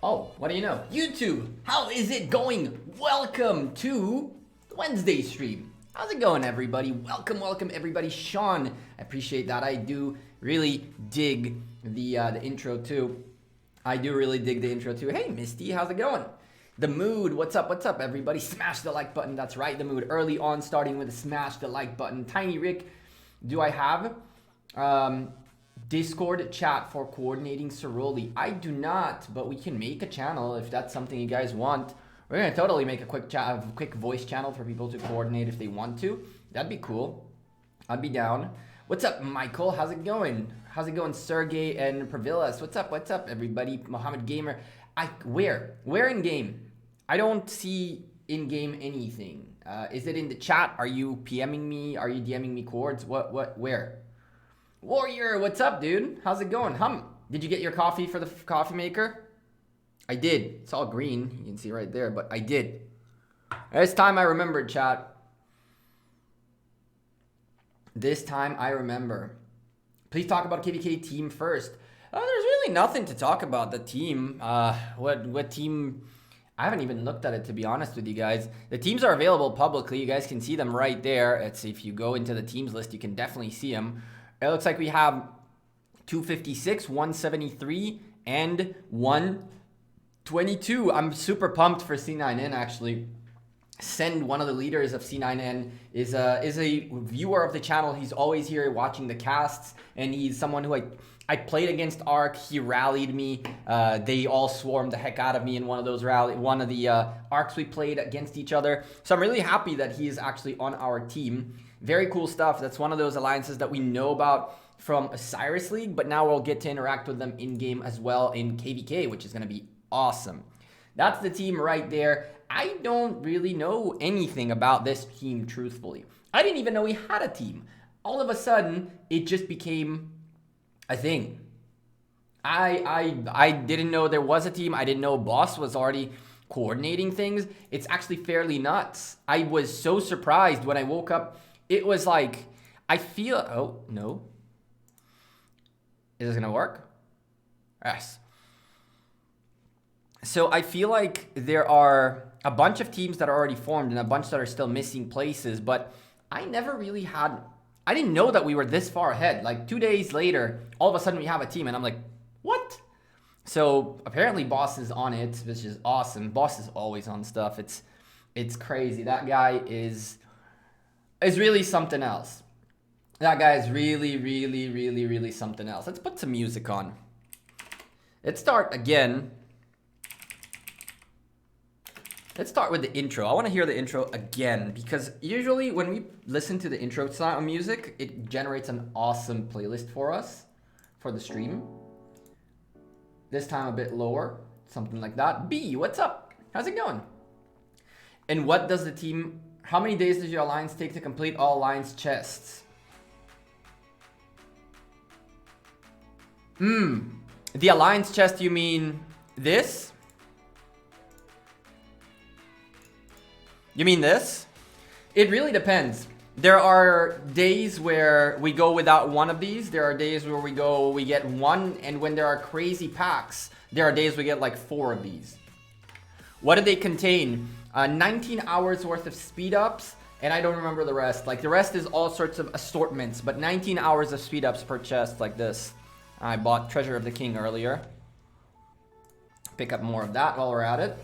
Oh, what do you know? YouTube, how is it going? Welcome to the Wednesday stream. How's it going, everybody? Welcome, everybody. Sean, I appreciate that. I do really dig the intro too. Hey, Misty, how's it going? The mood, what's up, everybody? Smash the like button. That's right, the mood. Early on, starting with a smash the like button. Tiny Rick, do I have Discord chat for coordinating CEROLI? I do not, but we can make a channel if that's something you guys want. We're gonna totally make a quick voice channel for people to coordinate if they want to. That'd be cool. I'd be down. What's up, Michael? How's it going? Sergey and Pravilas? What's up, everybody? Mohammed Gamer. Where in game? I don't see in game anything. Is it in the chat? Are you PMing me? Are you DMing me chords? Where? Warrior, what's up, dude? How's it going? Did you get your coffee for the coffee maker? I did. It's all green. You can see right there, but I did. This time I remembered, chat. This time I remember. Please talk about KVK team first. There's really nothing to talk about the team. What team? I haven't even looked at it, to be honest with you guys. The teams are available publicly. You guys can see them right there. If you go into the teams list, you can definitely see them. It looks like we have 256, 173, and 122. I'm super pumped for C9N, actually. Send, one of the leaders of C9N, is a viewer of the channel. He's always here watching the casts, and he's someone who I played against Arc. He rallied me. They all swarmed the heck out of me in one of the Arcs we played against each other. So I'm really happy that he is actually on our team. Very cool stuff. That's one of those alliances that we know about from Cyrus League, but now we'll get to interact with them in-game as well in KVK, which is going to be awesome. That's the team right there. I don't really know anything about this team, truthfully. I didn't even know we had a team. All of a sudden, it just became a thing. I didn't know there was a team. I didn't know Boss was already coordinating things. It's actually fairly nuts. I was so surprised when I woke up. It was like, oh, no. Is this gonna work? Yes. So I feel like there are a bunch of teams that are already formed and a bunch that are still missing places, but I didn't know that we were this far ahead. Like 2 days later, all of a sudden we have a team and I'm like, what? So apparently Boss is on it, which is awesome. Boss is always on stuff. It's crazy. That guy is really something else. That guy is really something else. Let's put some music on. Let's start again. Let's start with the intro. I want to hear the intro again because usually when we listen to the intro sound music, it generates an awesome playlist for us for the stream. This time a bit lower, something like that. B, what's up? How's it going? And what does the team, how many days does your alliance take to complete all alliance chests? The alliance chest, you mean this? You mean this? It really depends. There are days where we go without one of these. There are days where we get one, and when there are crazy packs, there are days we get like 4 of these. What do they contain? 19 hours worth of speed ups, and I don't remember the rest. Like the rest is all sorts of assortments, but 19 hours of speed ups per chest like this. I bought Treasure of the King earlier. Pick up more of that while we're at it.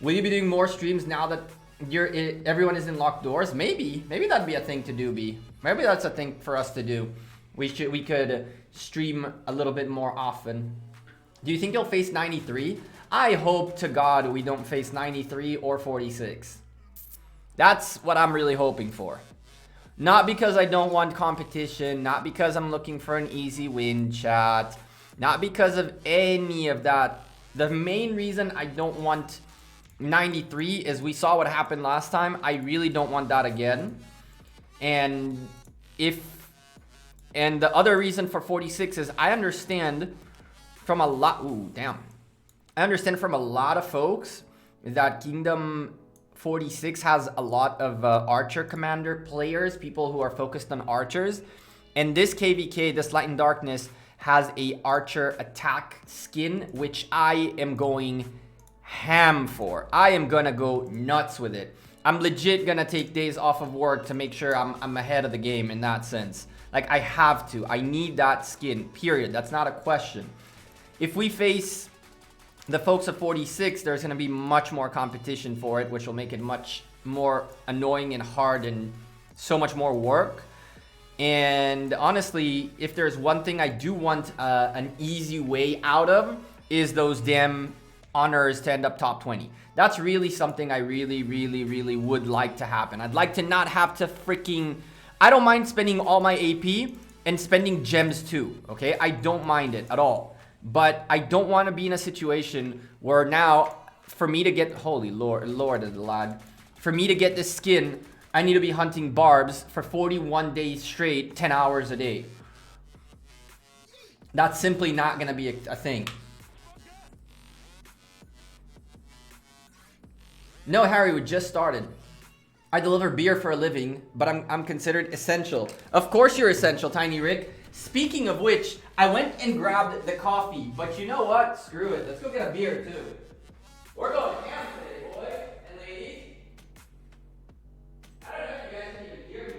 Will you be doing more streams now that everyone is in locked doors? Maybe that'd be a thing to do, B. Maybe that's a thing for us to do. We could stream a little bit more often. Do you think you'll face 93? I hope to God we don't face 93 or 46. That's what I'm really hoping for. Not because I don't want competition, not because I'm looking for an easy win, chat, not because of any of that. The main reason I don't want 93 is we saw what happened last time. I really don't want that again. And the other reason for 46 is I understand from a lot, I understand from a lot of folks that Kingdom 46 has a lot of Archer Commander players, people who are focused on Archers. And this KVK, this Light and Darkness, has a archer attack skin, which I am going ham for. I am gonna go nuts with it. I'm legit gonna take days off of work to make sure I'm ahead of the game in that sense. Like, I have to. I need that skin, period. That's not a question. If we face the folks at 46, there's gonna be much more competition for it, which will make it much more annoying and hard and so much more work. And honestly, if there's one thing I do want an easy way out of, is those damn honors to end up top 20. That's really something I really would like to happen. I'd like to not have to freaking... I don't mind spending all my AP and spending gems too, okay? I don't mind it at all. But I don't want to be in a situation where now, for me to get... Holy Lord of the lad. For me to get this skin, I need to be hunting barbs for 41 days straight, 10 hours a day. That's simply not going to be a thing. No, Harry, we just started. I deliver beer for a living, but I'm considered essential. Of course you're essential, Tiny Rick. Speaking of which, I went and grabbed the coffee, but you know what? Screw it. Let's go get a beer too. We're going ham today, boy and ladies. I don't know if you guys can even hear me.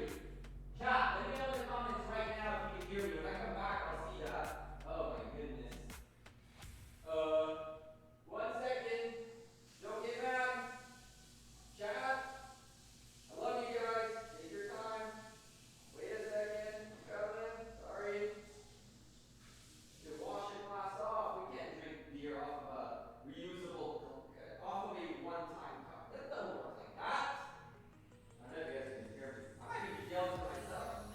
Chat, let me know in the comments right now if you can hear me. When I come back, I'll see that. Oh my goodness. 1 second. Don't get mad. Chat. I love you guys. Take your time. Wait a second. Coming. Sorry. You're washing glass off. We can't drink beer off of a reusable, off of a one-time cup. That doesn't work like that. I don't know if you guys can hear me. I might be yelling to myself.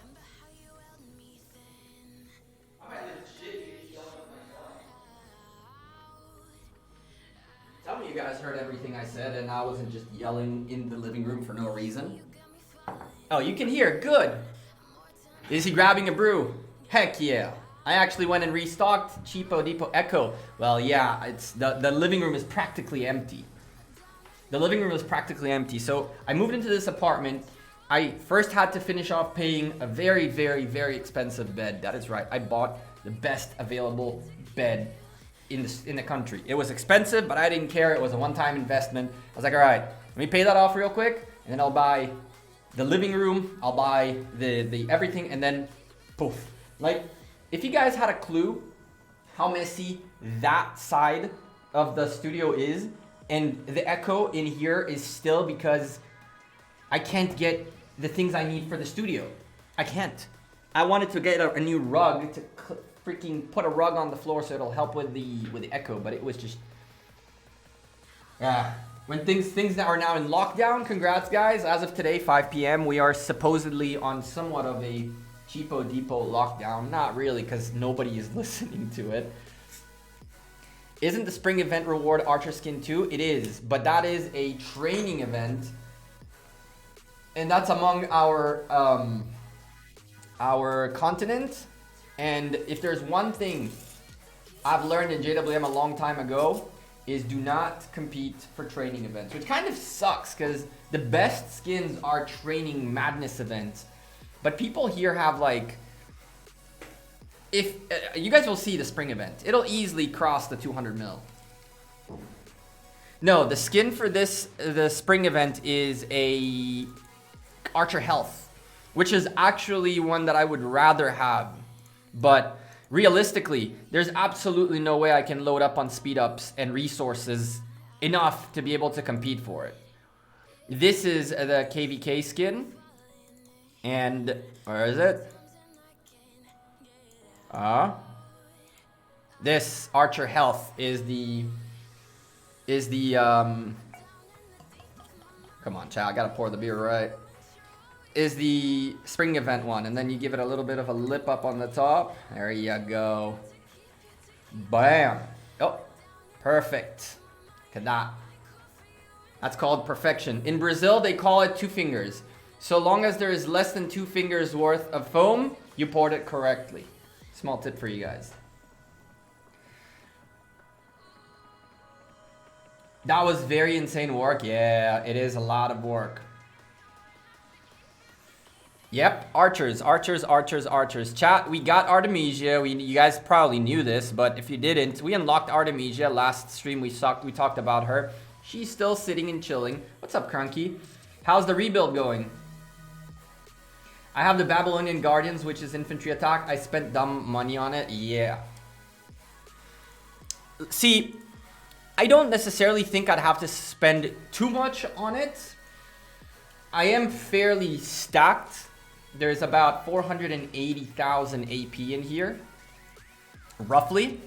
I might legit be yelling to myself. Tell me you guys heard everything I said and I wasn't just yelling in the living room for no reason. Oh, you can hear. Good. Is he grabbing a brew? Heck yeah. I actually went and restocked Cheapo Depot Echo. Well, yeah, it's the living room is practically empty. The living room is practically empty. So I moved into this apartment. I first had to finish off paying a very expensive bed. That is right. I bought the best available bed in the country. It was expensive, but I didn't care. It was a one-time investment. I was like, all right, let me pay that off real quick, and then I'll buy the living room. I'll buy the everything, and then poof. Like, if you guys had a clue how messy that side of the studio is, and the echo in here is still because I can't get the things I need for the studio. I can't. I wanted to get a new rug to freaking put a rug on the floor so it'll help with the echo, but it was just when things that are now in lockdown. Congrats guys. As of today, 5 p.m. we are supposedly on somewhat of a Cheapo Depot lockdown. Not really, because nobody is listening to it. Isn't the spring event reward archer skin too? It is, but that is a training event, and that's among our continent. And if there's one thing I've learned in JWM a long time ago, is do not compete for training events, which kind of sucks because the best skins are training madness events. But people here have like, if you guys will see the spring event, it'll easily cross the 200 mil. No, the skin for the spring event is a Archer Health, which is actually one that I would rather have. But realistically, there's absolutely no way I can load up on speed ups and resources enough to be able to compete for it. This is the KVK skin. And where is it? This Archer Health is the come on, child, I gotta pour the beer right. Is the spring event one, and then you give it a little bit of a lip up on the top. There you go. Bam. Oh, perfect. Look at that. That's called perfection. In Brazil, they call it 2 fingers. So long as there is less than 2 fingers worth of foam, you poured it correctly. Small tip for you guys. That was very insane work. Yeah, it is a lot of work. Yep, archers, archers, archers, archers. Chat, we got Artemisia. You guys probably knew this, but if you didn't, we unlocked Artemisia. Last stream we talked about her. She's still sitting and chilling. What's up, Crunky? How's the rebuild going? I have the Babylonian Guardians, which is infantry attack. I spent dumb money on it. Yeah. See, I don't necessarily think I'd have to spend too much on it. I am fairly stacked. There's about 480,000 AP in here, roughly.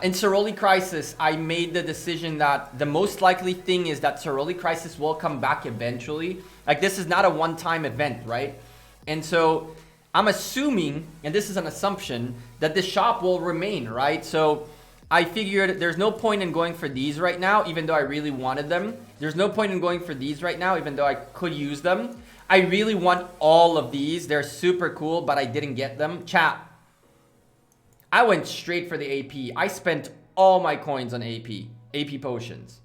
In CEROLI Crisis, I made the decision that the most likely thing is that CEROLI Crisis will come back eventually. Like, this is not a one-time event, right? And so I'm assuming, and this is an assumption, that this shop will remain, right? So I figured there's no point in going for these right now, even though I really wanted them. There's no point in going for these right now, even though I could use them. I really want all of these. They're super cool, but I didn't get them. Chat, I went straight for the AP. I spent all my coins on AP. AP potions.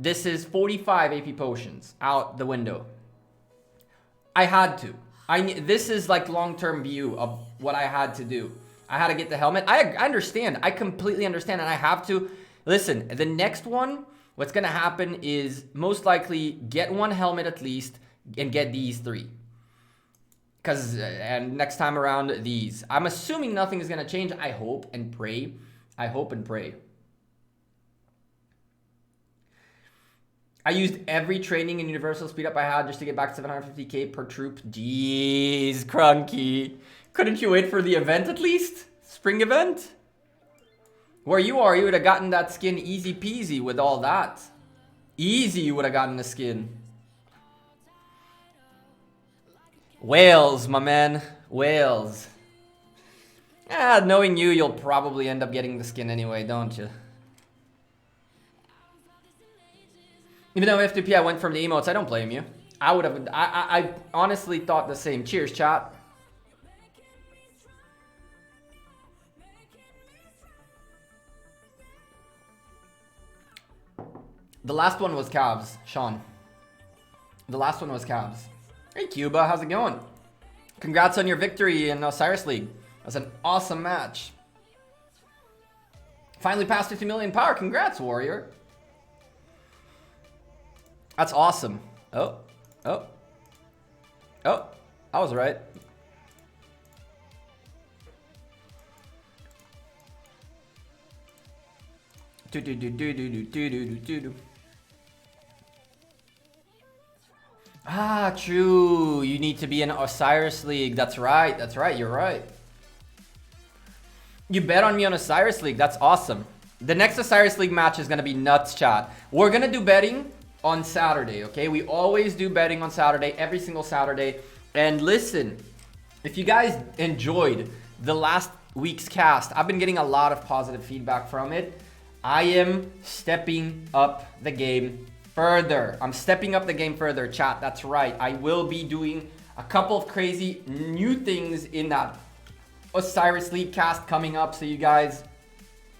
This is 45 AP potions out the window. I had to. This is like long-term view of what I had to do. I had to get the helmet. I understand. I completely understand, and I have to. Listen, the next one, what's going to happen is most likely get one helmet at least and get these 3. And next time around, these. I'm assuming nothing is going to change. I hope and pray. I hope and pray. I used every training and universal speed up I had just to get back to 750k per troop. Jeez, Crunky. Couldn't you wait for the event at least? Spring event? Where you are, you would have gotten that skin easy peasy with all that. Easy, you would have gotten the skin. Wales, my man. Wales. Knowing you, you'll probably end up getting the skin anyway, don't you? Even though F2P I went from the emotes, I don't blame you. I would have. I honestly thought the same. Cheers, chat. The last one was Cavs, Sean. The last one was Cavs. Hey, Cuba, how's it going? Congrats on your victory in Osiris League. That's an awesome match. Finally passed 50 million power. Congrats, Warrior. That's awesome. Oh. I was right. Ah, true. You need to be in Osiris League. That's right. That's right. You're right. You bet on me on Osiris League. That's awesome. The next Osiris League match is going to be nuts, chat. We're going to do betting on Saturday, okay? We always do betting on Saturday, every single Saturday. And listen, if you guys enjoyed the last week's cast, I've been getting a lot of positive feedback from it. I am stepping up the game further. I'm stepping up the game further, chat. That's right. I will be doing a couple of crazy new things in that Osiris League cast coming up. So you guys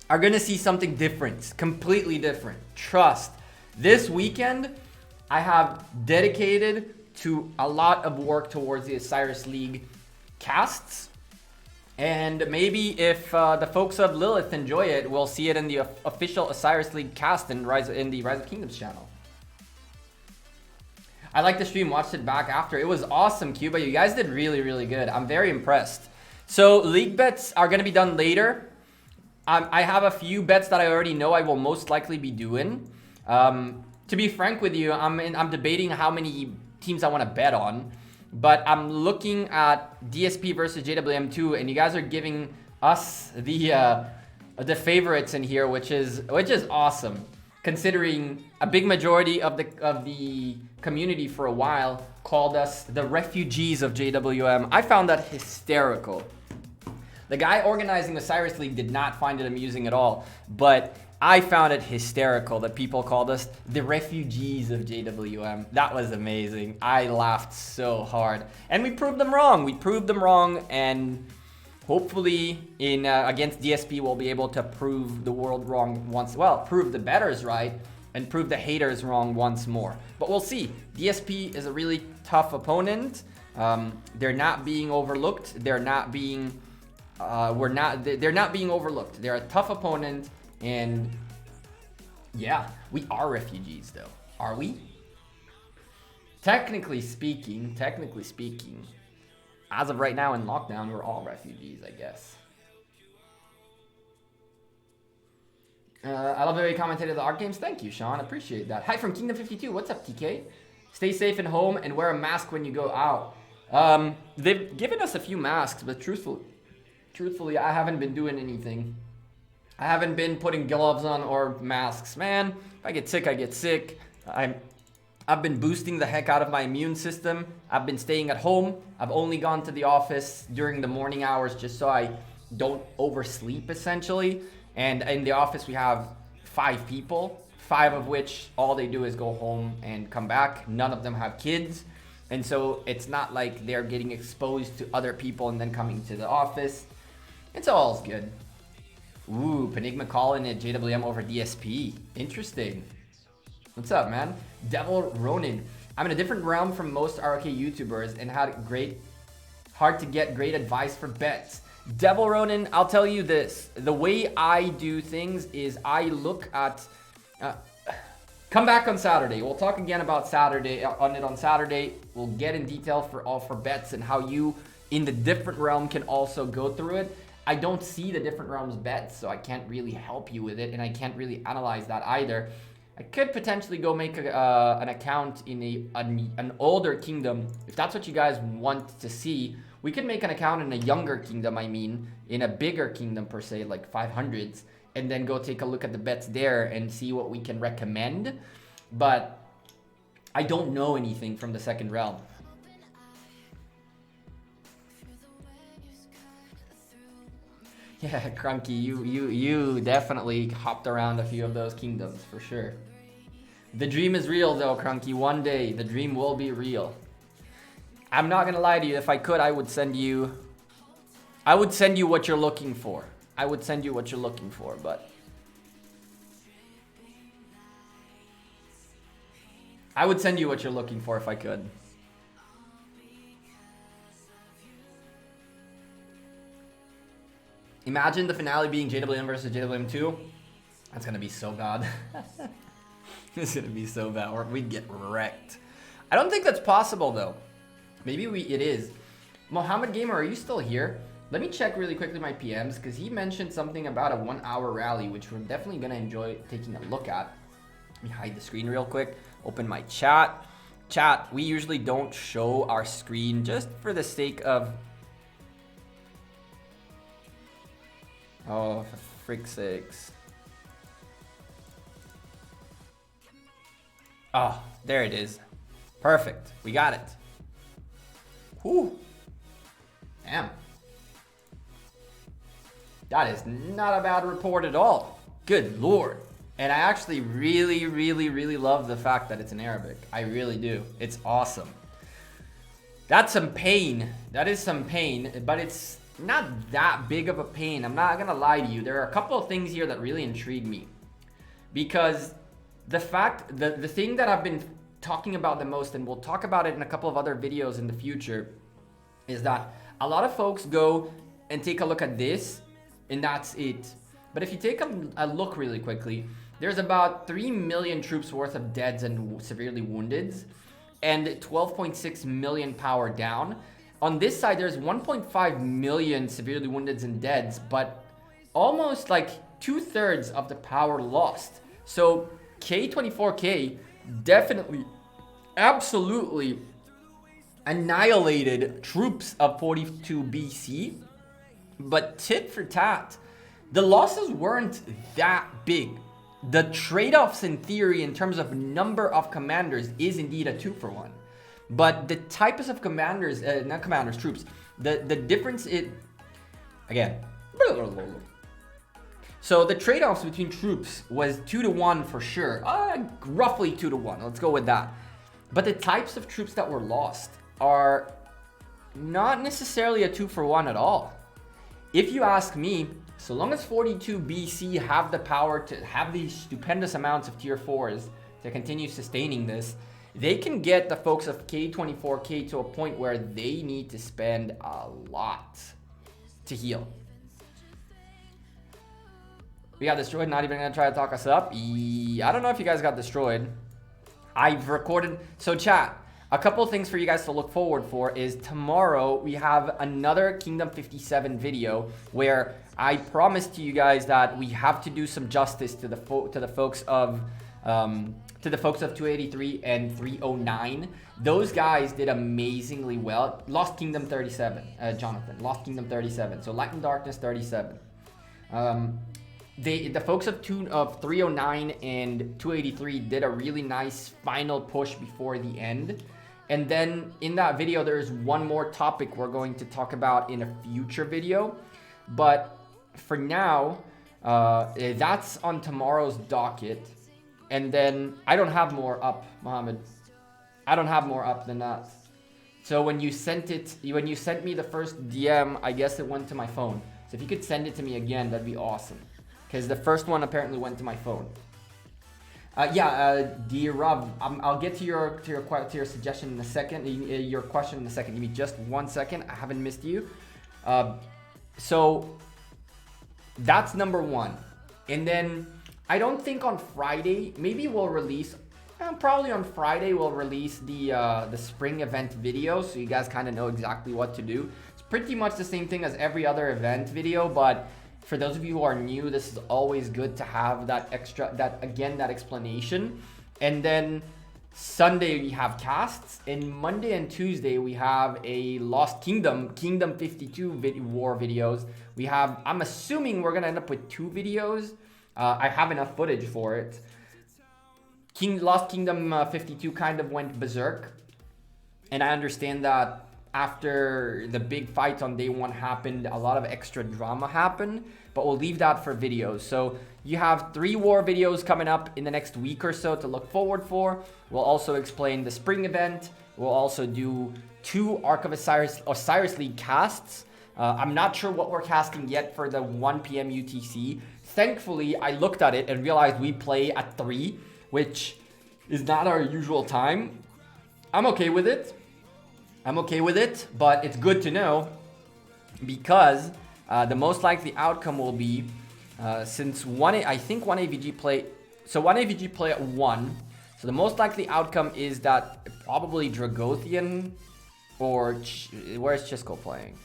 are going to see something different, completely different. Trust. This weekend, I have dedicated to a lot of work towards the Osiris League casts. And maybe if the folks of Lilith enjoy it, we'll see it in the official Osiris League cast in the Rise of Kingdoms channel. I liked the stream, watched it back after. It was awesome, Cuba. You guys did really, really good. I'm very impressed. So league bets are going to be done later. I have a few bets that I already know I will most likely be doing. To be frank with you, I'm debating how many teams I want to bet on, but I'm looking at DSP versus JWM2, and you guys are giving us the favorites in here, which is awesome, considering a big majority of the community for a while called us the refugees of JWM. I found that hysterical. The guy organizing the Osiris League did not find it amusing at all, but I found it hysterical that people called us the refugees of JWM. That was amazing. I laughed so hard. And we proved them wrong. We proved them wrong, and hopefully in against DSP we'll be able to prove the world wrong once. Well, prove the bettors right and prove the haters wrong once more. But we'll see. DSP is a really tough opponent. They're not being overlooked. They're not being they're not being overlooked. They're a tough opponent, and yeah, we are refugees though. Are we? Technically speaking, as of right now in lockdown, we're all refugees, I guess. I love the way you commentated the art games. Thank you, Sean. Appreciate that. Hi from Kingdom 52. What's up, TK? Stay safe at home and wear a mask when you go out. They've given us a few masks, but truthfully, I haven't been doing anything. I haven't been putting gloves on or masks. Man, if I get sick, I get sick. I've been boosting the heck out of my immune system. I've been staying at home. I've only gone to the office during the morning hours just so I don't oversleep, essentially. And in the office, we have 5 people, 5 of which all they do is go home and come back. None of them have kids. And so it's not like they're getting exposed to other people and then coming to the office. It's all good. Ooh, Penigma calling it JWM over DSP. Interesting. What's up, man? Devil Ronin. I'm in a different realm from most RK YouTubers and had hard to get great advice for bets. Devil Ronin, I'll tell you this. The way I do things is I look at... come back on Saturday. We'll talk again about Saturday on Saturday. We'll get in detail for bets and how you, in the different realm, can also go through it. I don't see the different realms bets, so I can't really help you with it, and I can't really analyze that either. I could potentially go make an account in an older kingdom, if that's what you guys want to see. We could make an account in a younger kingdom, I mean, in a bigger kingdom per se, like 500s, and then go take a look at the bets there and see what we can recommend. But I don't know anything from the second realm. Yeah, Crunky, you definitely hopped around a few of those kingdoms for sure. The dream is real though, Crunky. One day the dream will be real. I'm not gonna lie to you. If I could, I would send you what you're looking for. I would send you what you're looking for, but I would send you what you're looking for if I could. Imagine the finale being JWM versus JWM 2. That's gonna be so bad. It's gonna be so bad, or we'd get wrecked. I don't think that's possible though. Maybe it is. Mohammed Gamer, are you still here? Let me check really quickly my PMs, because he mentioned something about a 1-hour rally, which we're definitely gonna enjoy taking a look at. Let me hide the screen real quick. Open my chat. Chat, we usually don't show our screen just for the sake of... Oh, for frick's sakes. Oh, there it is. Perfect. We got it. Whew. Damn. That is not a bad report at all. Good lord. And I actually really love the fact that it's in Arabic. I really do. It's awesome. That's some pain. That is some pain, but it's not that big of a pain. I'm not gonna lie to you. There are a couple of things here that really intrigue me. Because the thing that I've been talking about the most, and we'll talk about it in a couple of other videos in the future, is that a lot of folks go and take a look at this, and that's it. But if you take a look really quickly, there's about 3 million troops worth of deads and severely woundeds, and 12.6 million power down. On this side, there's 1.5 million severely woundeds and deads, but almost like 2/3 of the power lost. So K24K definitely, absolutely annihilated troops of 42 BC, but tit for tat, the losses weren't that big. The trade-offs in theory in terms of number of commanders is indeed a 2-for-1. But the types of commanders, not commanders, troops, the difference again. So the trade-offs between troops was 2-to-1 for sure. Roughly 2-to-1, let's go with that. But the types of troops that were lost are not necessarily a 2-for-1 at all. If you ask me, so long as 42 BC have the power to have these stupendous amounts of tier 4s to continue sustaining this, they can get the folks of K24K to a point where they need to spend a lot to heal. We got destroyed, not even gonna try to talk us up. I don't know if you guys got destroyed. I've recorded, so chat, a couple things for you guys to look forward for is tomorrow we have another Kingdom 57 video where I promised to you guys that we have to do some justice to the folks of 283 and 309. Those guys did amazingly well. Lost Kingdom 37, Jonathan. Lost Kingdom 37. So Light and Darkness 37. The folks of 309 and 283 did a really nice final push before the end. And then in that video, there's one more topic we're going to talk about in a future video. But for now, that's on tomorrow's docket. And then I don't have more up, Mohammed. I don't have more up than that. So when you sent me the first DM, I guess it went to my phone. So if you could send it to me again, that'd be awesome. Because the first one apparently went to my phone. Dear Rob, I'll get to your suggestion in a second. Your question in a second. Give me just 1 second. I haven't missed you. So that's number one. And then I don't think on Friday. Maybe we'll release. Probably on Friday we'll release the spring event video, so you guys kind of know exactly what to do. It's pretty much the same thing as every other event video, but for those of you who are new, this is always good to have that explanation. And then Sunday we have casts, and Monday and Tuesday we have a Lost Kingdom 52 war videos. We have, I'm assuming we're gonna end up with 2 videos. I have enough footage for it. Lost Kingdom 52 kind of went berserk, and I understand that after the big fight on day 1 happened, a lot of extra drama happened, but we'll leave that for videos. So you have 3 war videos coming up in the next week or so to look forward for. We'll also explain the spring event. We'll also do 2 Ark of Osiris League casts. I'm not sure what we're casting yet for the 1 p.m. UTC. Thankfully, I looked at it and realized we play at 3, which is not our usual time. I'm okay with it. But it's good to know, because the most likely outcome will be, since I think 1 AVG play, so 1 AVG play at 1, so the most likely outcome is that probably Dragothian or, where's Chisco playing?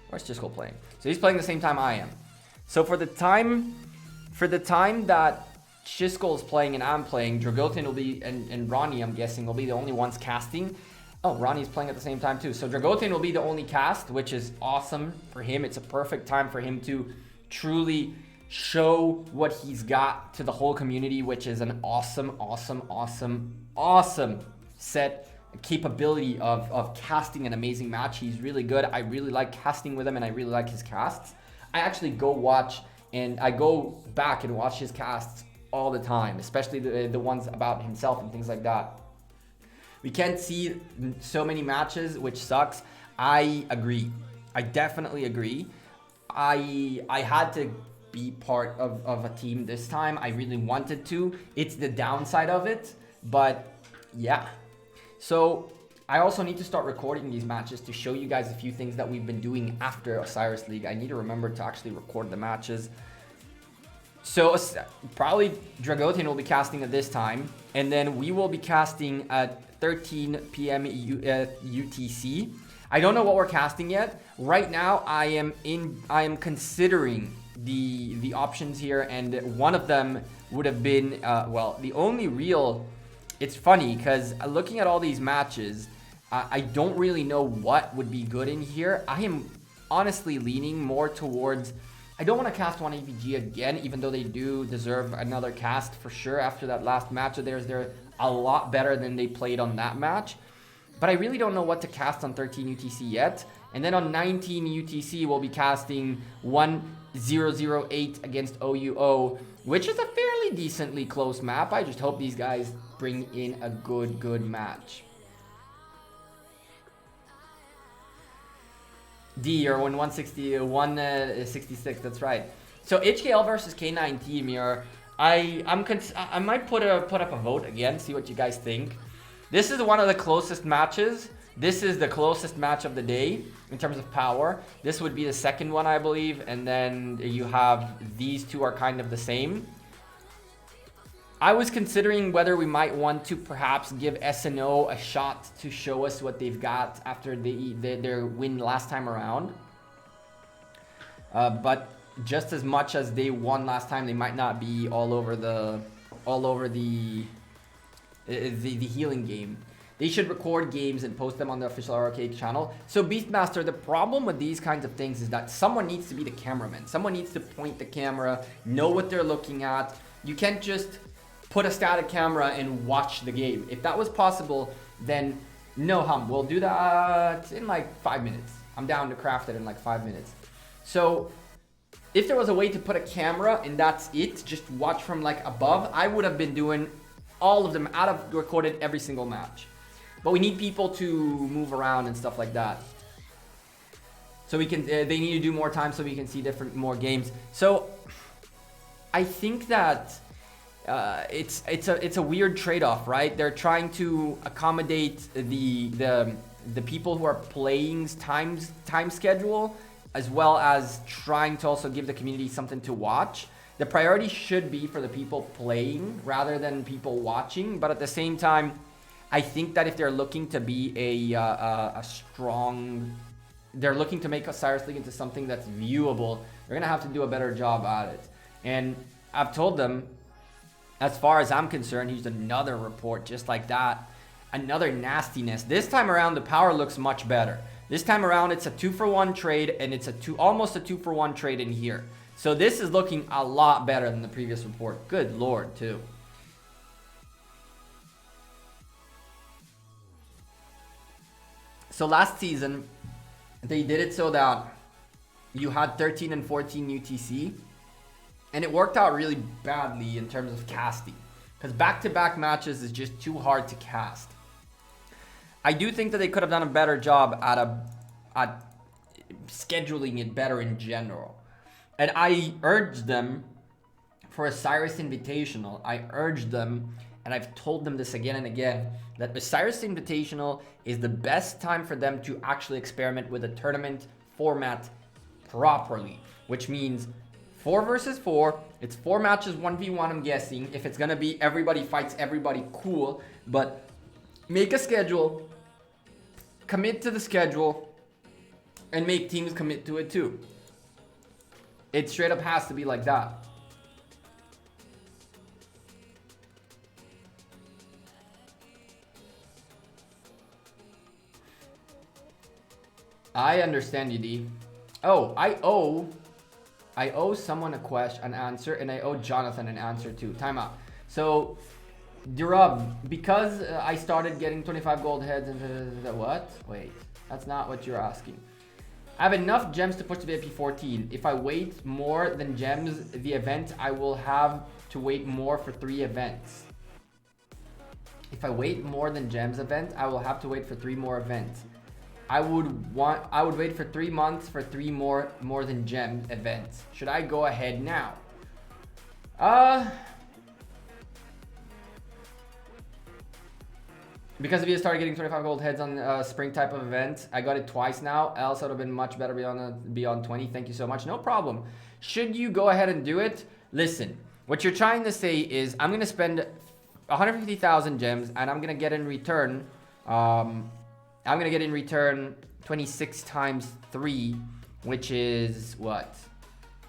Where's Chisco playing? So he's playing the same time I am. So for the time that Chisco is playing and I'm playing, Dragothian will be, and Ronnie, I'm guessing, will be the only ones casting. Oh, Ronnie's playing at the same time too. So Dragothian will be the only cast, which is awesome for him. It's a perfect time for him to truly show what he's got to the whole community, which is an awesome set capability of casting an amazing match. He's really good. I really like casting with him, and I really like his casts. I actually go back and watch his casts all the time, especially the ones about himself and things like that. We can't see so many matches, which sucks. I agree. I definitely agree. I had to be part of a team this time. I really wanted to. It's the downside of it, but yeah. So I also need to start recording these matches to show you guys a few things that we've been doing after Osiris League. I need to remember to actually record the matches. So probably Dragothian will be casting at this time, and then we will be casting at 13 p.m. UTC. I don't know what we're casting yet. Right now, I am considering the options here, and one of them would have been the only real. It's funny because looking at all these matches, I don't really know what would be good in here. I am honestly leaning more towards. I don't want to cast 1 AVG again, even though they do deserve another cast for sure after that last match of theirs. They're a lot better than they played on that match. But I really don't know what to cast on 13 UTC yet. And then on 19 UTC, we'll be casting 1008 against OUO, which is a fairly decently close map. I just hope these guys bring in a good match. D, you're 166, that's right. So HKL versus K9 team here. I might put up a vote again, see what you guys think. This is one of the closest matches. This is the closest match of the day in terms of power. This would be the second one, I believe, and then you have these two are kind of the same. I was considering whether we might want to perhaps give SNO a shot to show us what they've got after their win last time around. But just as much as they won last time, they might not be all over the healing game. They should record games and post them on the official RK channel. So Beastmaster, the problem with these kinds of things is that someone needs to be the cameraman. Someone needs to point the camera, know what they're looking at. You can't just put a static camera and watch the game. If that was possible, then no hum. We'll do that in like 5 minutes. I'm down to craft it in like 5 minutes. So if there was a way to put a camera and that's it, just watch from like above, I would have been doing all of them. I'd have recorded every single match. But we need people to move around and stuff like that. So we can, they need to do more time so we can see more games. So I think that it's a weird trade-off, right? They're trying to accommodate the people who are playing's time schedule, as well as trying to also give the community something to watch. The priority should be for the people playing rather than people watching, but at the same time, I think that if they're looking to be they're looking to make Osiris League into something that's viewable, they're gonna have to do a better job at it. And I've told them, as far as I'm concerned, here's another report just like that. Another nastiness. This time around, the power looks much better. This time around, it's a 2-for-1 trade, and it's almost a 2-for-1 trade in here. So this is looking a lot better than the previous report. Good lord, too. So last season, they did it so that you had 13 and 14 UTC, and it worked out really badly in terms of casting, because back-to-back matches is just too hard to cast. I do think that they could have done a better job at scheduling it better in general. And I urged them for a Cyrus Invitational. I urged them, and I've told them this again and again, that the Cyrus Invitational is the best time for them to actually experiment with a tournament format properly, which means 4 versus 4. It's 4 matches, 1v1, I'm guessing. If it's gonna be everybody fights everybody, cool. But make a schedule, commit to the schedule, and make teams commit to it too. It straight up has to be like that. I understand you, D. Oh, I owe someone an answer, and I owe Jonathan an answer too. Time out. So, Durab, because I started getting 25 gold heads and what? Wait, that's not what you're asking. I have enough gems to push to VIP 14. If I wait more than gems the event, I will have to wait more for 3 events. If I wait more than gems event, I will have to wait for 3 more events. I would wait for 3 months for 3 more than gem events. Should I go ahead now? Because if you started getting 25 gold heads on spring type of event, I got it twice now. Else I would have been much better beyond 20. Thank you so much. No problem. Should you go ahead and do it? Listen, what you're trying to say is I'm gonna spend 150,000 gems, and I'm gonna get in return. I'm gonna get in return 26 times 3, which is what?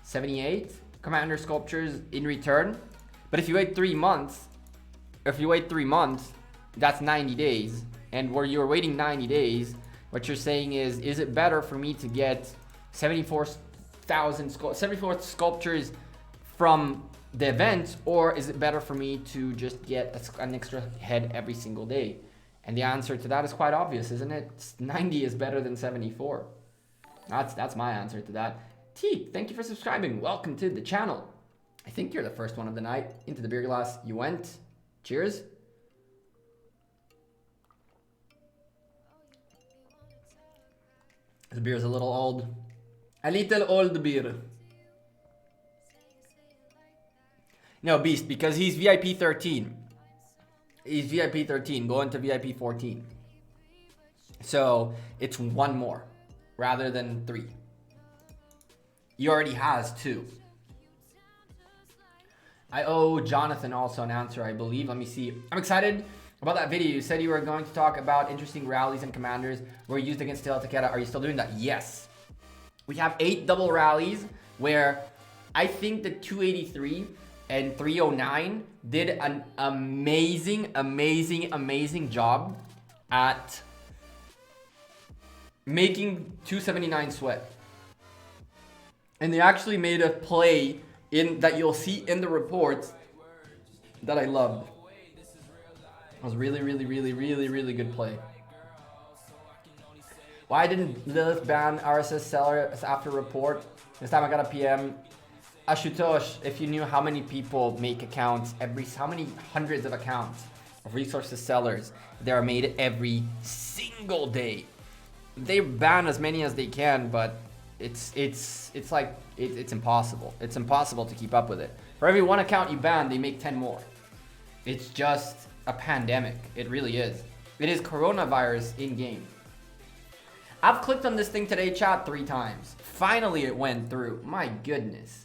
78 commander sculptures in return. But if you wait 3 months, that's 90 days. And where you're waiting 90 days, what you're saying is it better for me to get 74 sculptures from the event, or is it better for me to just get an extra head every single day? And the answer to that is quite obvious, isn't it? 90 is better than 74. That's my answer to that. T, thank you for subscribing. Welcome to the channel. I think you're the first one of the night. Into the beer glass you went. Cheers. This beer is a little old. A little old beer. No, Beast, because he's VIP 13. He's VIP 13, going to VIP 14. So it's one more rather than 3. He already has 2. I owe Jonathan also an answer, I believe. Let me see. I'm excited about that video. You said you were going to talk about interesting rallies and commanders were used against Tail Takeda. Are you still doing that? Yes. We have 8 double rallies where I think the 283 and 309 did an amazing job at making 279 sweat. And they actually made a play in that you'll see in the reports that I loved. It was really good play. Why didn't Lilith ban RSS sellers after report? This time I got a PM. Ashutosh, if you knew how many people make accounts, how many hundreds of accounts of resources sellers that are made every single day. They ban as many as they can, but it's impossible. It's impossible to keep up with it. For every 1 account you ban, they make 10 more. It's just a pandemic. It really is. It is coronavirus in game. I've clicked on this thing today, chat, 3 times. Finally, it went through. My goodness.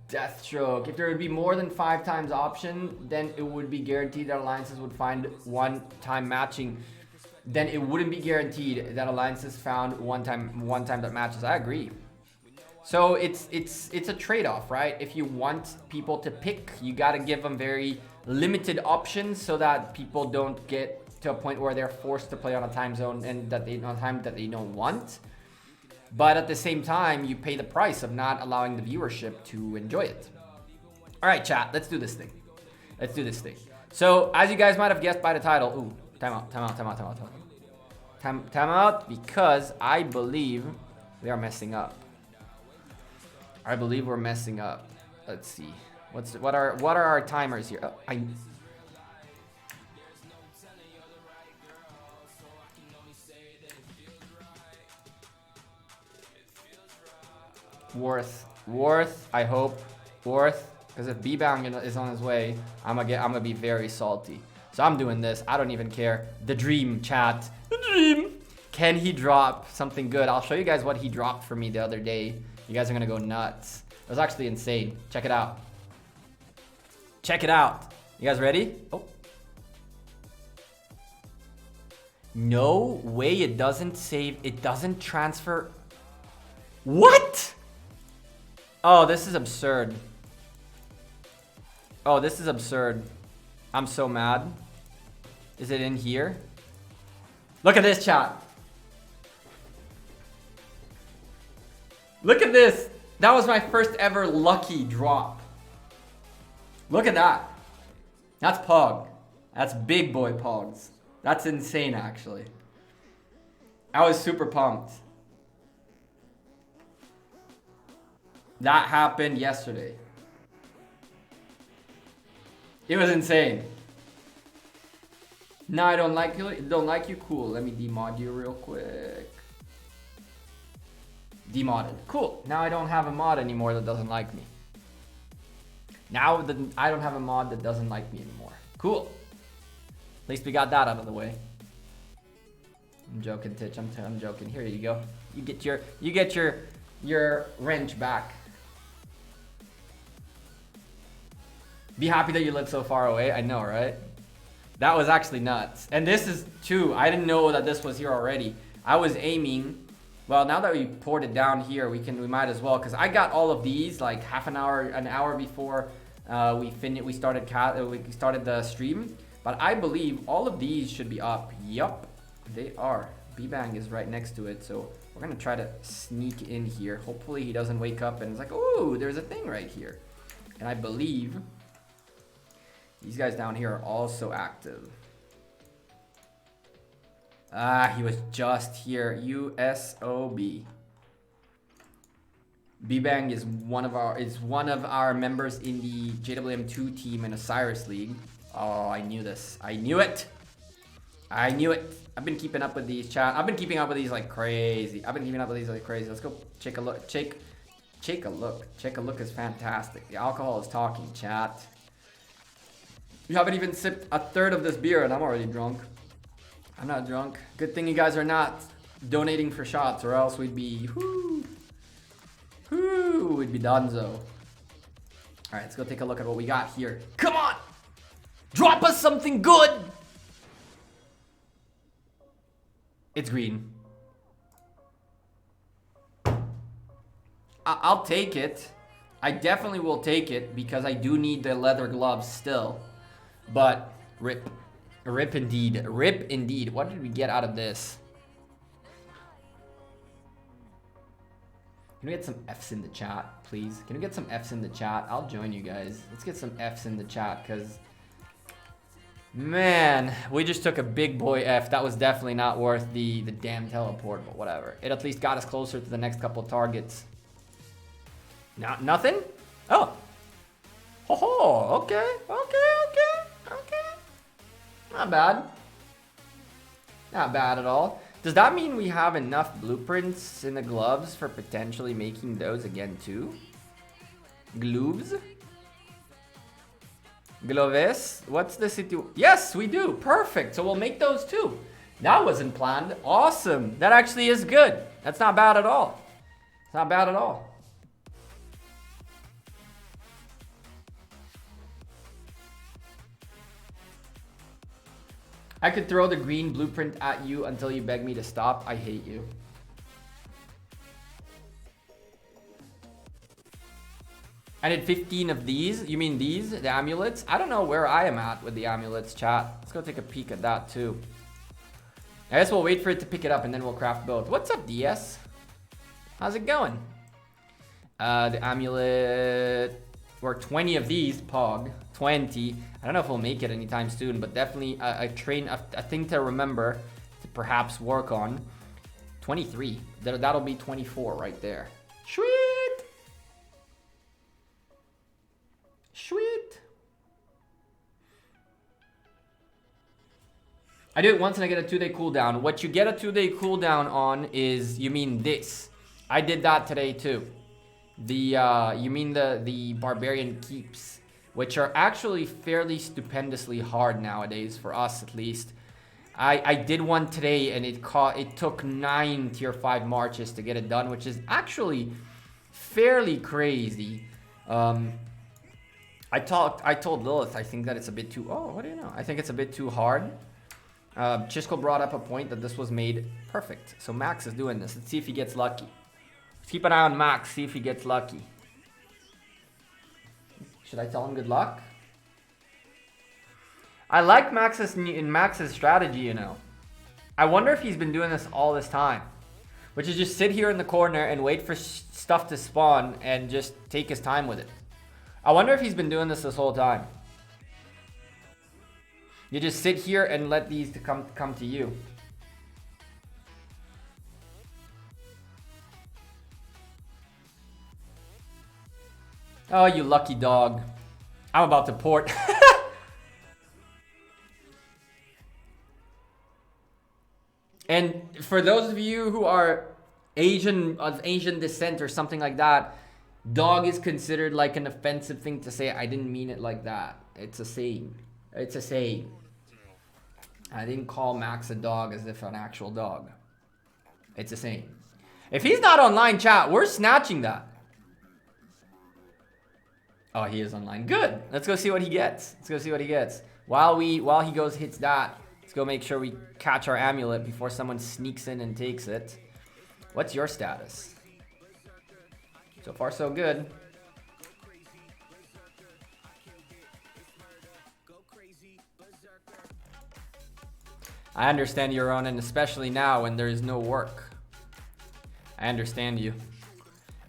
Deathstroke. If there would be more than 5 times option, then it would be guaranteed that alliances would find one-time matching. Then it wouldn't be guaranteed that alliances found one time that matches. I agree. So it's a trade-off, right? If you want people to pick, you got to give them very limited options so that people don't get to a point where they're forced to play on a time zone and on a time that they don't want. But at the same time, you pay the price of not allowing the viewership to enjoy it. All right, chat, let's do this thing. Let's do this thing. So, as you guys might have guessed by the title, ooh, time out, because I believe we are messing up. I believe we're messing up. Let's see. What are our timers here? Oh, Worth, I hope. Worth, because if B-Bang is on his way, I'm gonna be very salty. So I'm doing this. I don't even care. The dream, chat. The dream. Can he drop something good? I'll show you guys what he dropped for me the other day. You guys are gonna go nuts. It was actually insane. Check it out. Check it out. You guys ready? Oh. No way it doesn't save. It doesn't transfer. What? Oh, this is absurd. Oh, this is absurd. I'm so mad. Is it in here? Look at this, chat. Look at this. That was my first ever lucky drop. Look at that. That's Pog. That's big boy Pogs. That's insane, actually. I was super pumped. That happened yesterday. It was insane. No, I don't like you. Don't like you. Cool. Let me demod you real quick. Demodded. Cool. Now I don't have a mod anymore that doesn't like me. Now I don't have a mod that doesn't like me anymore. Cool. At least we got that out of the way. I'm joking, Titch. I'm joking. Here you go. You get your wrench back. Be happy that you live so far away. I know, right? That was actually nuts. And this is too. I didn't know that this was here already. I was aiming. Well, now that we poured it down here, we might as well, because I got all of these like an hour before we started the stream. But I believe all of these should be up. Yup, they are. B-Bang is right next to it, so we're gonna try to sneak in here. Hopefully he doesn't wake up and it's like, oh, there's a thing right here. And I believe these guys down here are also active. Ah, he was just here. USOB. B-Bang is one of our members in the JWM2 team in Osiris League. Oh, I knew this. I knew it. I knew it. I've been keeping up with these, chat. I've been keeping up with these like crazy. Let's go take a look. Take a look. Take a look is fantastic. The alcohol is talking, chat. You haven't even sipped a third of this beer and I'm already drunk. I'm not drunk. Good thing you guys are not donating for shots or else we'd be, we'd be donezo. All right, let's go take a look at what we got here. Come on! Drop us something good! It's green. I'll take it. I definitely will take it because I do need the leather gloves still. But rip. Rip indeed. Rip indeed. What did we get out of this? Can we get some F's in the chat, please? Can we get some F's in the chat? I'll join you guys. Let's get some F's in the chat because... Man, we just took a big boy F. That was definitely not worth the damn teleport, but whatever. It at least got us closer to the next couple of targets. Nothing? Oh. Oh, okay. Not bad. Not bad at all. Does that mean we have enough blueprints in the gloves for potentially making those again too? Gloves? Gloves? What's the situation? Yes, we do. Perfect. So we'll make those too. That wasn't planned. Awesome. That actually is good. That's not bad at all. It's not bad at all. I could throw the green blueprint at you until you beg me to stop. I hate you. I did 15 of these. You mean these? The amulets? I don't know where I am at with the amulets, chat. Let's go take a peek at that too. I guess we'll wait for it to pick it up and then we'll craft both. What's up, DS? How's it going? The amulet... Or 20 of these, Pog. 20. I don't know if we'll make it anytime soon, but definitely a thing to remember to perhaps work on. 23. That'll be 24 right there. Sweet! Sweet! I do it once and I get a 2-day cooldown. What you get a 2-day cooldown on is, you mean this. I did that today too. You mean the barbarian keeps, which are actually fairly stupendously hard nowadays for us at least. I did one today and it took 9 tier 5 marches to get it done, which is actually fairly crazy. I told Lilith I think that it's a bit too, oh, what do you know? I think it's a bit too hard. Chisco brought up a point that this was made perfect. So Max is doing this. Let's see if he gets lucky. Keep an eye on Max, see if he gets lucky. Should I tell him good luck? I like Max's strategy, you know. I wonder if he's been doing this all this time. Which is just sit here in the corner and wait for stuff to spawn and just take his time with it. I wonder if he's been doing this whole time. You just sit here and let these come to you. Oh, you lucky dog. I'm about to port. And for those of you who are of Asian descent or something like that, dog is considered like an offensive thing to say. I didn't mean it like that. It's a saying. It's a saying. I didn't call Max a dog as if an actual dog. It's a saying. If he's not online, chat, we're snatching that. Oh, he is online. Good. Let's go see what he gets. Let's go see what he gets. While he goes hits that, let's go make sure we catch our amulet before someone sneaks in and takes it. What's your status? So far, so good. I understand you're on, and especially now when there is no work. I understand you.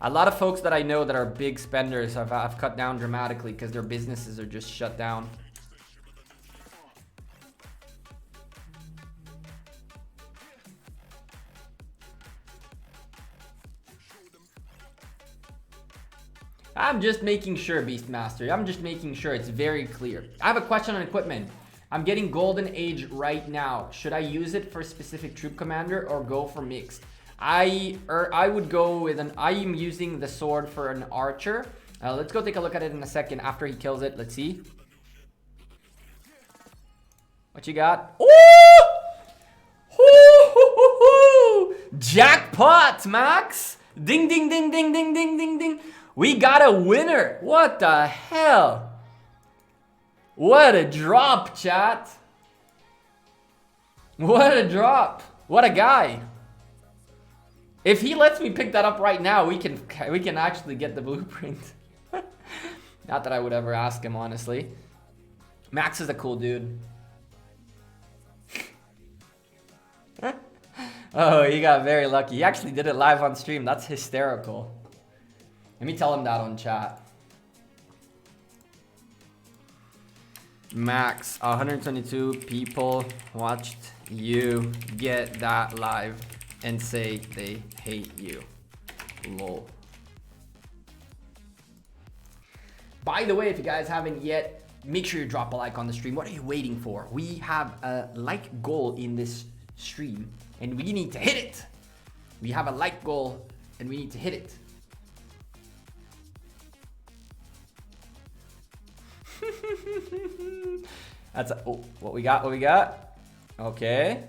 A lot of folks that I know that are big spenders have cut down dramatically because their businesses are just shut down. I'm just making sure, Beastmaster. I'm just making sure it's very clear. I have a question on equipment. I'm getting Golden Age right now. Should I use it for a specific troop commander or go for mixed? I would go with I am using the sword for an archer. Let's go take a look at it in a second after he kills it. Let's see. What you got? Ooh! Jackpot, Max! Ding, ding, ding, ding, ding, ding, ding, ding. We got a winner. What the hell? What a drop, chat. What a drop. What a guy. If he lets me pick that up right now, we can actually get the blueprint. Not that I would ever ask him, honestly. Max is a cool dude. Oh, he got very lucky. He actually did it live on stream. That's hysterical. Let me tell him that on chat. Max, 122 people watched you get that live and say they hate you. Lol. By the way, if you guys haven't yet, make sure you drop a like on the stream. What are you waiting for? We have a like goal in this stream and we need to hit it. We have a like goal and we need to hit it. That's what we got. Okay,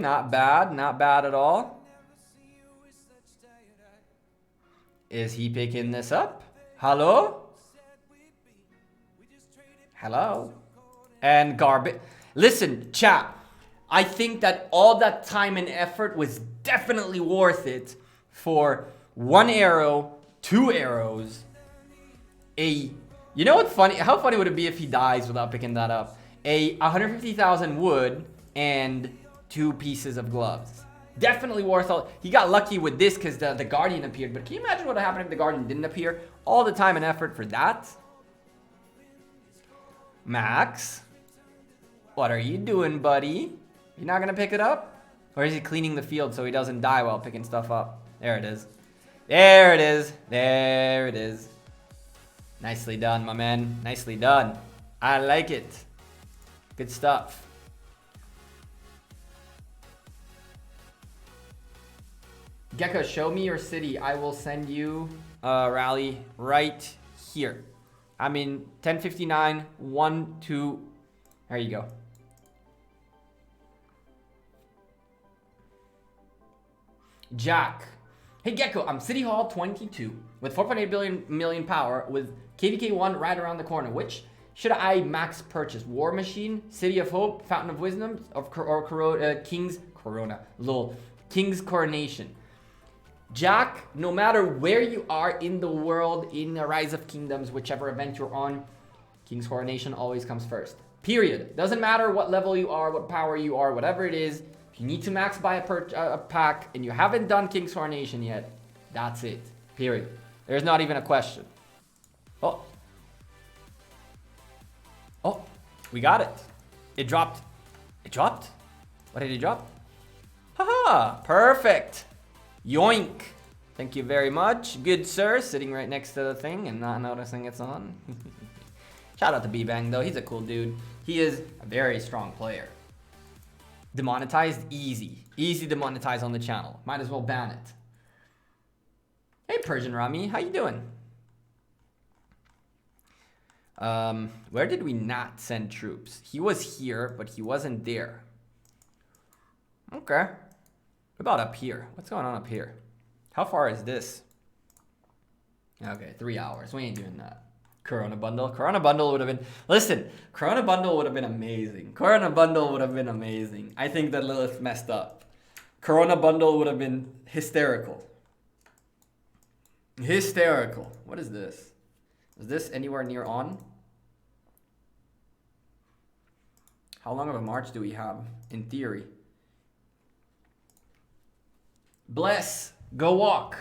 not bad at all. Is he picking this up? Hello and garbage. Listen, chat, I think that all that time and effort was definitely worth it for 1 arrow, 2 arrows, you know what's funny? How funny would it be if he dies without picking that up? 150,000 wood and 2 pieces of gloves. Definitely worth all. He got lucky with this because the Guardian appeared. But can you imagine what would happen if the Guardian didn't appear? All the time and effort for that. Max, what are you doing, buddy? You not gonna pick it up? Or is he cleaning the field so he doesn't die while picking stuff up? There it is. There it is. There it is. Nicely done, my man. Nicely done. I like it. Good stuff. Gekko, show me your city. I will send you a rally right here. I'm in 1059, 1, 2. There you go. Jack. Hey Gekko, I'm City Hall 22 with 4.8 million power with KVK 1 right around the corner. Which should I max purchase? War Machine, City of Hope, Fountain of Wisdom, or King's Corona? Lol. King's Coronation. Jack, no matter where you are in the world, in the Rise of Kingdoms, whichever event you're on, King's Coronation always comes first. Period. Doesn't matter what level you are, what power you are, whatever it is. If you need to max buy a pack and you haven't done King's Coronation yet, that's it. Period. There's not even a question. Oh. Oh, we got it. It dropped. It dropped? What did it drop? Haha, perfect. Yoink. Thank you very much. Good sir, sitting right next to the thing and not noticing it's on. Shout out to B-Bang though, he's a cool dude. He is a very strong player. Demonetized, easy. Easy to monetize on the channel. Might as well ban it. Hey Persian Rami, how you doing? Where did we not send troops? He was here, but he wasn't there. Okay. What about up here? What's going on up here? How far is this? Okay, 3 hours. We ain't doing that. Corona bundle. Corona bundle would have been... Listen, Corona bundle would have been amazing. Corona bundle would have been amazing. I think that Lilith messed up. Corona bundle would have been hysterical. Hysterical. What is this? Is this anywhere near on? How long of a march do we have, in theory? Bless. Go walk.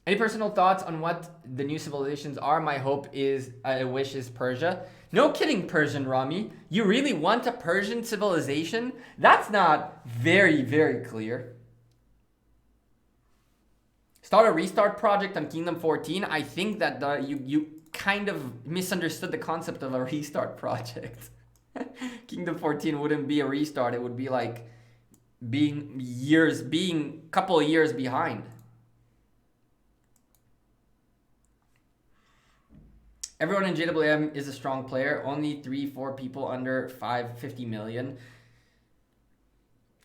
Any personal thoughts on what the new civilizations are? My hope is, I wish is Persia. No kidding, Persian Rami. You really want a Persian civilization? That's not very, very clear. Start a restart project on Kingdom 14. I think that you kind of misunderstood the concept of a restart project. Kingdom 14 wouldn't be a restart. It would be like being couple of years behind. Everyone in JWM is a strong player. Only 3-4 people under 550 million.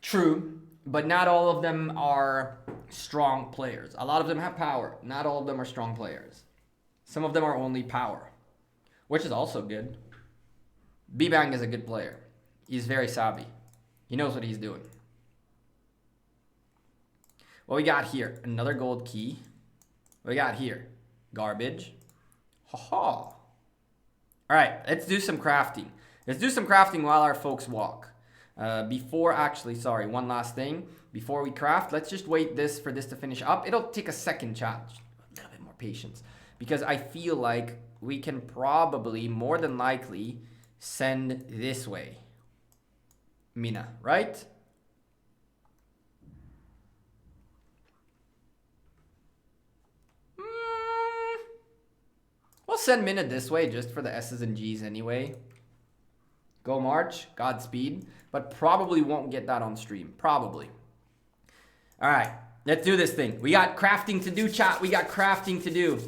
True, but not all of them are strong players. A lot of them have power. Not all of them are strong players. Some of them are only power, which is also good. B-Bang is a good player. He's very savvy. He knows what he's doing. What we got here? Another gold key. What we got here? Garbage. Ha-ha. All right, let's do some crafting. Let's do some crafting while our folks walk. Sorry, one last thing. Before we craft, let's just wait for this to finish up. It'll take a second chat. Just a little bit more patience. Because I feel like we can probably, more than likely, send this way. Mina, right? We'll send Mina this way just for the S's and G's anyway. Go March, Godspeed. But probably won't get that on stream. Probably. All right, let's do this thing. We got crafting to do, chat. We got crafting to do.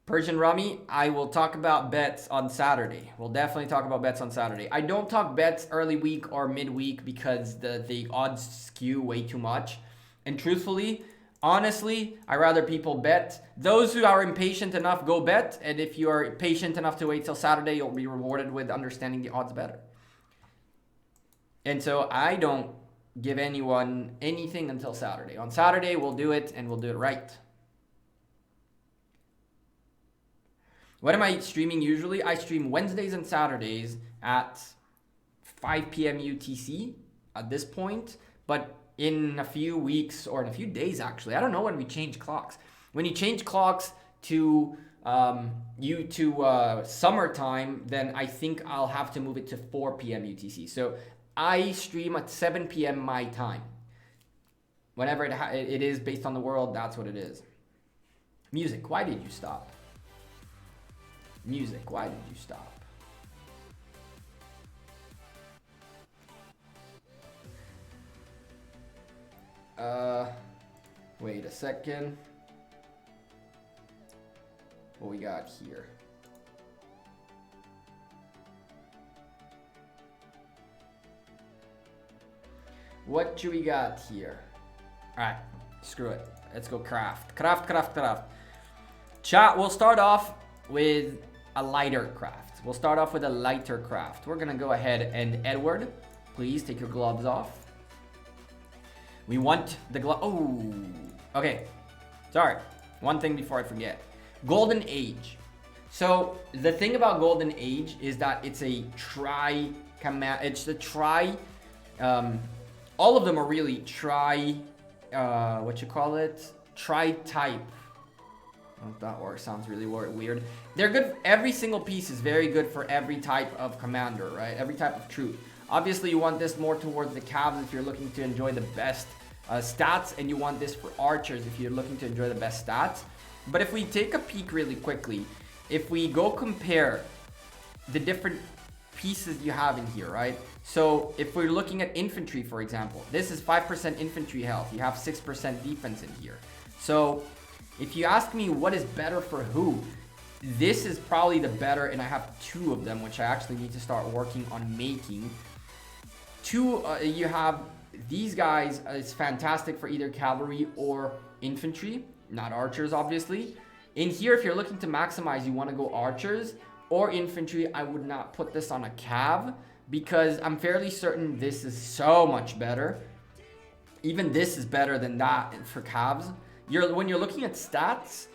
Persian Rummy, I will talk about bets on Saturday. We'll definitely talk about bets on Saturday. I don't talk bets early week or midweek because the odds skew way too much. And truthfully, honestly, I rather people bet. Those who are impatient enough, go bet. And if you are patient enough to wait till Saturday, you'll be rewarded with understanding the odds better. And so I don't give anyone anything until Saturday. On Saturday, we'll do it and we'll do it right. When am I streaming usually? I stream Wednesdays and Saturdays at 5 p.m. UTC at this point. But in a few weeks or in a few days, actually, I don't know when we change clocks. When you change clocks to summertime, then I think I'll have to move it to 4 p.m. UTC. So I stream at 7 p.m. my time. Whenever it is based on the world, that's what it is. Music, why did you stop? Music, why did you stop? Wait a second. What we got here? What do we got here? All right, screw it. Let's go craft. Craft. Chat, we'll start off with a lighter craft. We're gonna go ahead and Edward, please take your gloves off. We want the glove. Oh, okay. Sorry. One thing before I forget. Golden Age. So the thing about Golden Age is that it's a all of them are really tri-type. That word sounds really weird. They're good. Every single piece is very good for every type of commander, right? Every type of troop. Obviously, you want this more towards the Cavs if you're looking to enjoy the best stats, and you want this for archers if you're looking to enjoy the best stats. But if we take a peek really quickly, if we go compare the different pieces you have in here, right? So if we're looking at infantry, for example, this is 5% infantry health. You have 6% defense in here. So if you ask me what is better for who, this is probably the better, and I have two of them, which I actually need to start working on making. You have these guys. It's fantastic for either cavalry or infantry, not archers, obviously. In here, if you're looking to maximize, you want to go archers or infantry. I would not put this on a cav because I'm fairly certain this is so much better. Even this is better than that for cavs. When you're looking at stats,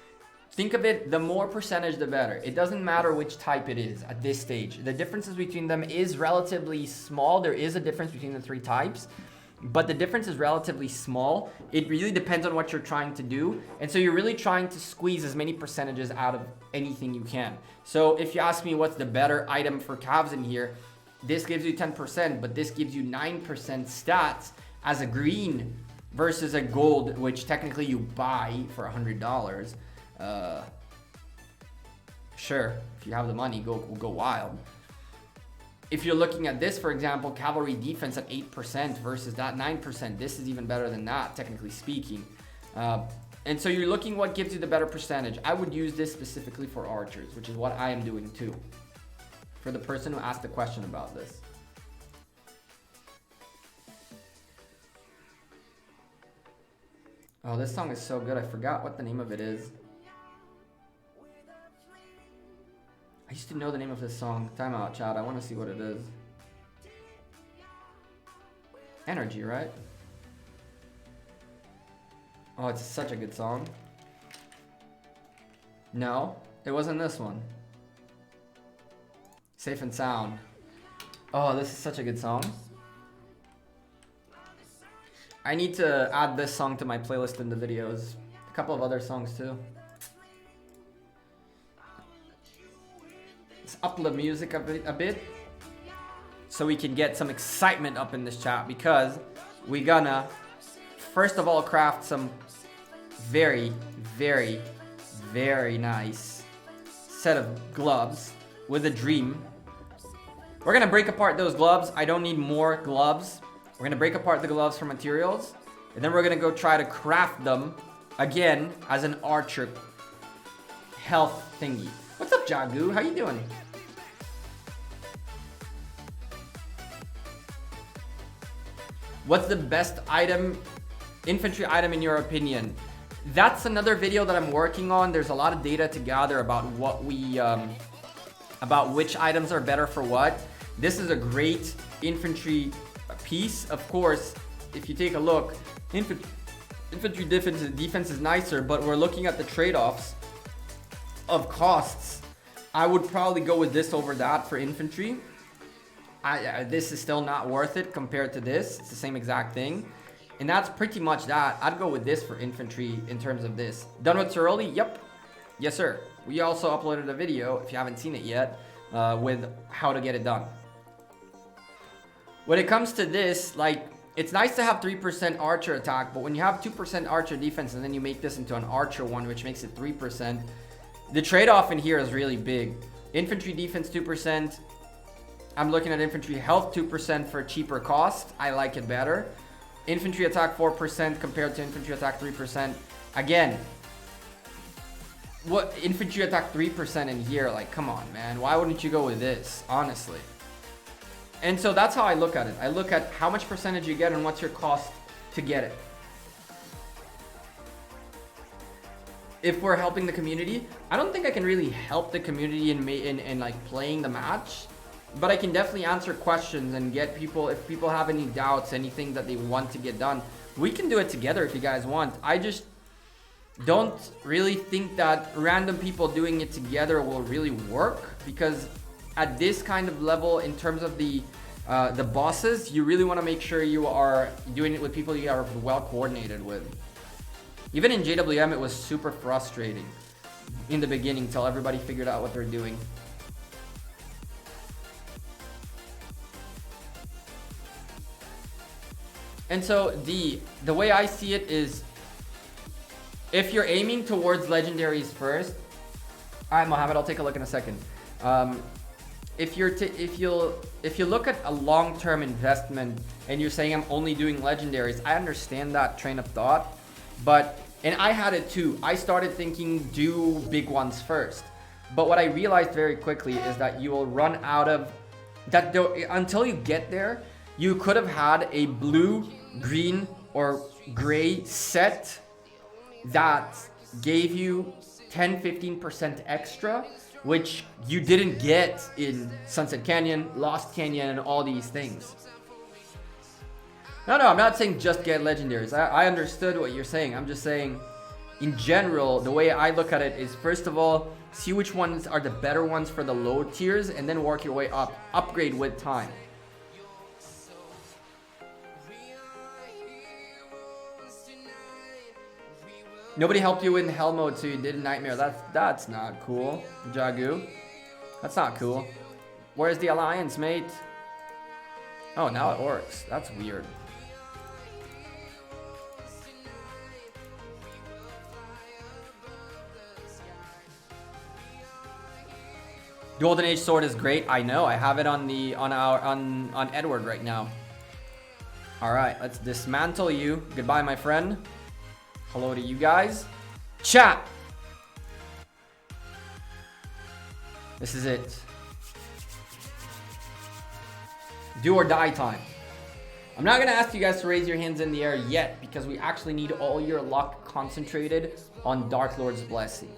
think of it, the more percentage, the better. It doesn't matter which type it is at this stage. The differences between them is relatively small. There is a difference between the three types, but the difference is relatively small. It really depends on what you're trying to do. And so you're really trying to squeeze as many percentages out of anything you can. So if you ask me what's the better item for calves in here, this gives you 10%, but this gives you 9% stats as a green versus a gold, which technically you buy for $100. Sure, if you have the money, go wild. If you're looking at this, for example, cavalry defense at 8% versus that 9%, this is even better than that, technically speaking. And so you're looking what gives you the better percentage. I would use this specifically for archers, which is what I am doing too. For the person who asked the question about this. Oh, this song is so good. I forgot what the name of it is. I used to know the name of this song. Time out, chat. I want to see what it is. Energy, right? Oh, it's such a good song. No, it wasn't this one. Safe and Sound. Oh, this is such a good song. I need to add this song to my playlist in the videos. A couple of other songs too. Let's up the music a bit so we can get some excitement up in this chat, because we gonna first of all craft some very, very, very nice set of gloves with a dream. We're gonna break apart those gloves. I don't need more gloves. We're gonna break apart the gloves for materials, and then we're gonna go try to craft them again as an archer health thingy. What's up, Jagu? How you doing? What's the best item, infantry item in your opinion? That's another video that I'm working on. There's a lot of data to gather about what we, about which items are better for what. This is a great infantry piece. Of course, if you take a look, infantry defense is nicer, but we're looking at the trade-offs of costs. I would probably go with this over that for infantry. This is still not worth it compared to this. It's the same exact thing. And that's pretty much that. I'd go with this for infantry in terms of this. Done with CEROLI? Yep. Yes, sir. We also uploaded a video, if you haven't seen it yet, with how to get it done. When it comes to this, like, it's nice to have 3% archer attack, but when you have 2% archer defense and then you make this into an archer one, which makes it 3%, the trade-off in here is really big. Infantry defense 2%. I'm looking at infantry health 2% for cheaper cost. I like it better. Infantry attack 4% compared to infantry attack 3%. Again, what infantry attack 3% in here? Like, come on, man. Why wouldn't you go with this, honestly? And so that's how I look at it. I look at how much percentage you get and what's your cost to get it. If we're helping the community, I don't think I can really help the community in like playing the match, but I can definitely answer questions and get people, if people have any doubts, anything that they want to get done, we can do it together if you guys want. I just don't really think that random people doing it together will really work, because at this kind of level, in terms of the bosses, you really want to make sure you are doing it with people you are well coordinated with. Even in JWM, it was super frustrating in the beginning till everybody figured out what they're doing. And so the way I see it is, if you're aiming towards legendaries first, all right, Mohammed, I'll take a look in a second. If you look at a long-term investment and you're saying I'm only doing legendaries, I understand that train of thought, and I had it too. I started thinking do big ones first, but what I realized very quickly is that you will run out of that. Until you get there, you could have had a blue, green, or gray set that gave you 10-15% extra, which you didn't get in Sunset Canyon, Lost Canyon, and all these things. No, I'm not saying just get legendaries. I understood what you're saying. I'm just saying, in general, the way I look at it is, first of all, see which ones are the better ones for the low tiers, and then work your way up. Upgrade with time. Nobody helped you in hell mode, so you did a nightmare. That's not cool, Jagu. That's not cool. Where's the alliance, mate? Oh, now it works. That's weird. Golden Age sword is great. I know. I have it on Edward right now. All right, let's dismantle you. Goodbye, my friend. Hello to you guys. Chat. This is it. Do or die time. I'm not gonna ask you guys to raise your hands in the air yet because we actually need all your luck concentrated on Dark Lord's Blessing.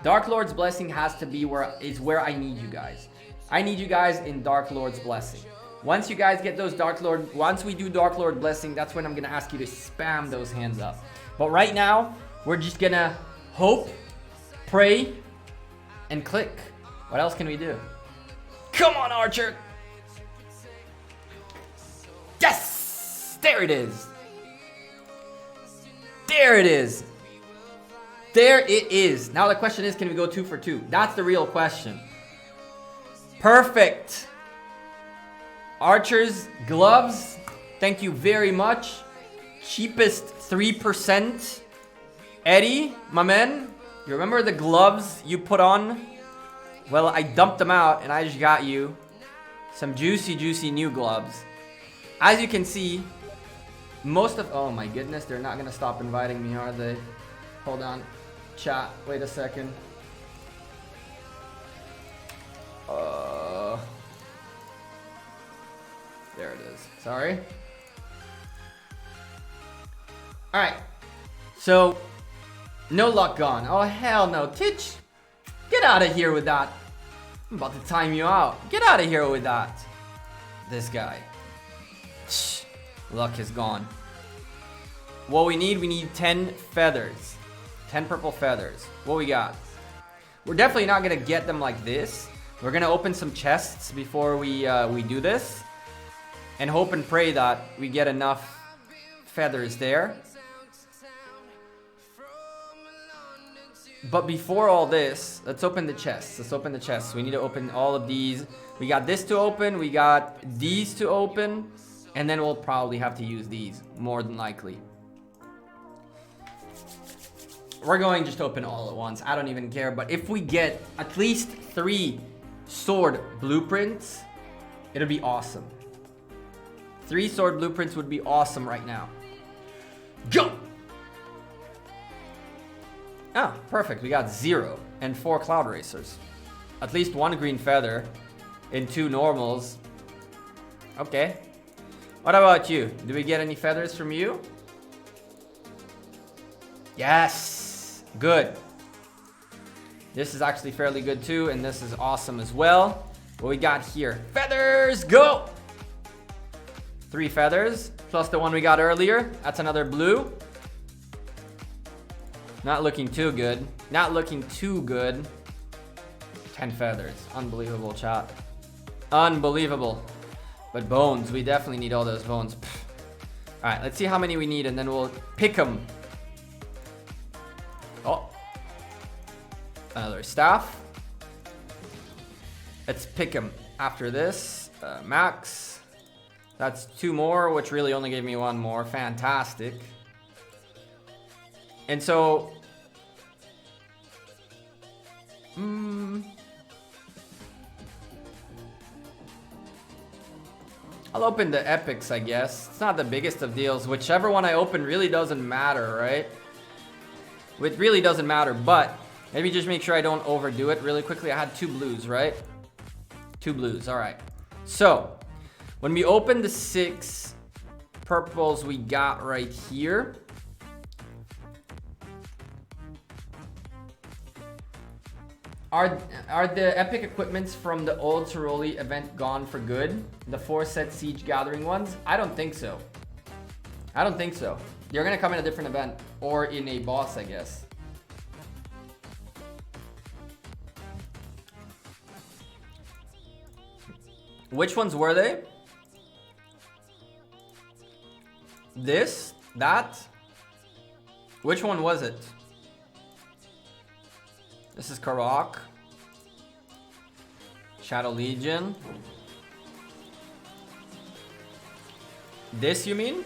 Dark Lord's Blessing has to be where I need you guys. I need you guys in Dark Lord's Blessing. Once you guys get those once we do Dark Lord Blessing, that's when I'm gonna ask you to spam those hands up. But right now, we're just gonna hope, pray, and click. What else can we do? Come on, Archer! Yes! There it is! There it is! There it is! Now the question is, can we go 2 for 2? That's the real question. Perfect! Archer's gloves, thank you very much. Cheapest 3%. Eddie, my man, you remember the gloves you put on? Well, I dumped them out and I just got you some juicy new gloves. As you can see, oh my goodness, they're not gonna stop inviting me, are they? Hold on, chat, wait a second. There it is, sorry. All right, so no luck gone. Oh hell no, Titch, get out of here with that. I'm about to time you out. Get out of here with that. This guy. Luck is gone. What we need 10 feathers. 10 purple feathers. What we got? We're definitely not gonna get them like this. We're gonna open some chests before we do this. And hope and pray that we get enough feathers there. But before all this, let's open the chests. Let's open the chests. We need to open all of these. We got this to open. We got these to open. And then we'll probably have to use these, more than likely. We're going just to open all at once. I don't even care. But if we get at least 3 sword blueprints, it'll be awesome. 3 sword blueprints would be awesome right now. Go! Ah, perfect. We got 0 and 4 cloud racers. At least 1 green feather and 2 normals. Okay. What about you? Do we get any feathers from you? Yes! Good. This is actually fairly good too, and this is awesome as well. What we got here? Feathers, go! 3 feathers, plus the one we got earlier. That's another blue. Not looking too good. Not looking too good. 10 feathers. Unbelievable, chat. Unbelievable. But bones, we definitely need all those bones. Alright, let's see how many we need and then we'll pick them. Oh. Another staff. Let's pick them after this. Max. That's 2 more, which really only gave me 1 more. Fantastic. And so... I'll open the epics, I guess. It's not the biggest of deals. Whichever one I open really doesn't matter, right? It really doesn't matter, but maybe just make sure I don't overdo it really quickly. I had 2 blues, right? 2 blues, all right. So, when we open the 6 purples we got right here, Are the epic equipments from the old CEROLI event gone for good? The 4 set siege gathering ones? I don't think so. I don't think so. They're gonna come in a different event or in a boss, I guess. Which ones were they? This? That? Which one was it? This is Karok. Shadow Legion. This, you mean?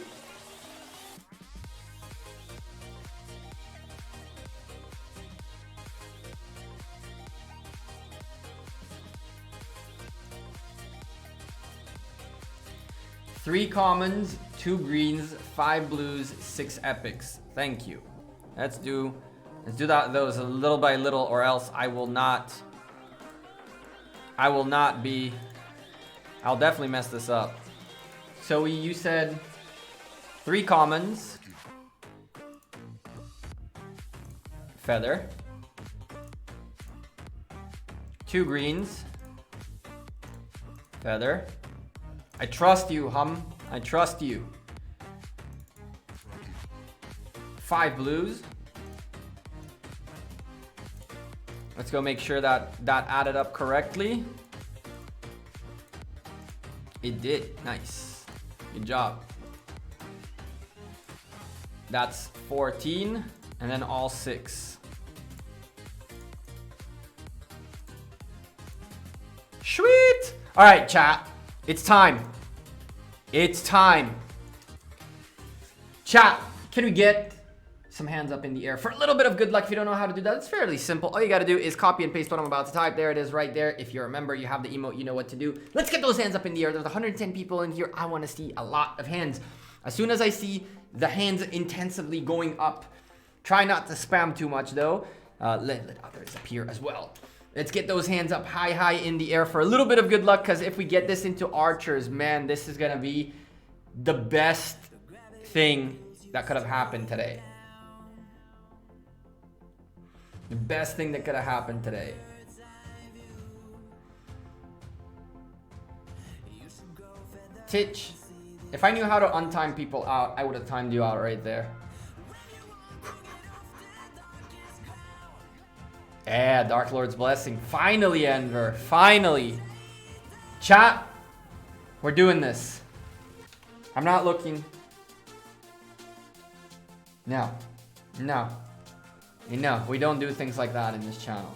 3 commons, 2 greens, 5 blues, 6 epics. Thank you. Let's do those a little by little, or else I'll definitely mess this up. So you said 3 commons, feather, 2 greens, feather. I trust you, Hum. I trust you. 5 blues. Let's go make sure that added up correctly. It did. Nice. Good job. That's 14, and then all 6. Sweet! All right, chat. It's time. It's time. Chat, can we get some hands up in the air for a little bit of good luck? If you don't know how to do that, it's fairly simple. All you got to do is copy and paste what I'm about to type. There it is right there. If you're a member, you have the emote, you know what to do. Let's get those hands up in the air. There's 110 people in here. I want to see a lot of hands. As soon as I see the hands intensively going up, try not to spam too much though. Let others appear as well. Let's get those hands up high in the air for a little bit of good luck, because if we get this into archers, man, this is going to be the best thing that could have happened today. The best thing that could have happened today. Titch, if I knew how to untime people out, I would have timed you out right there. Yeah, Dark Lord's Blessing. Finally, Enver. Finally. Chat, we're doing this. I'm not looking. No. No. No, we don't do things like that in this channel.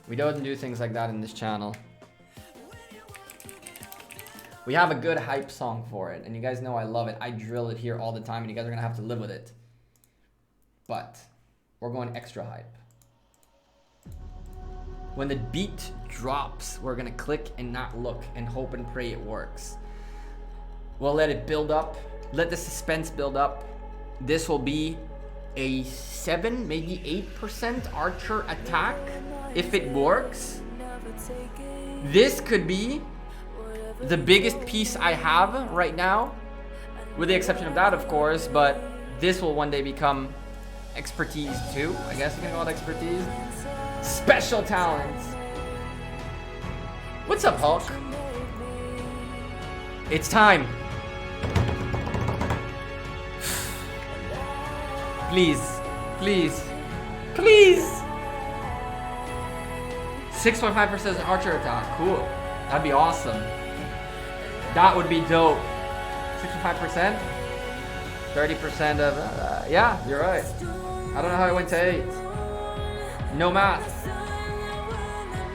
We don't do things like that in this channel. We have a good hype song for it, and you guys know I love it. I drill it here all the time, and you guys are gonna have to live with it. But we're going extra hype. When the beat drops, we're gonna click and not look and hope and pray it works. We'll let it build up. Let the suspense build up. This will be a 7, maybe 8% archer attack if it works. This could be the biggest piece I have right now, with the exception of that, of course, but this will one day become expertise too. I guess you can call it expertise. Special talents. What's up, Hulk? It's time. Please, please, please. 6.5% archer attack. Cool. That'd be awesome. That would be dope. 65%? 30% of... yeah, you're right. I don't know how I went to 8. No math.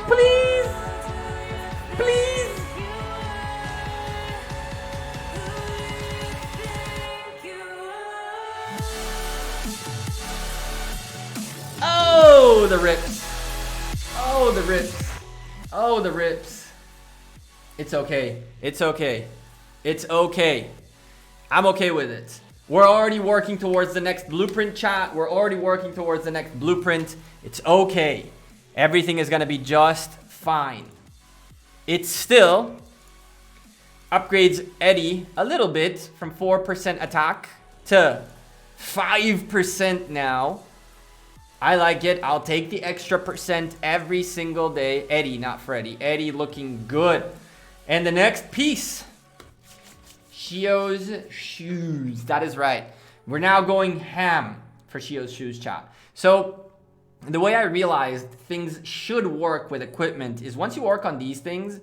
Please! Please! Oh, the rips. Oh, the rips. Oh, the rips. It's okay. It's okay. It's okay. I'm okay with it. We're already working towards the next blueprint, chat. We're already working towards the next blueprint. It's okay. Everything is going to be just fine. It still upgrades Eddie a little bit from 4% attack to 5% now. I like it. I'll take the extra percent every single day. Eddie, not Freddy. Eddie looking good. And the next piece. Shio's shoes. That is right. We're now going ham for Shio's shoes, chat. So the way I realized things should work with equipment is once you work on these things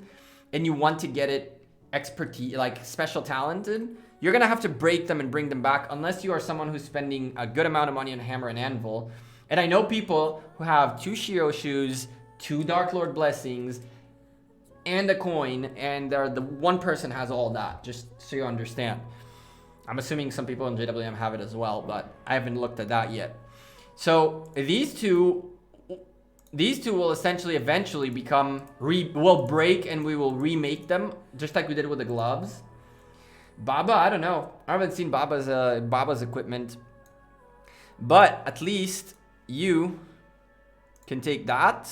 and you want to get it expertise, like special talented, you're going to have to break them and bring them back unless you are someone who's spending a good amount of money on hammer and anvil. And I know people who have 2 Shiro shoes, 2 Dark Lord blessings, and a coin, and the one person has all that, just so you understand. I'm assuming some people in JWM have it as well, but I haven't looked at that yet. So these two will essentially eventually become, will break, and we will remake them, just like we did with the gloves. Baba, I don't know. I haven't seen Baba's equipment. But at least you can take that.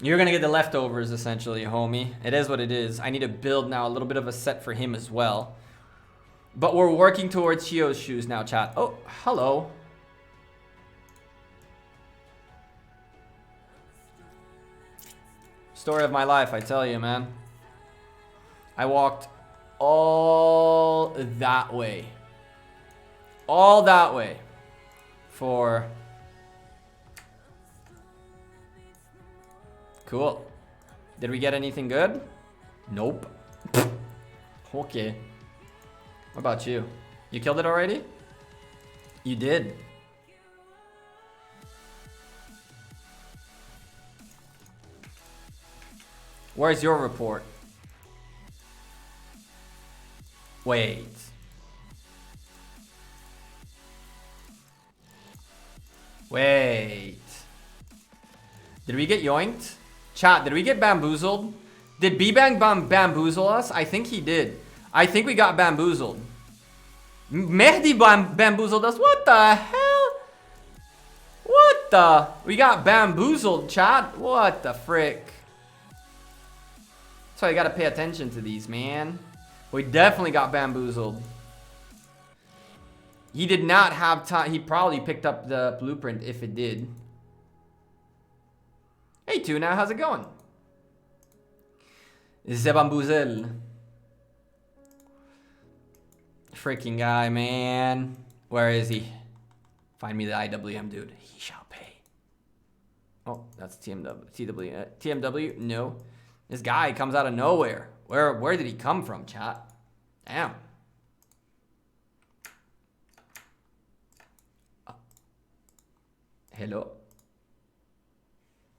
You're gonna get the leftovers essentially, homie. It is what it is. I need to build now a little bit of a set for him as well. But we're working towards Chio's shoes now, chat. Oh, hello. Story of my life, I tell you, man. I walked all that way. All that way. For... Cool. Did we get anything good? Nope. Okay. What about you? You killed it already? You did. Where's your report? Wait. Wait. Did we get yoinked? Chat, did we get bamboozled? Did B-Bang bamboozle us? I think he did. I think we got bamboozled. Mehdi bamboozled us. What the hell? What the? We got bamboozled, chat. What the frick? So you gotta pay attention to these, man. We definitely got bamboozled. He did not have time. He probably picked up the blueprint if it did. Hey, Tuna, how's it going? Zebambuzel. Freaking guy, man. Where is he? Find me the IWM, dude. He shall pay. Oh, that's TMW. TMW? No. This guy comes out of nowhere. Where did he come from, chat? Damn. Hello.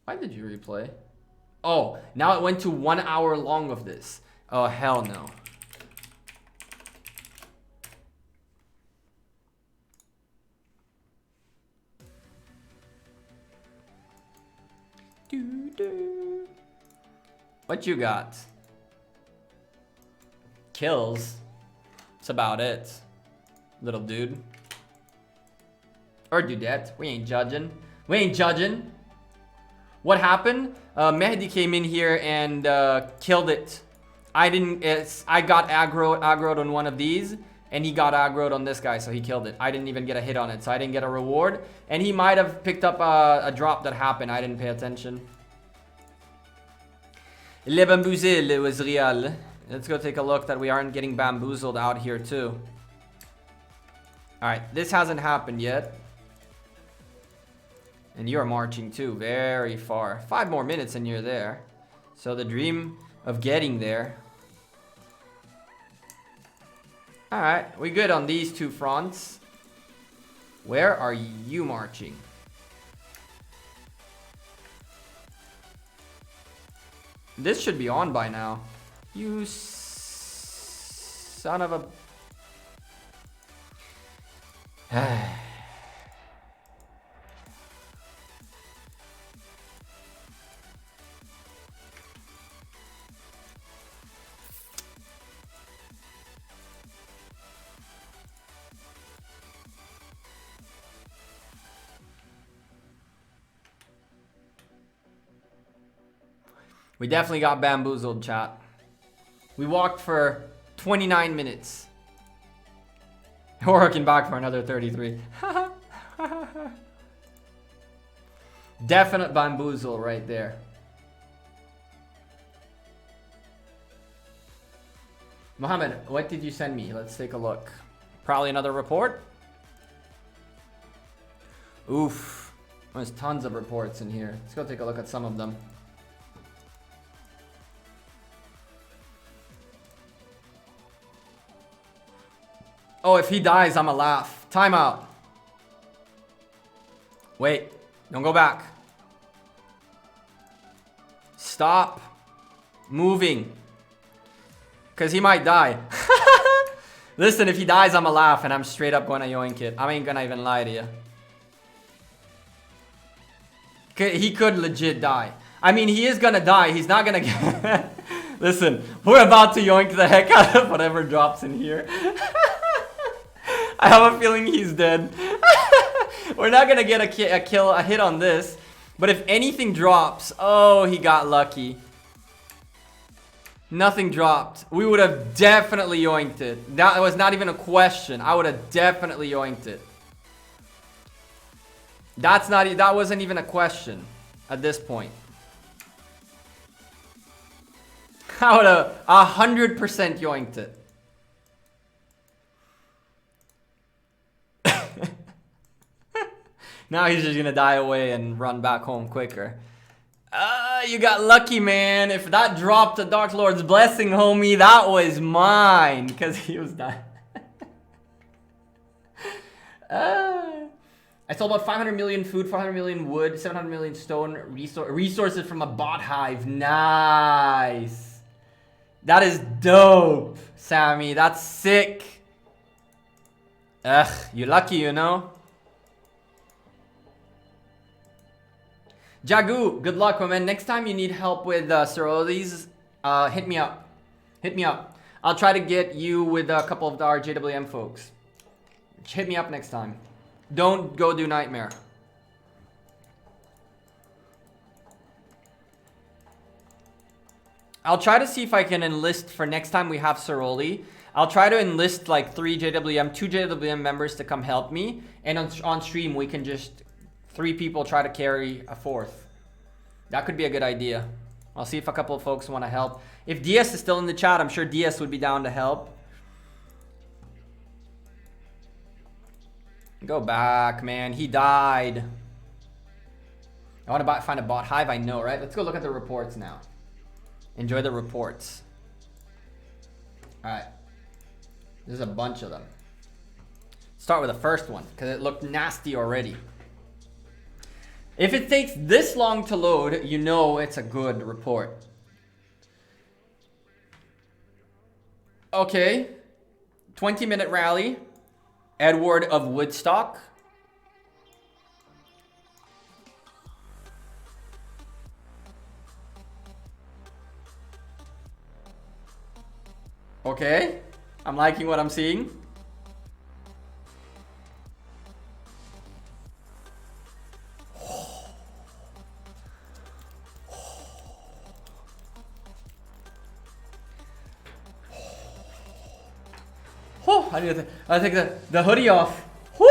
Why did you replay? Oh, now it went to 1 hour long of this. Oh, hell no. What you got? Kills. That's about it. Little dude. Or dudette. We ain't judging. We ain't judging. What happened? Mehdi came in here and killed it. I got aggroed on one of these, and he got aggroed on this guy, so he killed it. I didn't even get a hit on it, so I didn't get a reward. And he might have picked up a drop that happened. I didn't pay attention. Le bamboozle was real. Let's go take a look that we aren't getting bamboozled out here too. Alright, this hasn't happened yet. And you're marching too, very far. 5 more minutes and you're there. So the dream of getting there. Alright, we good on these 2 fronts. Where are you marching? This should be on by now. You son of a... We definitely got bamboozled, chat. We walked for 29 minutes. We're working back for another 33. Definite bamboozle right there. Mohammed, what did you send me? Let's take a look. Probably another report. Oof. There's tons of reports in here. Let's go take a look at some of them. Oh, if he dies, I'ma laugh. Timeout. Wait. Don't go back. Stop moving. Because he might die. Listen, if he dies, I'ma laugh and I'm straight up gonna yoink it. I ain't gonna even lie to you. He could legit die. I mean, he is gonna die. He's not gonna get... Listen, we're about to yoink the heck out of whatever drops in here. I have a feeling he's dead. We're not gonna get a hit on this. But if anything drops, oh, he got lucky. Nothing dropped. We would have definitely yoinked it. That was not even a question. I would have definitely yoinked it. That wasn't even a question at this point. I would have 100% yoinked it. Now he's just gonna die away and run back home quicker. You got lucky, man. If that dropped a Dark Lord's Blessing, homie, that was mine. Because he was dying. I sold about 500 million food, 400 million wood, 700 million stone resources from a bot hive. Nice. That is dope, Sammy. That's sick. Ugh, you're lucky, you know. Jagu, good luck, my man. Next time you need help with CEROLIs, hit me up. Hit me up. I'll try to get you with a couple of our JWM folks. Hit me up next time. Don't go do Nightmare. I'll try to see if I can enlist for next time we have CEROLI. I'll try to enlist like 2 JWM members to come help me. And on stream, we can just 3 people try to carry a 4th. That could be a good idea. I'll see if a couple of folks want to help. If DS is still in the chat, I'm sure DS would be down to help. Go back, man. He died. I want to find a bot hive. I know, right? Let's go look at the reports now. Enjoy the reports. All right. There's a bunch of them. Start with the first one because it looked nasty already. If it takes this long to load, you know it's a good report. Okay. 20-minute rally. Edward of Woodstock. Okay. I'm liking what I'm seeing. Oh, I take the hoodie off. Woo!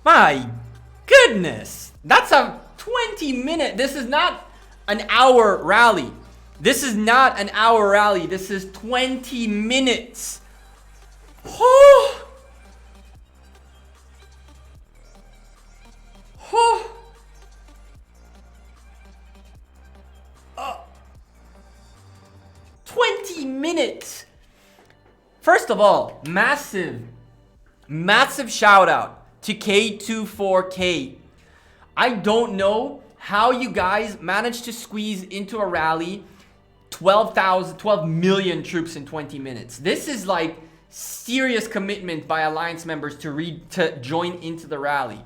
My goodness. That's a 20-minute. This is not an hour rally. This is not an hour rally. This is 20 minutes. Oh. Oh. 20 minutes. First of all, massive shout out to K24K. I don't know how you guys managed to squeeze into a rally 12 million troops in 20 minutes. This is like serious commitment by Alliance members to join into the rally.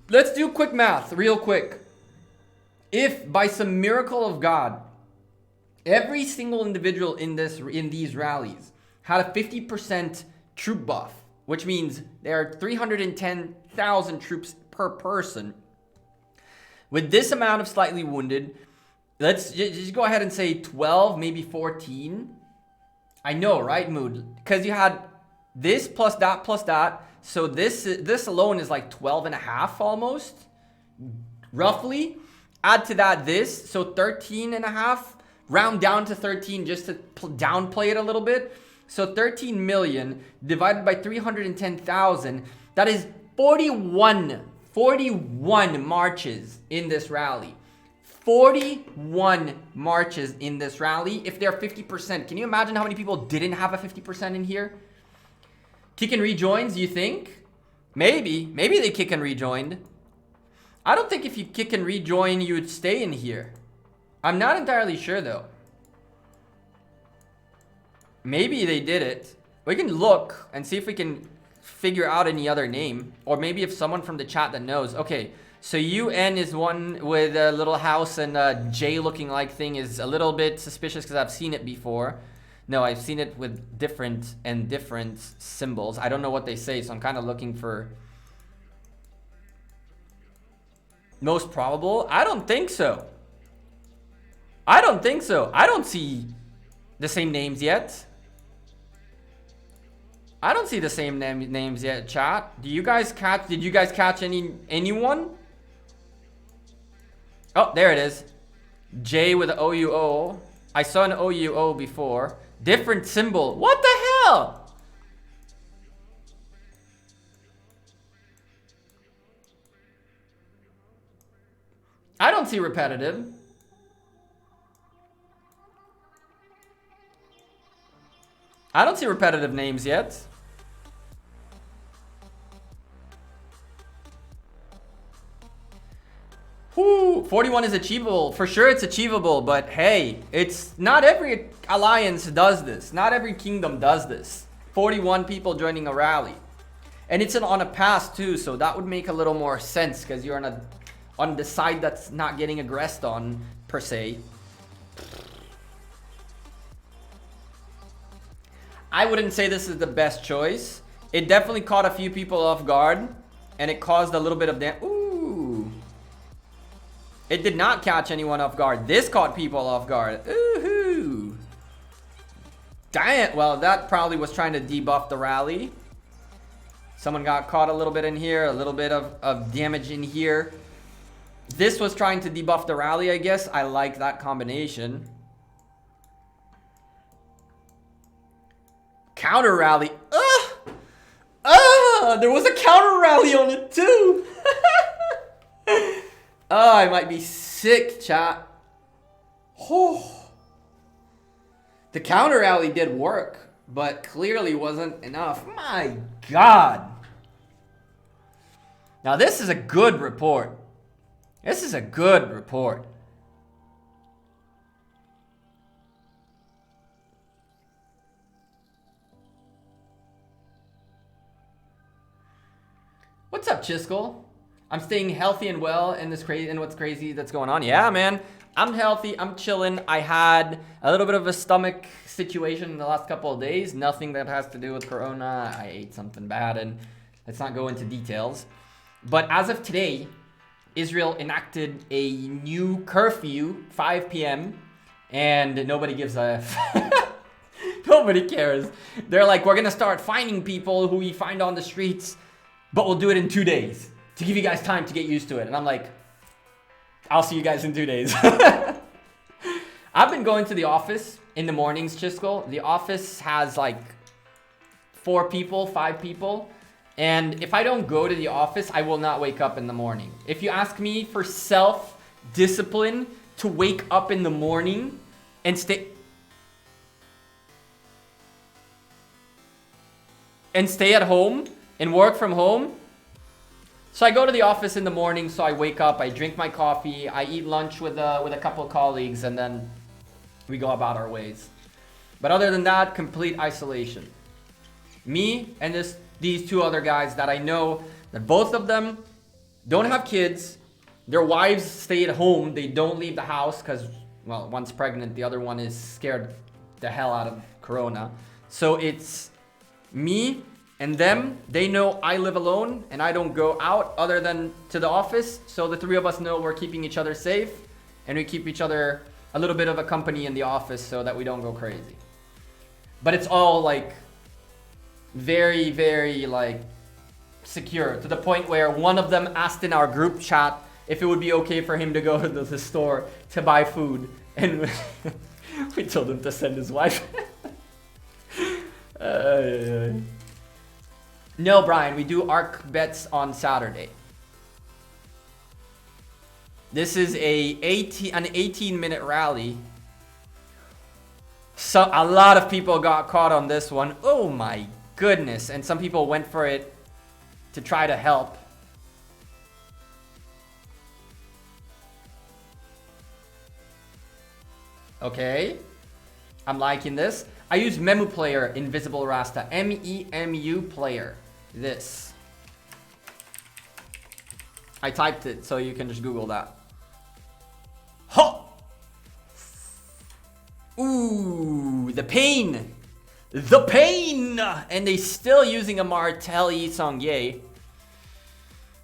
Let's do quick math, real quick. If by some miracle of God, every single individual in these rallies had a 50% troop buff, which means there are 310,000 troops per person. With this amount of slightly wounded, let's just go ahead and say 12, maybe 14. I know, right, Mood? Because you had this plus that. So this alone is like 12 and a half almost, roughly. Add to that this, so 13 and a half. Round down to 13 just to downplay it a little bit. So 13 million divided by 310,000. That is 41 marches in this rally. 41 marches in this rally. If they're 50%, can you imagine how many people didn't have a 50% in here? Kick and rejoins, you think? Maybe they kick and rejoined. I don't think if you kick and rejoin, you would stay in here. I'm not entirely sure though. Maybe they did it. We can look and see if we can figure out any other name. Or maybe if someone from the chat that knows. Okay, So UN is one with a little house, and J looking like thing is a little bit suspicious because I've seen it before. No, I've seen it with different symbols. I don't know what they say, so I'm kind of looking for most probable. I don't think so. I don't think so. I don't see the same names yet. I don't see the same names yet, chat. Did you guys catch anyone? Oh, there it is. J with an OUO. I saw an OUO before. Different symbol. What the hell? I don't see repetitive. I don't see repetitive names yet. Whoo, 41 is achievable. For sure it's achievable, but hey, it's not every alliance does this. Not every kingdom does this. 41 people joining a rally. And it's on a pass too, so that would make a little more sense because you're on the side that's not getting aggressed on, per se. I wouldn't say this is the best choice. It definitely caught a few people off guard, and it caused a little bit of damage. Ooh. It did not catch anyone off guard. This caught people off guard. Ooh. Dang it. Well, that probably was trying to debuff the rally. Someone got caught a little bit in here, a little bit of damage in here. This was trying to debuff the rally, I guess. I like that combination. Counter rally. There was a counter rally on it too. Oh, I might be sick, chat. Oh. The counter rally did work, but clearly wasn't enough. My God. Now this is a good report. This is a good report. What's up, Chiskel? I'm staying healthy and well in this crazy, and what's crazy that's going on. Yeah, man. I'm healthy. I'm chilling. I had a little bit of a stomach situation in the last couple of days. Nothing that has to do with Corona. I ate something bad, and let's not go into details. But as of today, Israel enacted a new curfew, 5 p.m., and nobody gives a nobody cares. They're like, we're gonna start finding people who we find on the streets, but we'll do it in 2 days to give you guys time to get used to it. And I'm like, I'll see you guys in 2 days. I've been going to the office in the mornings, Chiskel. The office has like 4 people, 5 people. And if I don't go to the office, I will not wake up in the morning. If you ask me for self-discipline to wake up in the morning and stay at home and work from home. So I go to the office in the morning, so I wake up, I drink my coffee, I eat lunch with a couple of colleagues, and then we go about our ways. But other than that, complete isolation. Me and these 2 other guys that I know, that both of them don't have kids. Their wives stay at home. They don't leave the house because, well, one's pregnant. The other one is scared the hell out of Corona. So it's me and them. They know I live alone and I don't go out other than to the office. So the 3 of us know we're keeping each other safe, and we keep each other a little bit of a company in the office so that we don't go crazy. But it's all like very, very like secure, to the point where one of them asked in our group chat if it would be okay for him to go to the store to buy food, and we told him to send his wife. No, Brian, we do ARC bets on Saturday. This is an 18-minute rally. So a lot of people got caught on this one. Oh my goodness. And some people went for it to try to help. Okay. I'm liking this. I use Memu Player, Invisible Rasta. MEMU Player. This. I typed it, so you can just Google that. Ho! Ooh, the pain! The pain! And they still using a Martel Yisong Ye.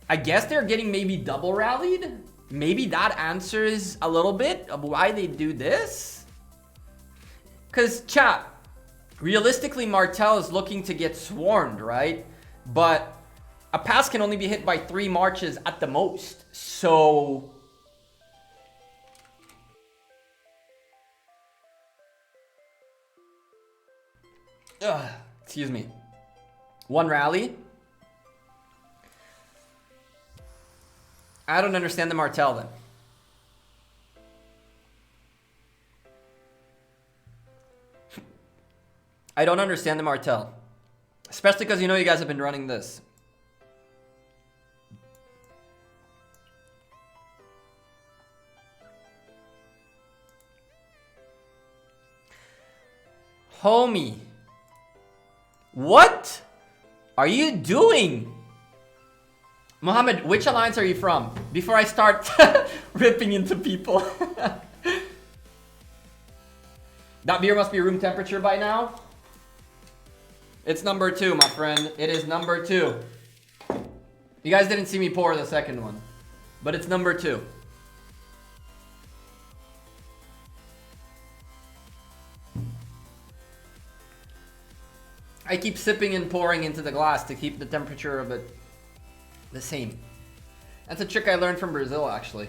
I guess they're getting maybe double rallied. Maybe that answers a little bit of why they do this. Because, chat, realistically, Martel is looking to get swarmed, right? But a pass can only be hit by 3 marches at the most. So... excuse me. 1 rally. I don't understand the Martel then. I don't understand the Martel. Especially because you know you guys have been running this. Homie. What are you doing? Mohammed, which alliance are you from? Before I start ripping into people. That beer must be room temperature by now. It's number 2, my friend. It is number 2. You guys didn't see me pour the second one, but it's number 2. I keep sipping and pouring into the glass to keep the temperature of it the same. That's a trick I learned from Brazil, actually.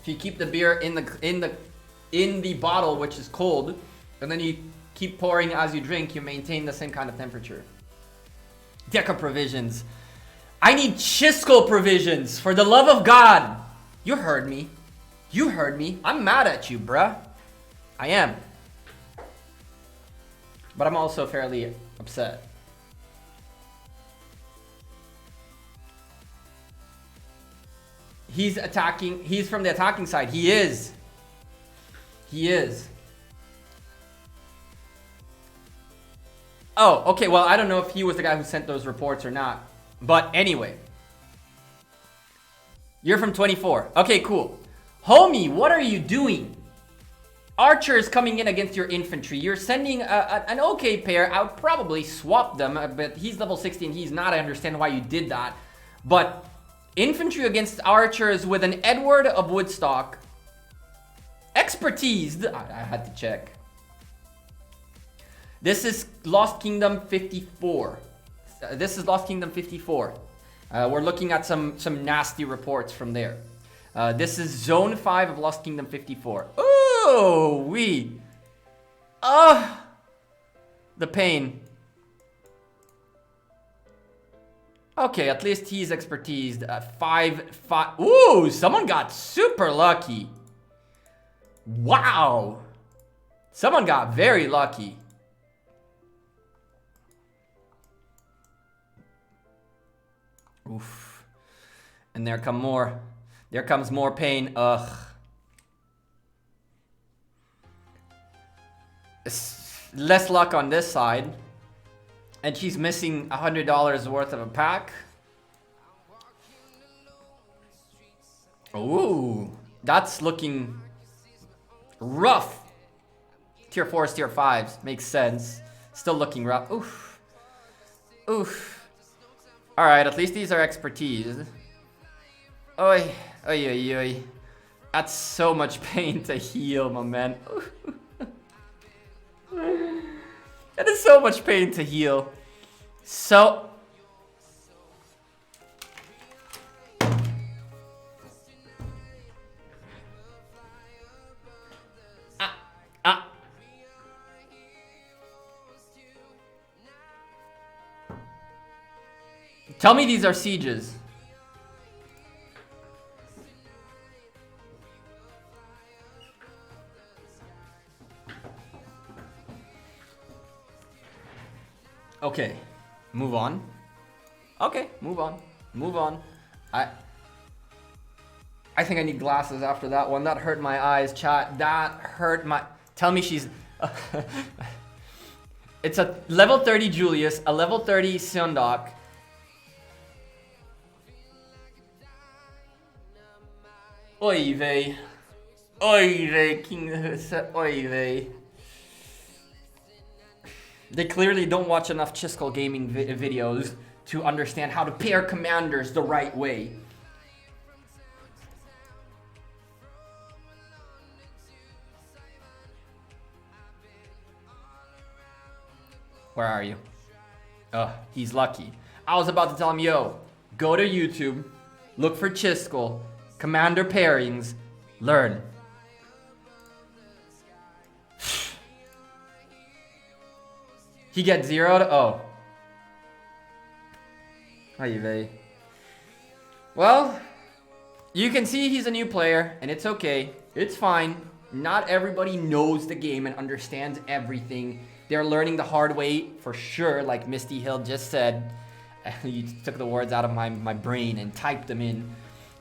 If you keep the beer in the bottle, which is cold, and then you keep pouring as you drink, you maintain the same kind of temperature. Gekko provisions. I need Chisco provisions, for the love of God. You heard me. You heard me. I'm mad at you, bruh. I am. But I'm also fairly upset. He's attacking. He's from the attacking side. He is. He is. Oh, okay. Well, I don't know if he was the guy who sent those reports or not. But anyway. You're from 24. Okay, cool. Homie, what are you doing? Archer is coming in against your infantry. You're sending an okay pair. I would probably swap them, but he's level 60 and he's not. I understand why you did that. But infantry against archers with an Edward of Woodstock. Expertise. I had to check. This is Lost Kingdom 54. This is Lost Kingdom 54. We're looking at some nasty reports from there. This is Zone 5 of Lost Kingdom 54. Oh, the pain. Okay, at least he's expertised. 5. Ooh, someone got super lucky. Wow. Someone got very lucky. Oof. And there come more. There comes more pain. Ugh. Less luck on this side. And she's missing $100 worth of a pack. Ooh. That's looking rough. Tier 4s, tier 5s. Makes sense. Still looking rough. Oof. Oof. Alright, at least these are expertise. Oi. Oi, oi, oi. That's so much pain to heal, my man. That is so much pain to heal. So... Tell me these are sieges. Okay, move on. Okay, move on. Move on. I think I need glasses after that one. That hurt my eyes, chat. That hurt my... Tell me she's... It's a level 30 Julius, a level 30 Seondok. Oy vey. Oy vey, King oy vey. They clearly don't watch enough Chiskel gaming videos to understand how to pair commanders the right way. Where are you? Oh, he's lucky. I was about to tell him, yo, go to YouTube, look for Chiskel, commander pairings, learn. He gets 0 to, oh. Ay vey. Well, you can see he's a new player, and it's okay. It's fine. Not everybody knows the game and understands everything. They're learning the hard way, for sure, like Misty Hill just said. You took the words out of my brain and typed them in.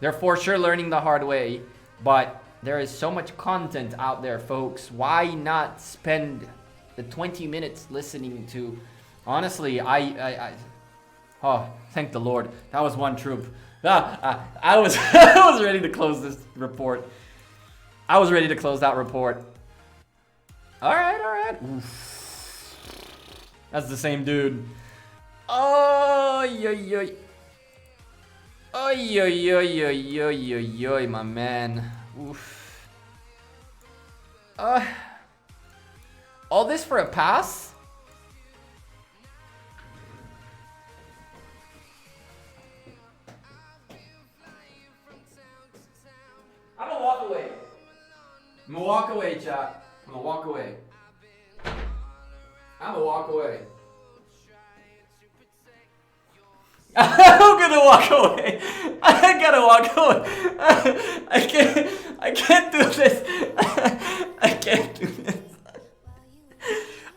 They're for sure learning the hard way, but there is so much content out there, folks. Why not spend the 20 minutes listening to... Honestly, oh, thank the Lord. That was one troop. I was I was ready to close this report. I was ready to close that report. All right. Oof. That's the same dude. Oh, yo, my man. Oof. All this for a pass? I'm gonna walk away. I'm gonna walk away, chat. I'm gonna walk away. I'm gonna walk away. I'm gonna walk away. I gotta walk away. I can't do this. I can't do this.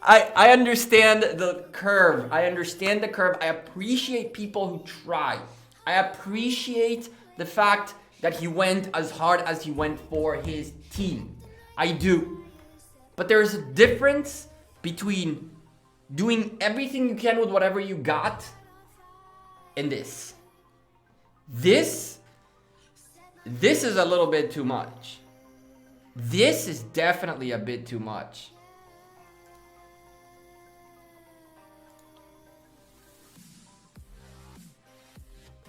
I understand the curve. I understand the curve. I appreciate people who try. I appreciate the fact that he went as hard as he went for his team. I do. But there's a difference between doing everything you can with whatever you got and this. This is a little bit too much. This is definitely a bit too much.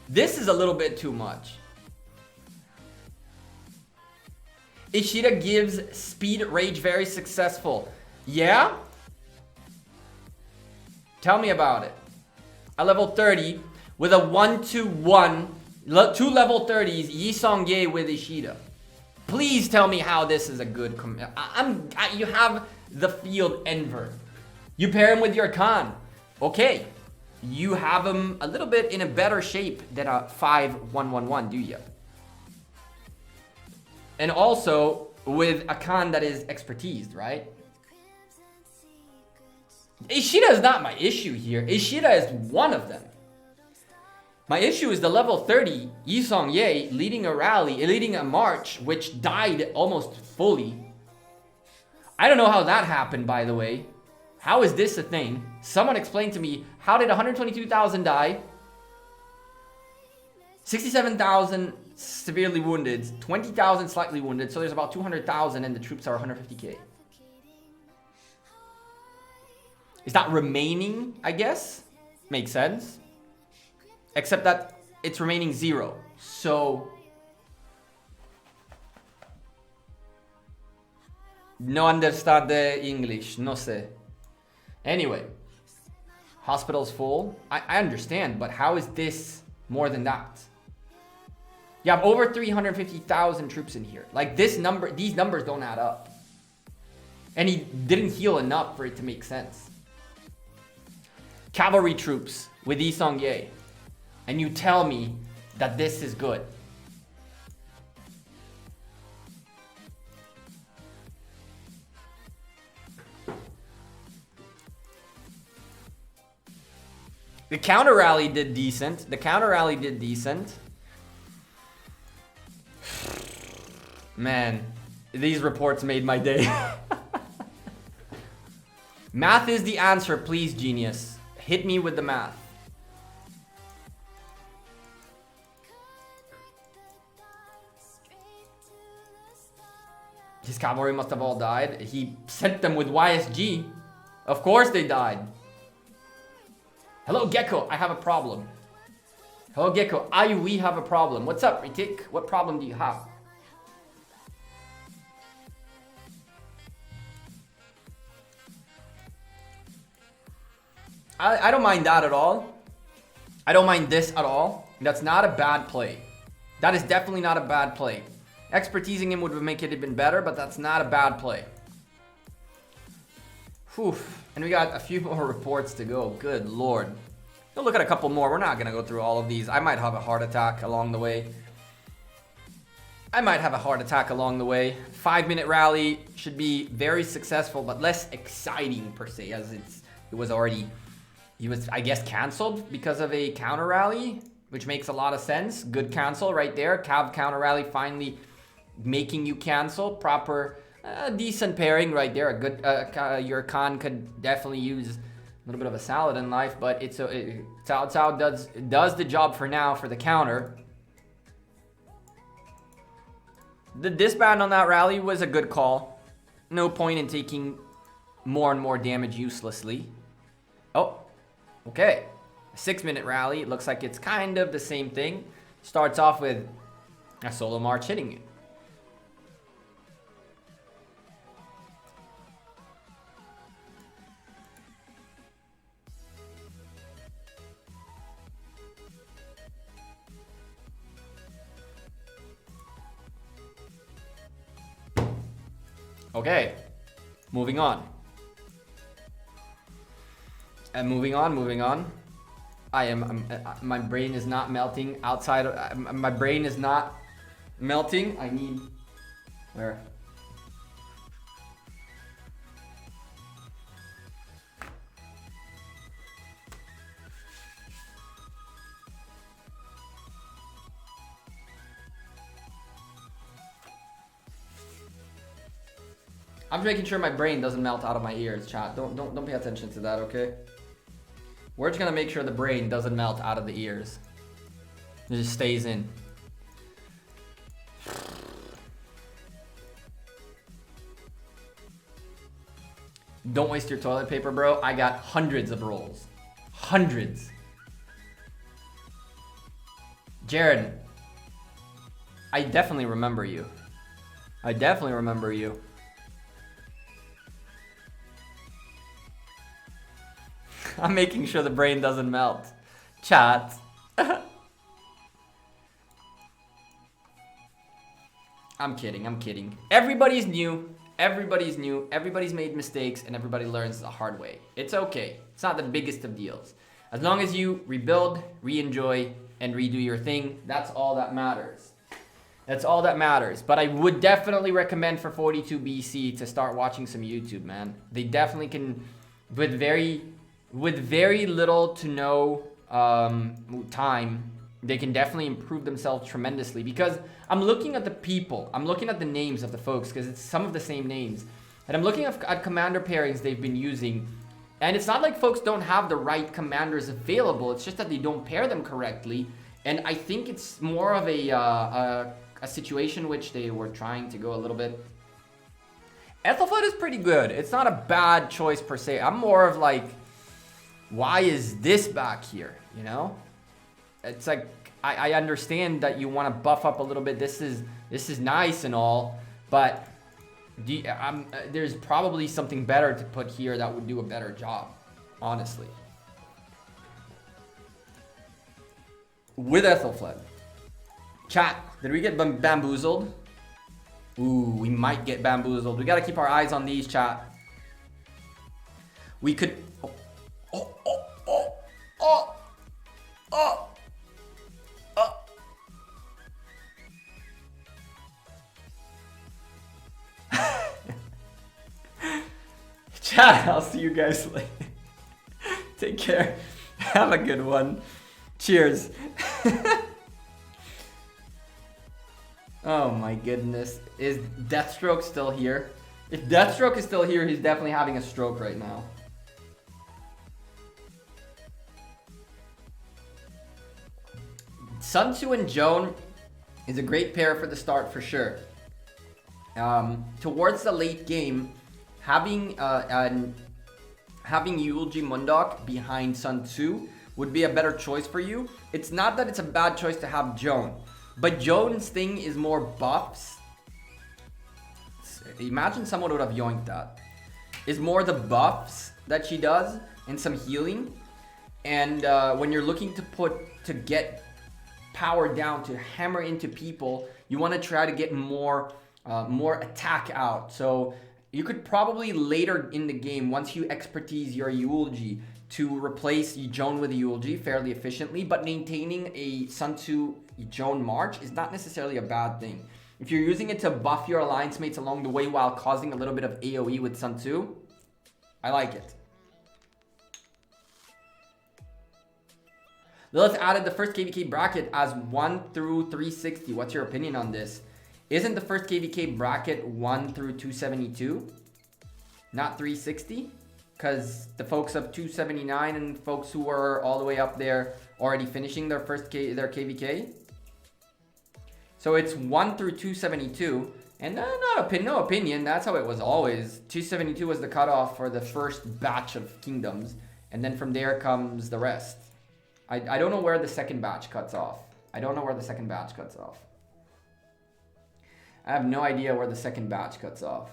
This is a little bit too much. Ishida gives speed rage very successful. Yeah? Tell me about it. A level 30 with a 1-2-1, two level 30s, Yi Song-Ye with Ishida. Please tell me how this is a good you have the field Enver. You pair him with your Khan. Okay. You have him a little bit in a better shape than a 5-1-1-1, do you? And also with a Khan that is expertised, right? Ishida is not my issue here. Ishida is one of them. My issue is the level 30 Yi Song-Ye leading a rally, leading a march, which died almost fully. I don't know how that happened, by the way. How is this a thing? Someone explain to me, how did 122,000 die? 67,000 severely wounded, 20,000 slightly wounded, so there's about 200,000 and the troops are 150k. Is that remaining, I guess? Makes sense. Except that it's remaining 0. So... no understand the English, no sé. Anyway. Hospital's full. I understand, but how is this more than that? You have over 350,000 troops in here. Like this number, these numbers don't add up. And he didn't heal enough for it to make sense. Cavalry troops with Yi Song-Ye. And you tell me that this is good. The counter rally did decent. Man, these reports made my day. Math is the answer, please, genius. Hit me with the math. His cavalry must have all died. He sent them with YSG. Of course they died. Hello, Gekko. I have a problem. Hello, Gekko. We have a problem. What's up, Ritik? What problem do you have? I don't mind that at all. I don't mind this at all. That's not a bad play. That is definitely not a bad play. Expertising him would make it even better, but that's not a bad play. Whew. And we got a few more reports to go. Good lord. We'll look at a couple more. We're not going to go through all of these. I might have a heart attack along the way. 5-minute rally should be very successful, but less exciting per se, as it was already... He was, I guess, canceled because of a counter rally, which makes a lot of sense. Good cancel right there. Cav counter rally finally making you cancel. Proper, decent pairing right there. A good, your Khan could definitely use a little bit of a salad in life, but Cao Cao does the job for now for the counter. The disband on that rally was a good call. No point in taking more and more damage uselessly. Oh. Okay, a 6-minute rally. It looks like it's kind of the same thing. Starts off with a solo march hitting it. Okay, moving on. And moving on. My brain is not melting outside of, my brain is not melting. I need, where? I'm making sure my brain doesn't melt out of my ears, chat. Don't pay attention to that, okay? We're just gonna make sure the brain doesn't melt out of the ears. It just stays in. Don't waste your toilet paper, bro. I got hundreds of rolls. Hundreds. Jared, I definitely remember you. I'm making sure the brain doesn't melt. Chat. I'm kidding. Everybody's new. Everybody's made mistakes, and everybody learns the hard way. It's okay. It's not the biggest of deals. As long as you rebuild, re-enjoy, and redo your thing, that's all that matters. But I would definitely recommend for 42BC to start watching some YouTube, man. They definitely can, with very little to no time, they can definitely improve themselves tremendously. Because I'm looking at the people, I'm looking at the names of the folks, because it's some of the same names. And I'm looking at commander pairings they've been using. And it's not like folks don't have the right commanders available, it's just that they don't pair them correctly. And I think it's more of a situation which they were trying to go a little bit. Ethelflaed is pretty good. It's not a bad choice per se. I'm more of like, why is this back here, you know? It's like, I understand that you want to buff up a little bit. This is nice and all, but there's probably something better to put here that would do a better job, honestly. With Ethelflaed. Chat, did we get bamboozled? Ooh, we might get bamboozled. We got to keep our eyes on these, chat. We could... Chat, I'll see you guys later. Take care. Have a good one. Cheers. Oh my goodness. Is Deathstroke still here? If Deathstroke is still here, he's definitely having a stroke right now. Sun Tzu and Joan is a great pair for the start for sure. Towards the late game, having Eulogy Mundok behind Sun Tzu would be a better choice for you. It's not that it's a bad choice to have Joan, but Joan's thing is more buffs. Imagine someone would have yoinked that. Is more the buffs that she does and some healing. And when you're looking to get power down, to hammer into people, you want to try to get more attack out. So you could probably later in the game, once you expertise your Eulogy, to replace Joan with Eulogy fairly efficiently, but maintaining a Sun Tzu Joan March is not necessarily a bad thing. If you're using it to buff your alliance mates along the way while causing a little bit of AoE with Sun Tzu, I like it. Lilith added the first KVK bracket as 1 through 360. What's your opinion on this? Isn't the first KVK bracket 1 through 272? Not 360? Because the folks of 279 and folks who are all the way up there already finishing their their KVK. So it's 1 through 272. And no opinion, that's how it was always. 272 was the cutoff for the first batch of kingdoms. And then from there comes the rest. I don't know where the second batch cuts off. I have no idea where the second batch cuts off.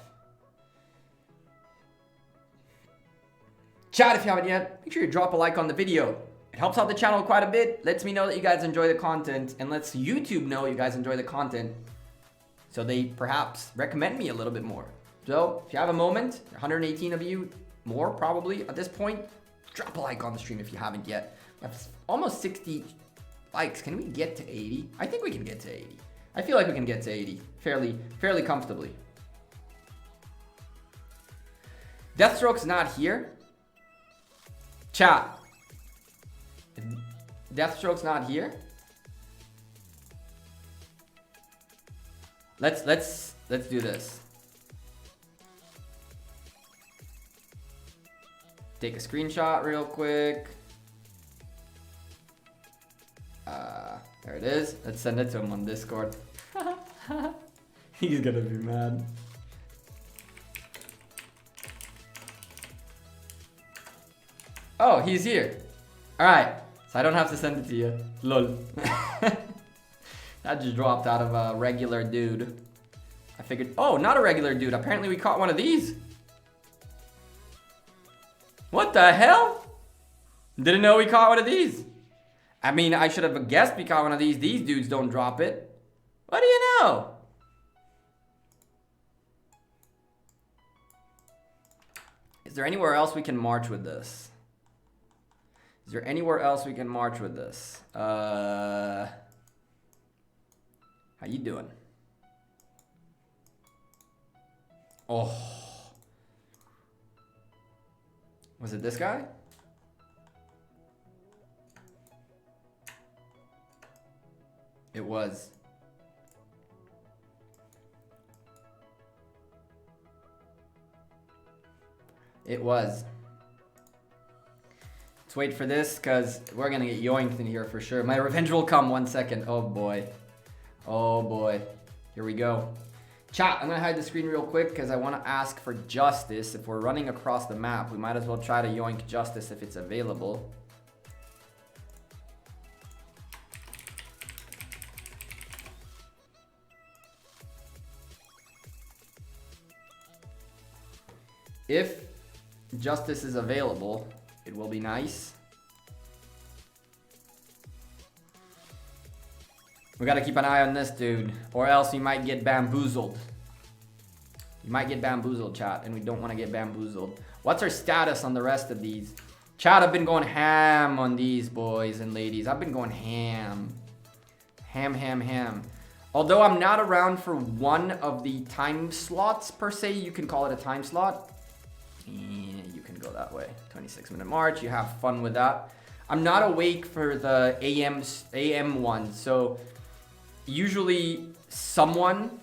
Chat, if you haven't yet, make sure you drop a like on the video. It helps out the channel quite a bit. Lets me know that you guys enjoy the content and lets YouTube know you guys enjoy the content. So they perhaps recommend me a little bit more. So if you have a moment, 118 of you, more probably at this point, drop a like on the stream if you haven't yet. We have almost 60 likes. Can we get to 80? I think we can get to 80. I feel like we can get to 80 fairly comfortably. Deathstroke's not here. Chat. If Deathstroke's not here. Let's do this. Take a screenshot real quick. There it is. Let's send it to him on Discord. He's gonna be mad. Oh, he's here. Alright. So I don't have to send it to you. Lol. That just dropped out of a regular dude. I figured, oh, not a regular dude. Apparently we caught one of these. What the hell? Didn't know we caught one of these. I mean, I should have guessed we caught one of these. These dudes don't drop it. What do you know? Is there anywhere else we can march with this? How you doing? Oh. Was it this guy? It was. Let's wait for this, because we're going to get yoinked in here for sure. My revenge will come. 1 second. Oh boy. Here we go. Chat, I'm going to hide the screen real quick because I want to ask for Justice. If we're running across the map, we might as well try to yoink Justice if it's available. If Justice is available, it will be nice. We gotta keep an eye on this dude, or else you might get bamboozled. You might get bamboozled, chat, and we don't want to get bamboozled. What's our status on the rest of these? Chat, I've been going ham on these, boys and ladies. I've been going ham. Ham. Although I'm not around for one of the time slots, per se, you can call it a time slot. You can go that way. 26-minute march. You have fun with that. I'm not awake for the AM one, so usually someone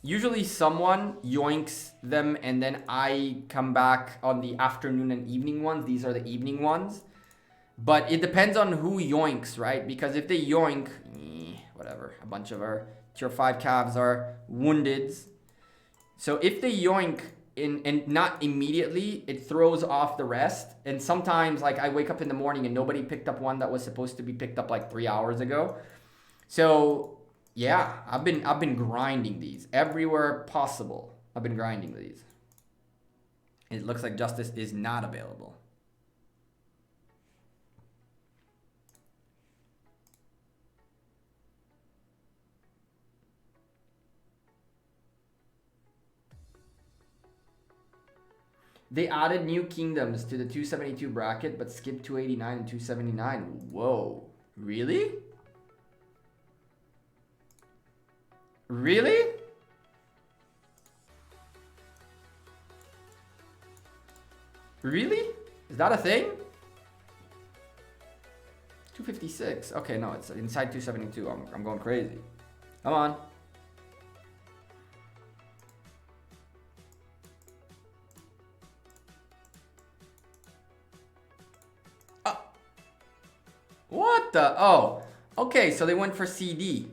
yoinks them, and then I come back on the afternoon and evening ones. These are the evening ones. But it depends on who yoinks, right? Because if they yoink, whatever. A bunch of our tier 5 calves are wounded. So if they yoink and not immediately, it throws off the rest. And sometimes like I wake up in the morning and nobody picked up one that was supposed to be picked up like 3 hours ago. So yeah, I've been grinding these everywhere possible. I've been grinding these. It looks like Justice is not available. They added new kingdoms to the 272 bracket, but skipped 289 and 279. Whoa, really? Really? Really? Is that a thing? 256. Okay, no, it's inside 272. I'm going crazy. Come on. What the? Oh, okay, so they went for CD.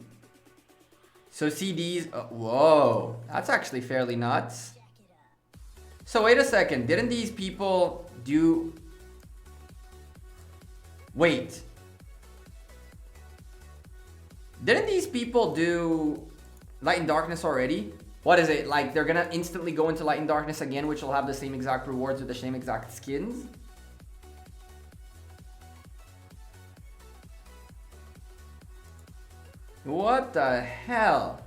So CDs, whoa, that's actually fairly nuts. So wait a second, didn't these people do... Wait. Didn't these people do Light and Darkness already? What is it, like they're gonna instantly go into Light and Darkness again, which will have the same exact rewards with the same exact skins? What the hell?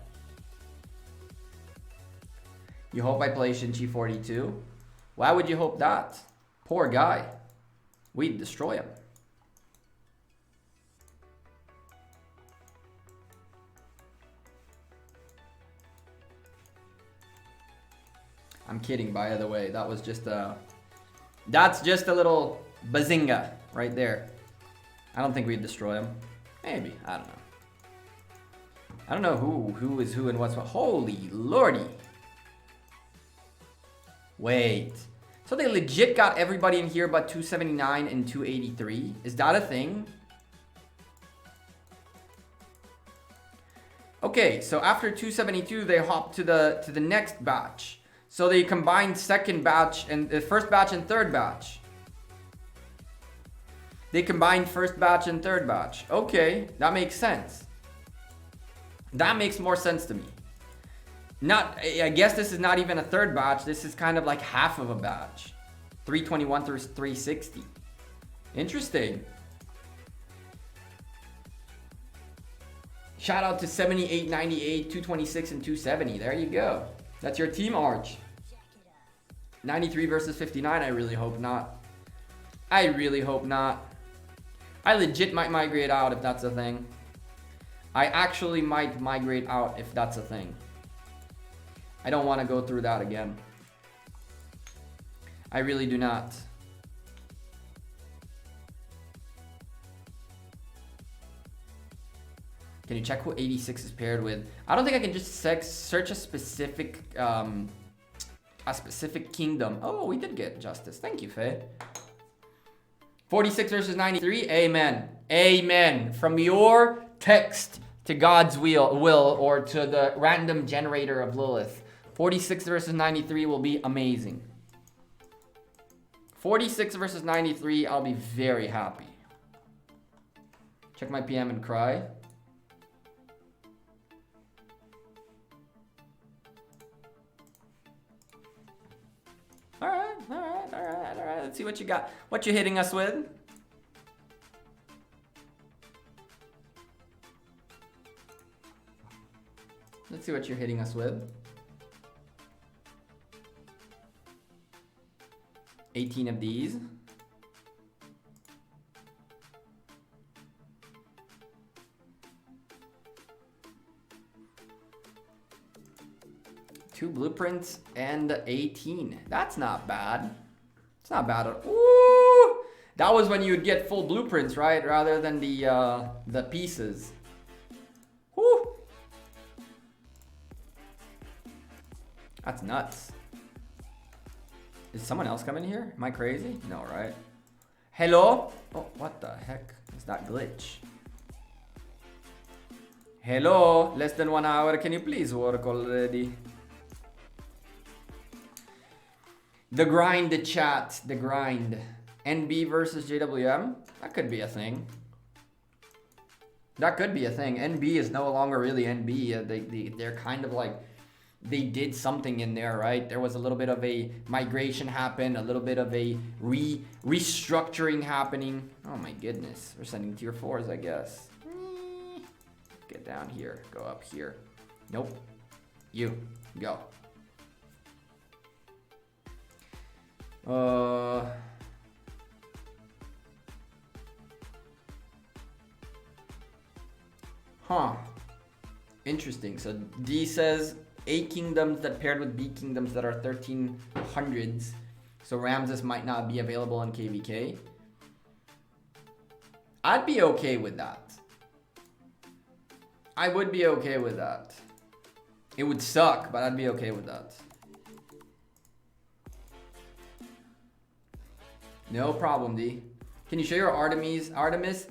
You hope I play Shinchi 42? Why would you hope that? Poor guy. We'd destroy him. I'm kidding, by the way. That was just a... That's just a little bazinga right there. I don't think we'd destroy him. Maybe. I don't know. I don't know who is who and what's what. Holy lordy. Wait. So they legit got everybody in here but 279 and 283? Is that a thing? Okay, so after 272 they hop to the next batch. So they combined second batch and the first batch and third batch. They combined first batch and third batch. Okay, that makes sense. That makes more sense to me. I guess this is not even a third batch. This is kind of like half of a batch. 321 through 360. Interesting. Shout out to 78, 98, 226, and 270. There you go. That's your team, Arch. 93 versus 59. I really hope not. I really hope not. I legit might migrate out if that's a thing. I actually might migrate out if that's a thing. I don't want to go through that again. I really do not. Can you check who 86 is paired with? I don't think I can just search a specific kingdom. Oh, we did get Justice. Thank you, Faye. 46 versus 93. Amen. Amen. From your text to God's will or to the random generator of Lilith. 46 versus 93 will be amazing. 46 versus 93, I'll be very happy. Check my PM and cry. All right. Let's see what you got. What you hitting us with? Let's see what you're hitting us with. 18 of these. Two blueprints and 18. That's not bad. It's not bad at all. Ooh! That was when you would get full blueprints, right? Rather than the pieces. Woo! That's nuts. Is someone else coming here? Am I crazy? No, right? Hello? Oh, what the heck is that glitch? Hello? Less than 1 hour. Can you please work already? The grind, the chat, the grind. NB versus JWM? That could be a thing. That could be a thing. NB is no longer really NB. They're kind of like, they did something in there, right? There was a little bit of a migration happen, a little bit of a restructuring happening. Oh my goodness. We're sending tier 4s, I guess. Get down here. Go up here. Nope. You. Go. Huh. Interesting. So D says A kingdoms that paired with B kingdoms that are 1300s. So Ramses might not be available on KVK. I'd be okay with that. I would be okay with that. It would suck, but I'd be okay with that. No problem, D. Can you show your Artemis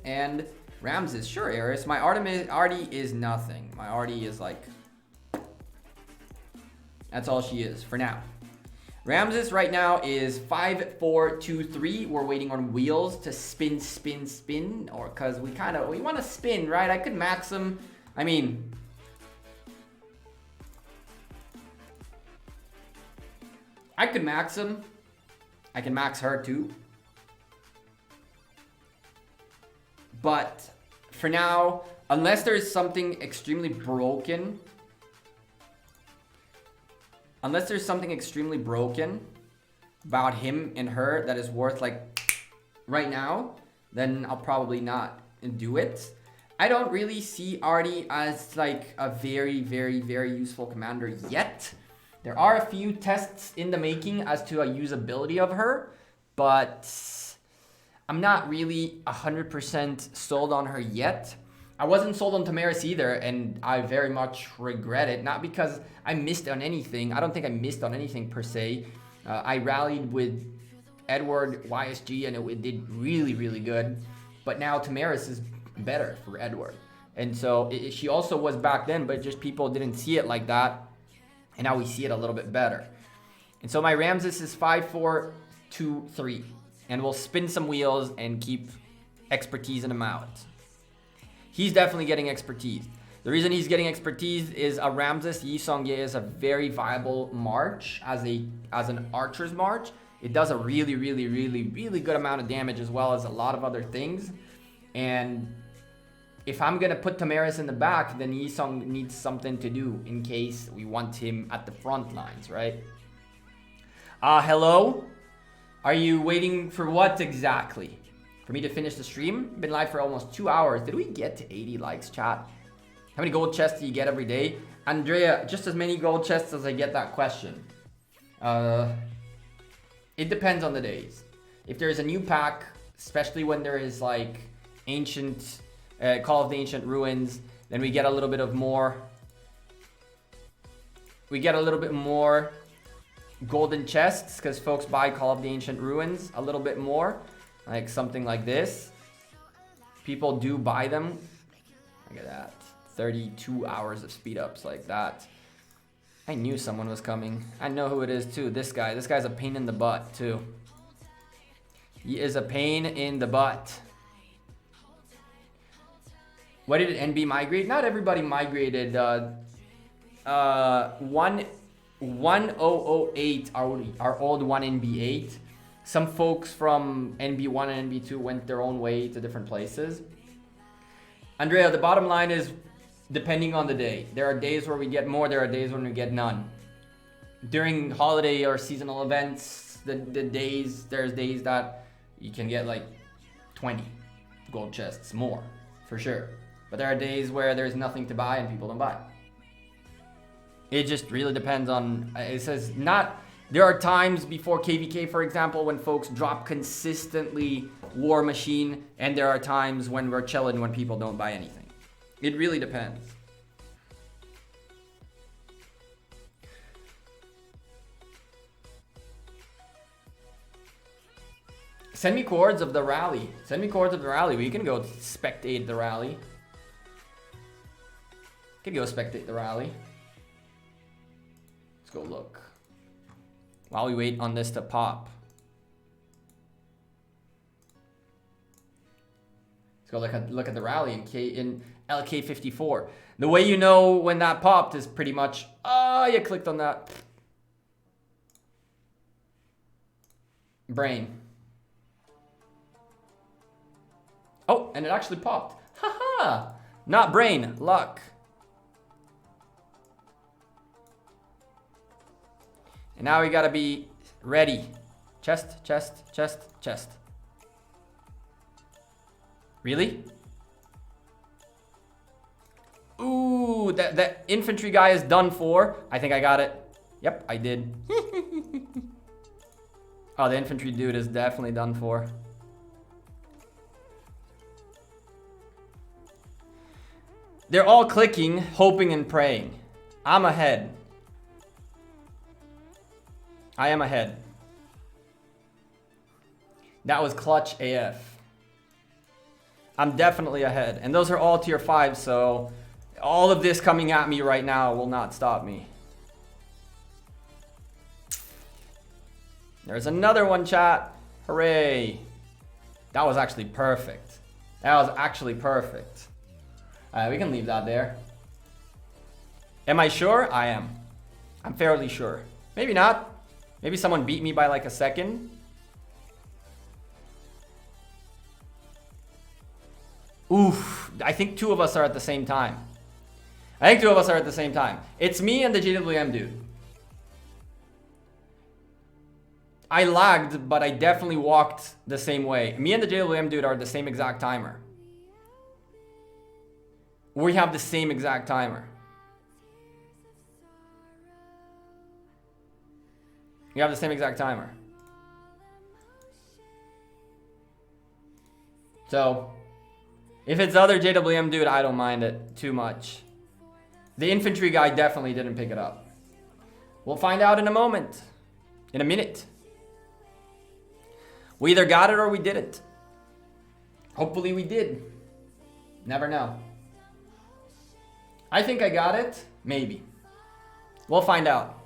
and Ramses? Sure, Eris. My Artie is nothing. My Artie is like... That's all she is for now. Ramses right now is 5, 4, 2, 3. We're waiting on wheels to spin, spin, spin. Or because we want to spin, right? I could max him. I mean... I could max him. I can max her too. But for now, unless there's something extremely broken, about him and her that is worth like right now, then I'll probably not do it. I don't really see Artie as like a very, very, very useful commander yet. There are a few tests in the making as to a usability of her, but I'm not really 100% sold on her yet. I wasn't sold on Tamaris either, and I very much regret it. Not because I missed on anything. I don't think I missed on anything per se. I rallied with Edward YSG, and it did really, really good. But now Tamaris is better for Edward. And so she also was back then, but just people didn't see it like that. And now we see it a little bit better. And so my Ramses is 5, 4, 2, 3. And we'll spin some wheels and keep expertise in him out. He's definitely getting expertise. The reason he's getting expertise is a Ramses Yi Song-ye is a very viable march as an archer's march. It does a really, really, really, really good amount of damage as well as a lot of other things. And if I'm gonna put Tamaris in the back, then Yi Song needs something to do in case we want him at the front lines, right? Hello? Are you waiting for what exactly? For me to finish the stream? Been live for almost 2 hours. Did we get to 80 likes, chat? How many gold chests do you get every day? Andrea, just as many gold chests as I get that question. It depends on the days. If there's a new pack, especially when there is like ancient, Call of the Ancient Ruins, then we get a little bit of more. We get a little bit more golden chests because folks buy Call of the Ancient Ruins a little bit more. Like something like this. People do buy them. Look at that. 32 hours of speed ups like that. I knew someone was coming. I know who it is too. This guy. This guy's a pain in the butt too. He is a pain in the butt. What did NB migrate? Not everybody migrated. 1008, our old 1NB8. Some folks from NB1 and NB2 went their own way to different places. Andrea, the bottom line is depending on the day. There are days where we get more, there are days when we get none. During holiday or seasonal events, there's days that you can get like 20 gold chests more, for sure. But there are days where there's nothing to buy and people don't buy. It just really depends on, it says not, there are times before KVK, for example, when folks drop consistently War Machine, and there are times when we're chilling when people don't buy anything. It really depends. Send me chords of the rally. Send me chords of the rally. We can go spectate the rally. Could go spectate the rally. Let's go look. while we wait on this to pop. Let's go look at the rally in LK54. The way you know when that popped is pretty much, you clicked on that. Brain. Oh, and it actually popped. Haha! Not brain, luck. And now we gotta be ready. Chest, chest, chest, chest. Really? Ooh, that infantry guy is done for. I think I got it. Yep, I did. Oh, the infantry dude is definitely done for. They're all clicking, hoping and praying. I'm ahead. I am ahead. That was clutch AF. I'm definitely ahead. And those are all tier 5, so all of this coming at me right now will not stop me. There's another one, chat. Hooray. That was actually perfect. That was actually perfect. We can leave that there. Am I sure? I am. I'm fairly sure. Maybe not. Maybe someone beat me by like a second. Oof. I think 2 of us are at the same time. It's me and the GWM dude. I lagged, but I definitely walked the same way. Me and the JWM dude are the same exact timer. We have the same exact timer. We have the same exact timer. So, if it's the other JWM dude, I don't mind it too much. The infantry guy definitely didn't pick it up. We'll find out in a moment. In a minute. We either got it or we didn't. Hopefully we did. Never know. I think I got it. Maybe. We'll find out.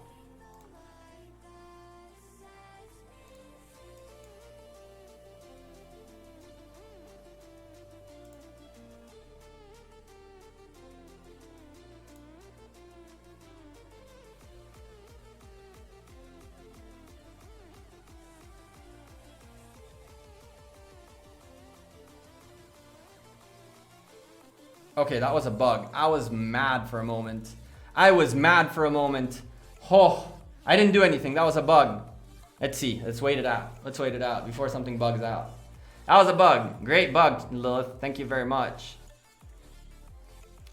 Okay, that was a bug. I was mad for a moment. Oh, I didn't do anything. That was a bug. Let's see. Let's wait it out. Before something bugs out. That was a bug. Great bug, Lilith. Thank you very much.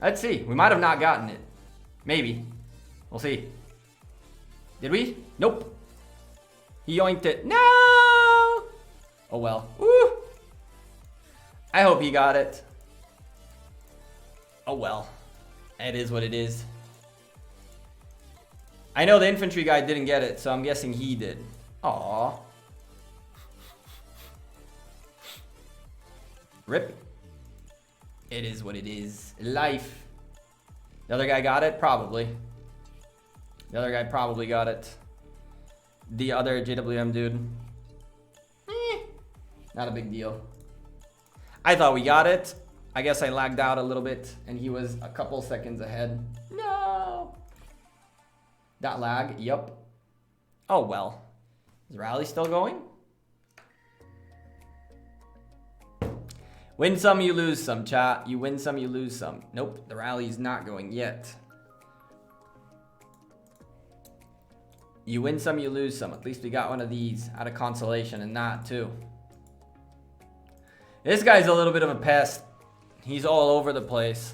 Let's see. We might have not gotten it. Maybe. We'll see. Did we? Nope. He yoinked it. No! Oh well. Woo! I hope he got it. Oh well, it is what it is. I know the infantry guy didn't get it, so I'm guessing he did. Aww. Rip. It is what it is. Life. The other guy got it? Probably. The other guy probably got it. The other JWM dude. Not a big deal. I thought we got it. I guess I lagged out a little bit and he was a couple seconds ahead. No. That lag, yep. Oh well. Is the rally still going? Win some, you lose some, chat. You win some, you lose some. Nope, the rally is not going yet. You win some, you lose some. At least we got one of these out of consolation and that too. This guy's a little bit of a pest. He's all over the place.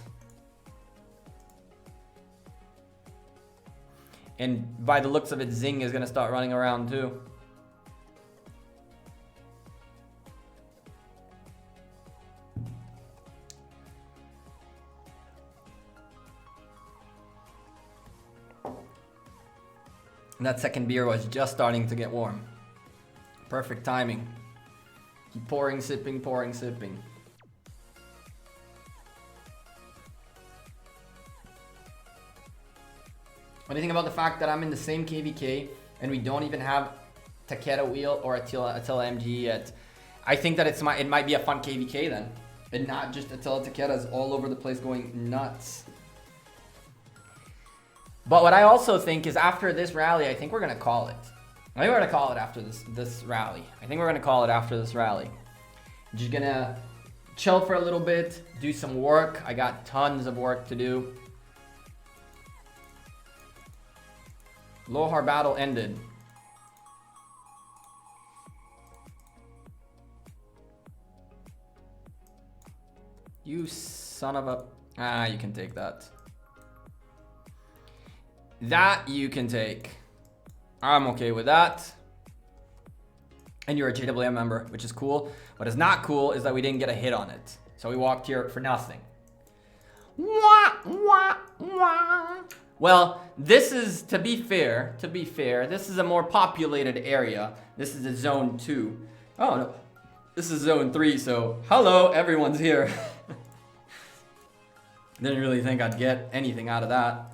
And by the looks of it, Zing is going to start running around too. And that second beer was just starting to get warm. Perfect timing. Keep pouring, sipping, pouring, sipping. What do you think about the fact that I'm in the same KVK and we don't even have Takeda wheel or Attila MG yet. I think that it might be a fun KVK then, and not just Attila Takeda's all over the place going nuts. But what I also think is after this rally, I think we're gonna call it. I think we're gonna call it after this rally. I think we're gonna call it after this rally. Just gonna chill for a little bit, do some work. I got tons of work to do. Lohar battle ended. You son of a... Ah, you can take that. That you can take. I'm okay with that. And you're a JWM member, which is cool. What is not cool is that we didn't get a hit on it. So we walked here for nothing. Wah, wah, wah. Well, this is, to be fair, this is a more populated area. This is a zone 2. Oh, no. This is zone 3, so hello, everyone's here. Didn't really think I'd get anything out of that.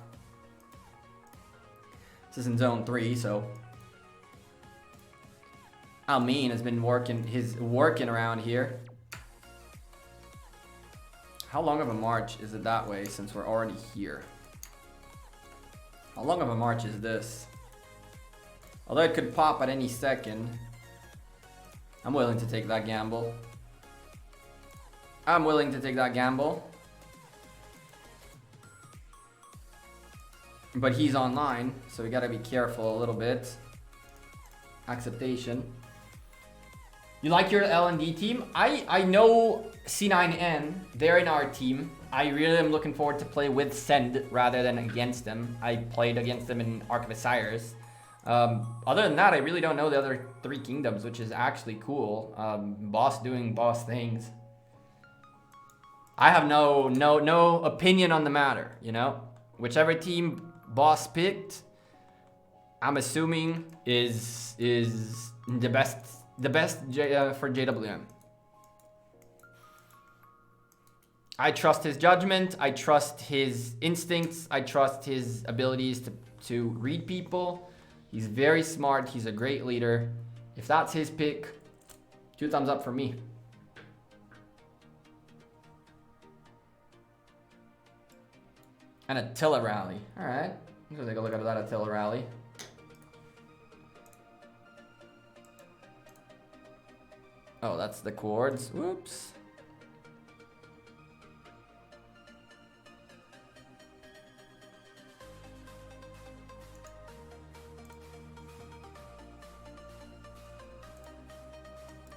This is in zone 3, so Almin has been working around here. How long of a march is it that way since we're already here? How long of a march is this? Although it could pop at any second. I'm willing to take that gamble. I'm willing to take that gamble. But he's online, so we gotta be careful a little bit. Acceptation. You like your L&D team? I know C9N, they're in our team. I really am looking forward to play with Send rather than against them. I played against them in Ark of Osiris. Other than that, I really don't know the other 3 kingdoms, which is actually cool. Boss doing boss things. I have no opinion on the matter, you know? Whichever team boss picked, I'm assuming is the best for JWM. I trust his judgment, I trust his instincts, I trust his abilities to read people. He's very smart, he's a great leader. If that's his pick, 2 thumbs up for me. An Attila rally. Alright. I'm gonna take a look at that Attila rally. Oh, that's the chords. Whoops.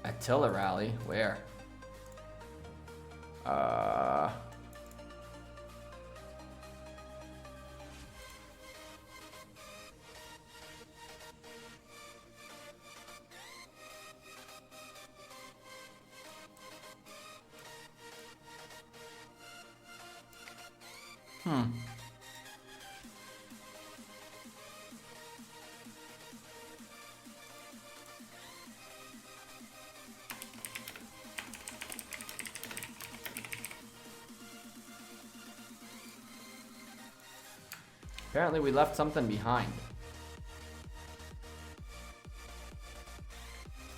Attila rally? Where? Apparently we left something behind.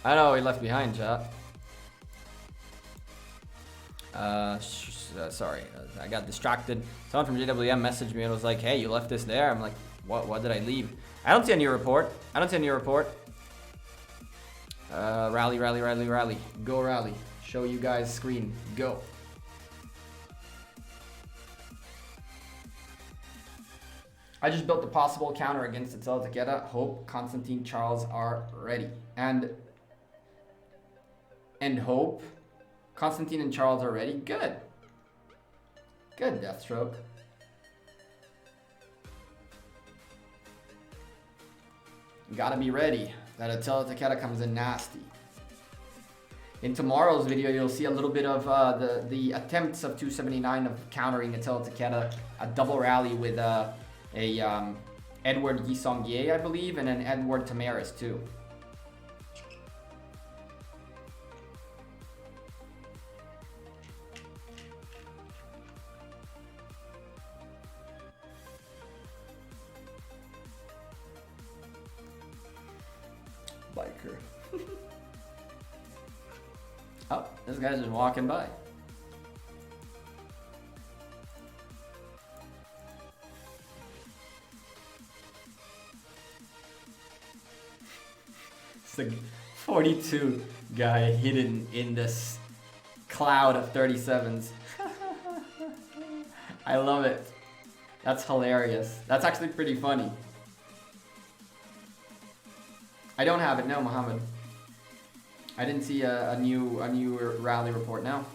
I know what we left behind, chat. Sorry, I got distracted. Someone from JWM messaged me and was like, hey, you left this there. I'm like, what did I leave? I don't see a new report. Rally. Go rally. Show you guys screen. Go. I just built the possible counter against Attila Takeda. Hope Constantine Charles are ready. And hope Constantine and Charles are ready. Good. Good, Deathstroke. You gotta be ready. That Attila Takeda comes in nasty. In tomorrow's video, you'll see a little bit of the attempts of 279 of countering Attila Takeda. A double rally with Edward Yisongye, I believe, and an Edward Tamaris too. Oh, this guy's just walking by. It's the 42 guy hidden in this cloud of 37s. I love it. That's hilarious. That's actually pretty funny. I don't have it, no, Mohammed. I didn't see a new rally report now.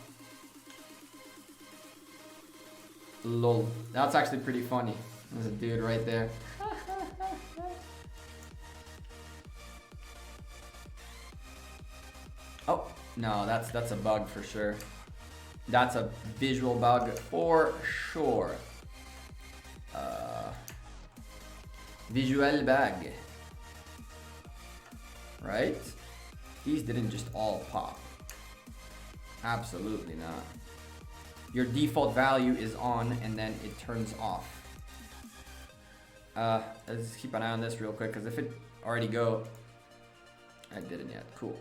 Lol. That's actually pretty funny. There's a dude right there. Oh, no, that's a bug for sure. That's a visual bug for sure. Visual bug. Right? These didn't just all pop. Absolutely not. Your default value is on and then it turns off. Let's keep an eye on this real quick because if it already go, I didn't yet. Cool.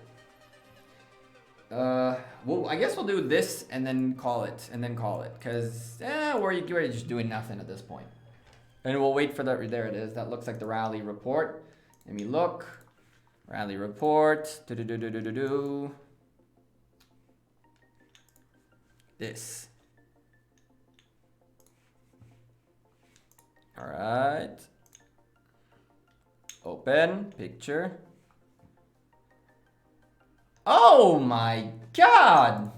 Well, I guess we'll do this and then call it, because we're just doing nothing at this point. And we'll wait for that. There it is. That looks like the rally report. Let me look. Rally report. This. All right. Open picture. Oh my God!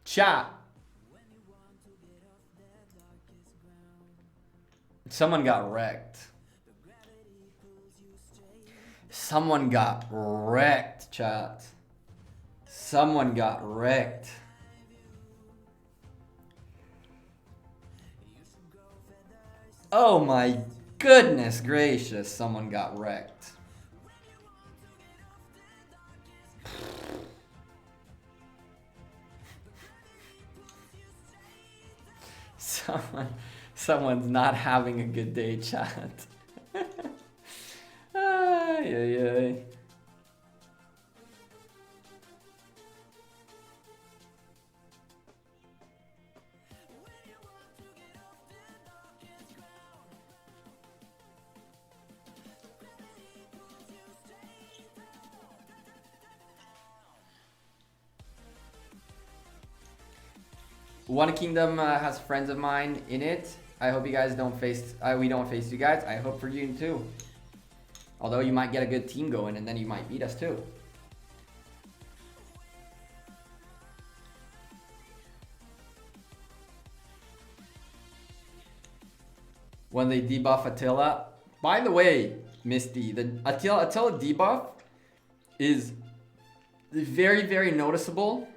Chat. Someone got wrecked. Someone got wrecked, chat. Someone got wrecked. Oh my goodness gracious, someone got wrecked. Someone's not having a good day, chat. Ay, ay, ay. One Kingdom has friends of mine in it. I hope you guys don't face, we don't face you guys. I hope for you too. Although you might get a good team going and then you might beat us too. When they debuff Attila. By the way, Misty, the Attila debuff is very, very noticeable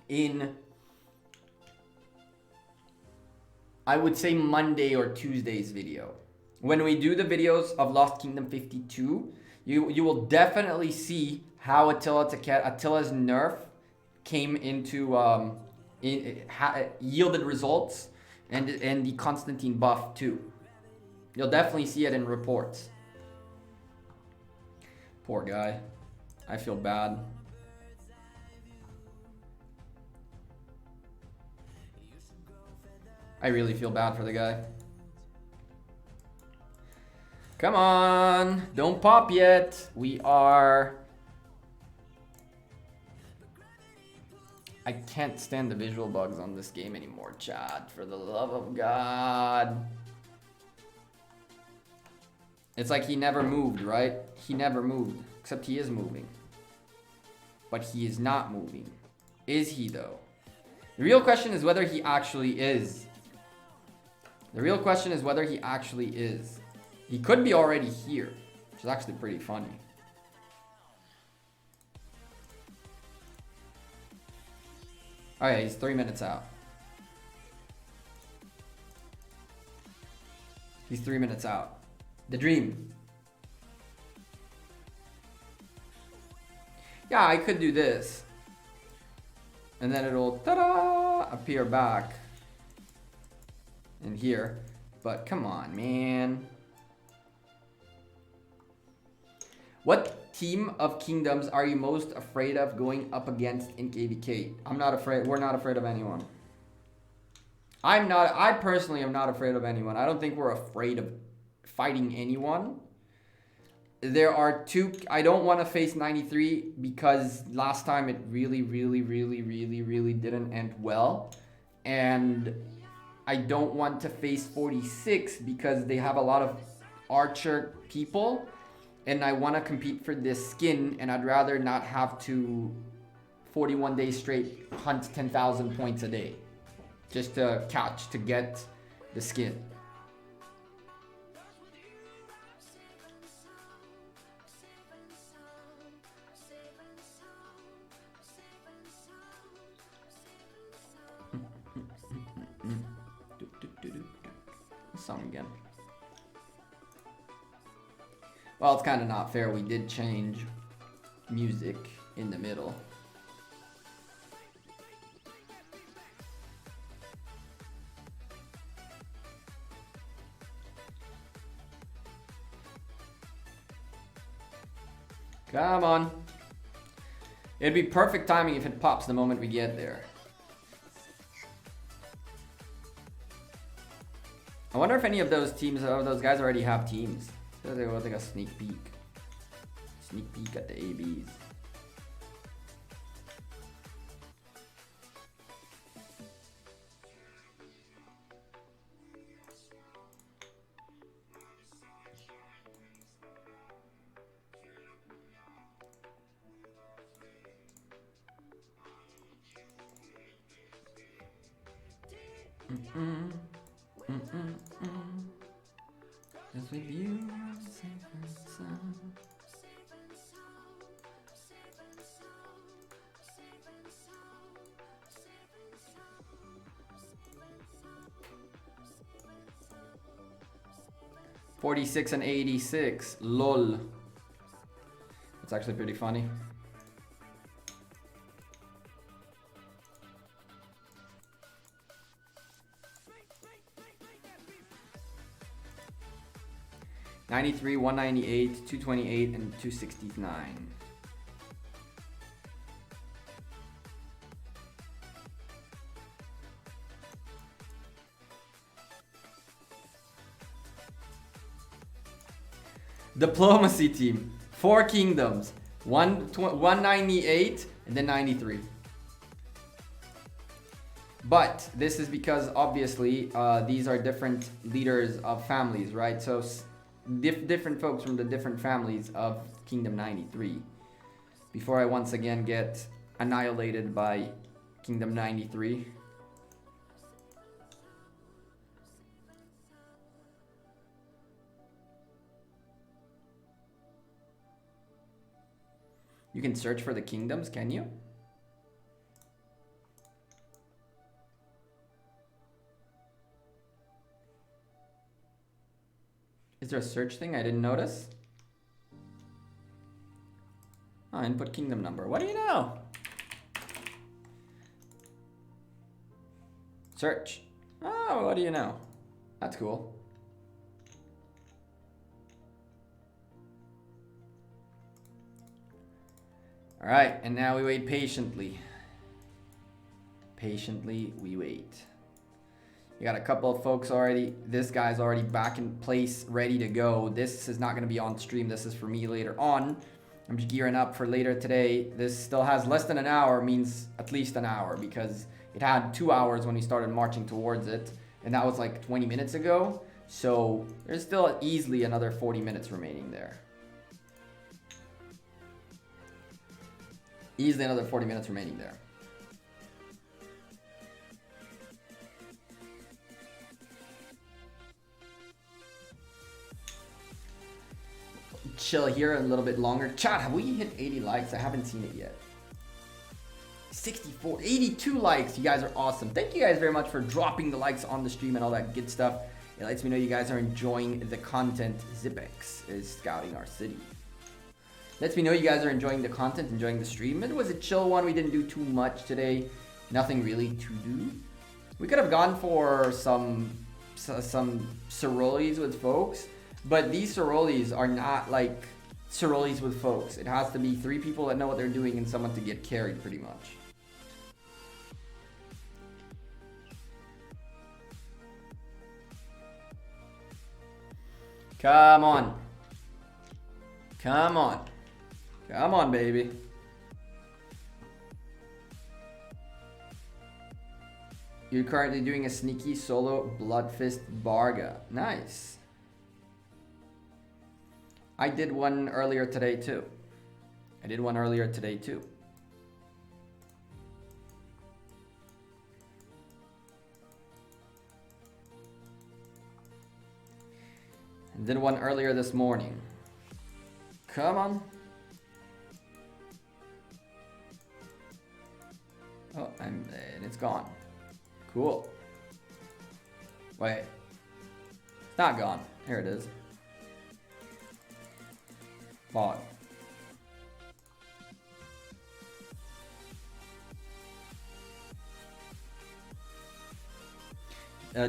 in, I would say, Monday or Tuesday's video. When we do the videos of Lost Kingdom 52, you will definitely see how Attila's nerf came into yielded results, and the Constantine buff too. You'll definitely see it in reports. Poor guy. I feel bad. I really feel bad for the guy. Come on, don't pop yet. We are... I can't stand the visual bugs on this game anymore, chat. For the love of God. It's like he never moved, right? He never moved, except he is moving. But he is not moving. Is he though? The real question is whether he actually is. The real question is whether he actually is. He could be already here, which is actually pretty funny. Oh yeah, he's 3 minutes out. He's 3 minutes out. The dream. Yeah, I could do this. And then it'll, ta-da, appear back in here. But come on, man. What team of kingdoms are you most afraid of going up against in KVK? I'm not afraid. We're not afraid of anyone. I personally am not afraid of anyone. I don't think we're afraid of fighting anyone. There are two. I don't want to face 93 because last time it really didn't end well. And I don't want to face 46 because they have a lot of archer people. And I want to compete for this skin. And I'd rather not have to 41 days straight hunt 10,000 points a day. Just to catch, to get the skin. Song again. Well, it's kind of not fair. We did change music in the middle. Come on. It'd be perfect timing if it pops the moment we get there. I wonder if any of those teams, those guys already have teams. So they will take a sneak peek. Sneak peek at the ABs. Just with you, safe and sound. $46 and $86. LOL. That's actually pretty funny. $93, $198, $228, and $269. Diplomacy team, 4 kingdoms, 198 and then 93. But this is because obviously these are different leaders of families, right? So different folks from the different families of Kingdom 93. Before I once again get annihilated by Kingdom 93. You can search for the kingdoms, can you? Is there a search thing I didn't notice? Oh, input kingdom number. What do you know? Search. Oh, what do you know? That's cool. All right, and now we wait patiently. Patiently, we wait. You got a couple of folks already. This guy's already back in place, ready to go. This is not going to be on stream. This is for me later on. I'm just gearing up for later today. This still has less than an hour, means at least an hour, because it had 2 hours when we started marching towards it, and that was like 20 minutes ago. So there's still easily another 40 minutes remaining there. Easily another 40 minutes remaining there. Chill here a little bit longer. Chat, have we hit 80 likes? I haven't seen it yet. 64, 82 likes. You guys are awesome. Thank you guys very much for dropping the likes on the stream and all that good stuff. It lets me know you guys are enjoying the content. Zipex is scouting our city. Lets me know you guys are enjoying the content, enjoying the stream. It was a chill one. We didn't do too much today. Nothing really to do. We could have gone for some CEROLIs with folks, but these CEROLIs are not like Cerolis with folks. It has to be 3 people that know what they're doing and someone to get carried pretty much. Come on. Come on. Come on, baby. You're currently doing a sneaky solo Bloodfist Barga. Nice. I did one earlier today too. And did one earlier this morning. Come on. Oh, and it's gone. Cool. Wait. It's not gone. Here it is. Bog.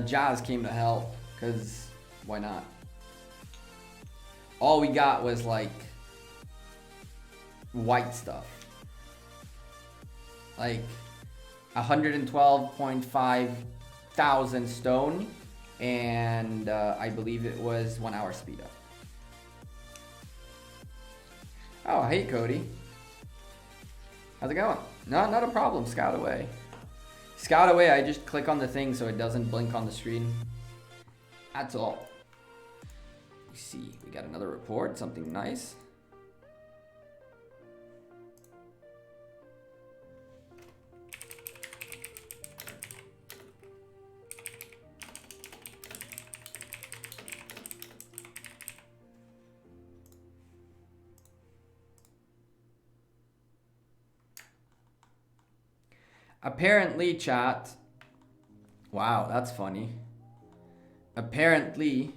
Jazz came to help, because why not? All we got was like white stuff. Like 112.5 thousand stone, and I believe it was 1 hour speed up. Oh, hey Cody. How's it going? No, not a problem. Scout away. Scout away, I just click on the thing so it doesn't blink on the screen. That's all. We see, we got another report, something nice. Apparently, chat. Wow, that's funny. Apparently,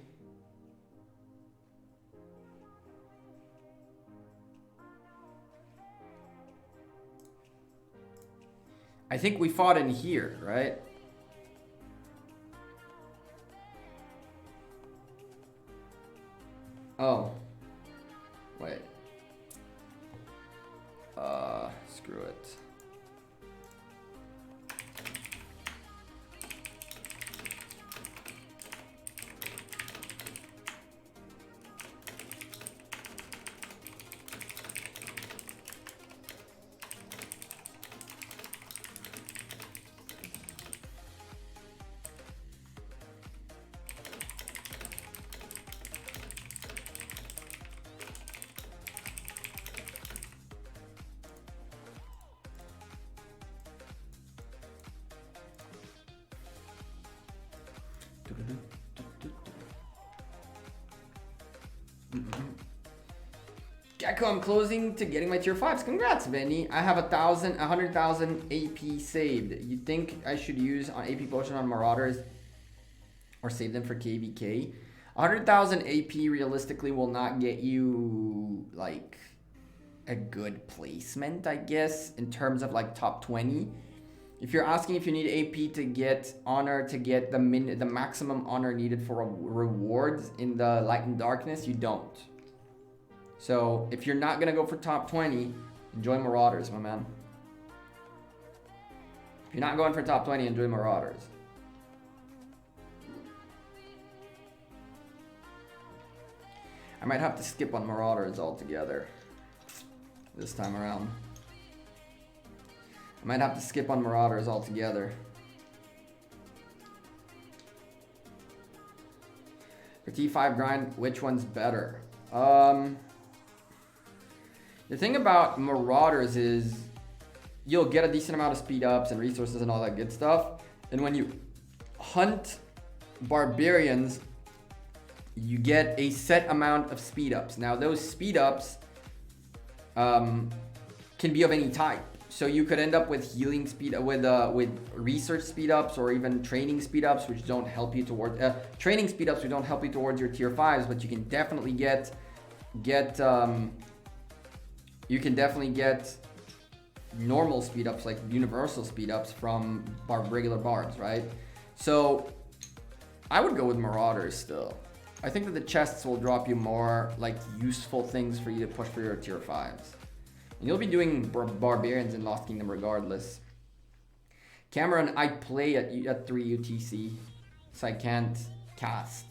I think we fought in here, right? Oh. Wait. Screw it. Gekko, I'm closing to getting my tier 5s. Congrats, Benny. I have 100,000 AP saved. You think I should use on AP potion on Marauders or save them for KVK? 100,000 AP realistically will not get you like a good placement, I guess, in terms of like top 20. If you're asking if you need AP to get honor, to get the maximum honor needed for rewards in the Light and Darkness, you don't. So if you're not gonna go for top 20, enjoy Marauders, my man. If you're not going for top 20, enjoy Marauders. I might have to skip on Marauders altogether this time around. I might have to skip on Marauders altogether. For T5 grind, which one's better? The thing about Marauders is you'll get a decent amount of speed ups and resources and all that good stuff. And when you hunt Barbarians, you get a set amount of speed ups. Now those speed ups can be of any type. So you could end up with healing speed, with research speed ups, or even training speed ups, which don't help you towards training speed ups, which don't help you towards your tier 5s. But you can definitely get normal speed ups, like universal speed ups from regular barbs, right? So I would go with Marauders still. I think that the chests will drop you more like useful things for you to push for your tier 5s. And you'll be doing barbarians in Lost Kingdom regardless. Cameron, I play at 3 UTC, so I can't cast.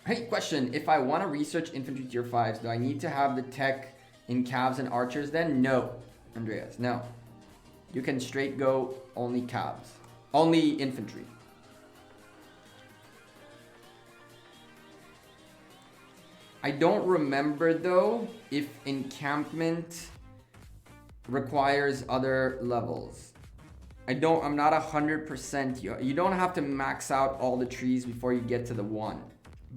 Hey, question. If I want to research infantry tier 5s, do I need to have the tech in calves and archers then? No, Andreas, no. You can straight go only calves. Only infantry. I don't remember though if encampment requires other levels. I'm not 100%. You don't have to max out all the trees before you get to the 1.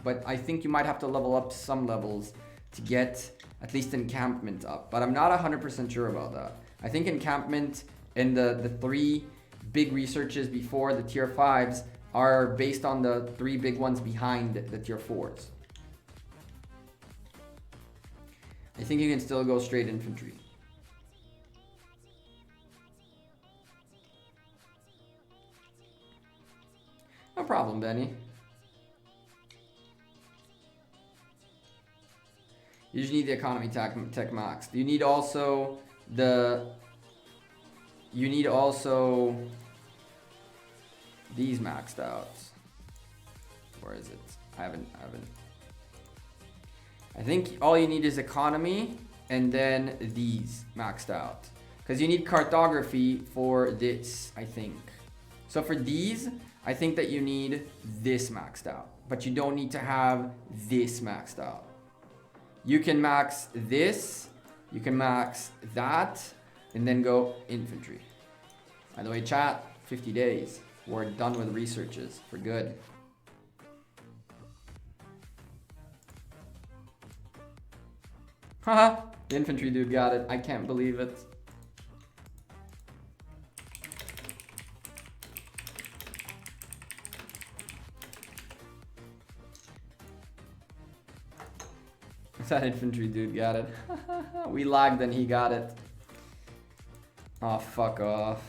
But I think you might have to level up some levels to get at least encampment up. But I'm not 100% sure about that. I think encampment and the 3 big researches before the tier 5s are based on the 3 big ones behind the tier 4s. I think you can still go straight infantry. No problem, Benny. You just need the economy tech max. You need also these maxed out. Where is it? I haven't. I think all you need is economy and then these maxed out. Because you need cartography for this, I think. So for these, I think that you need this maxed out. But you don't need to have this maxed out. You can max this, you can max that, and then go infantry. By the way, chat, 50 days. We're done with researches for good. Haha, the infantry dude got it. I can't believe it. That infantry dude got it. We lagged and he got it. Oh, fuck off.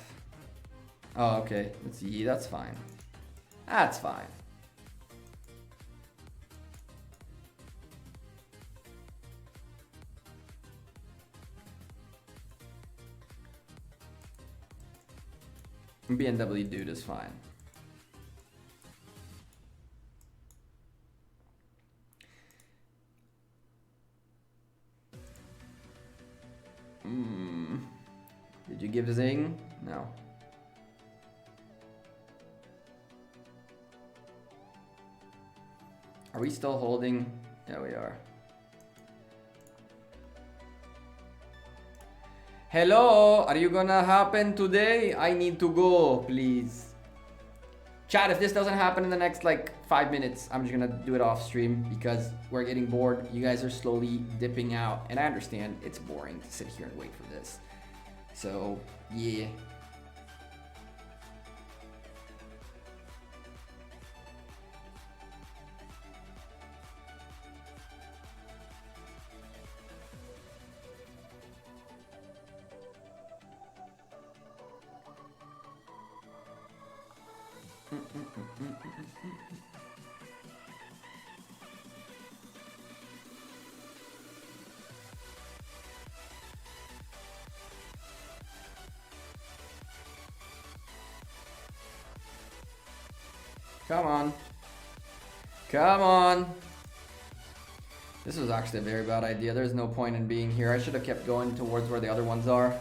Oh, okay. Let's see. That's fine. That's fine. BMW dude is fine. Did you give Zing? No. Are we still holding? Yeah, we are. Hello, are you gonna happen today? I need to go, please. Chat, if this doesn't happen in the next like 5 minutes, I'm just gonna do it off stream because we're getting bored. You guys are slowly dipping out, and I understand it's boring to sit here and wait for this. So, yeah. Come on. Come on. This was actually a very bad idea. There's no point in being here. I should have kept going towards where the other ones are.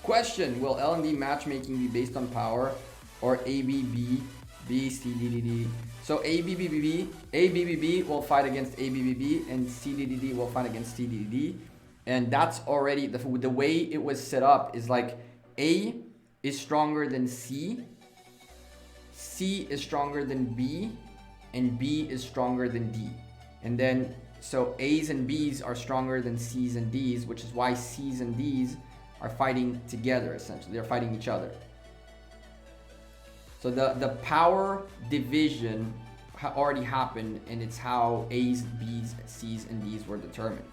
Question, will L&D matchmaking be based on power or ABB, B, C, D, D, D? So ABBB will fight against ABBB and CDDD will fight against CDDD. And that's already, the way it was set up is like A is stronger than C is stronger than B, and B is stronger than D. And then, so A's and B's are stronger than C's and D's, which is why C's and D's are fighting together, essentially. They're fighting each other. So the power division already happened, and it's how A's, B's, C's, and D's were determined.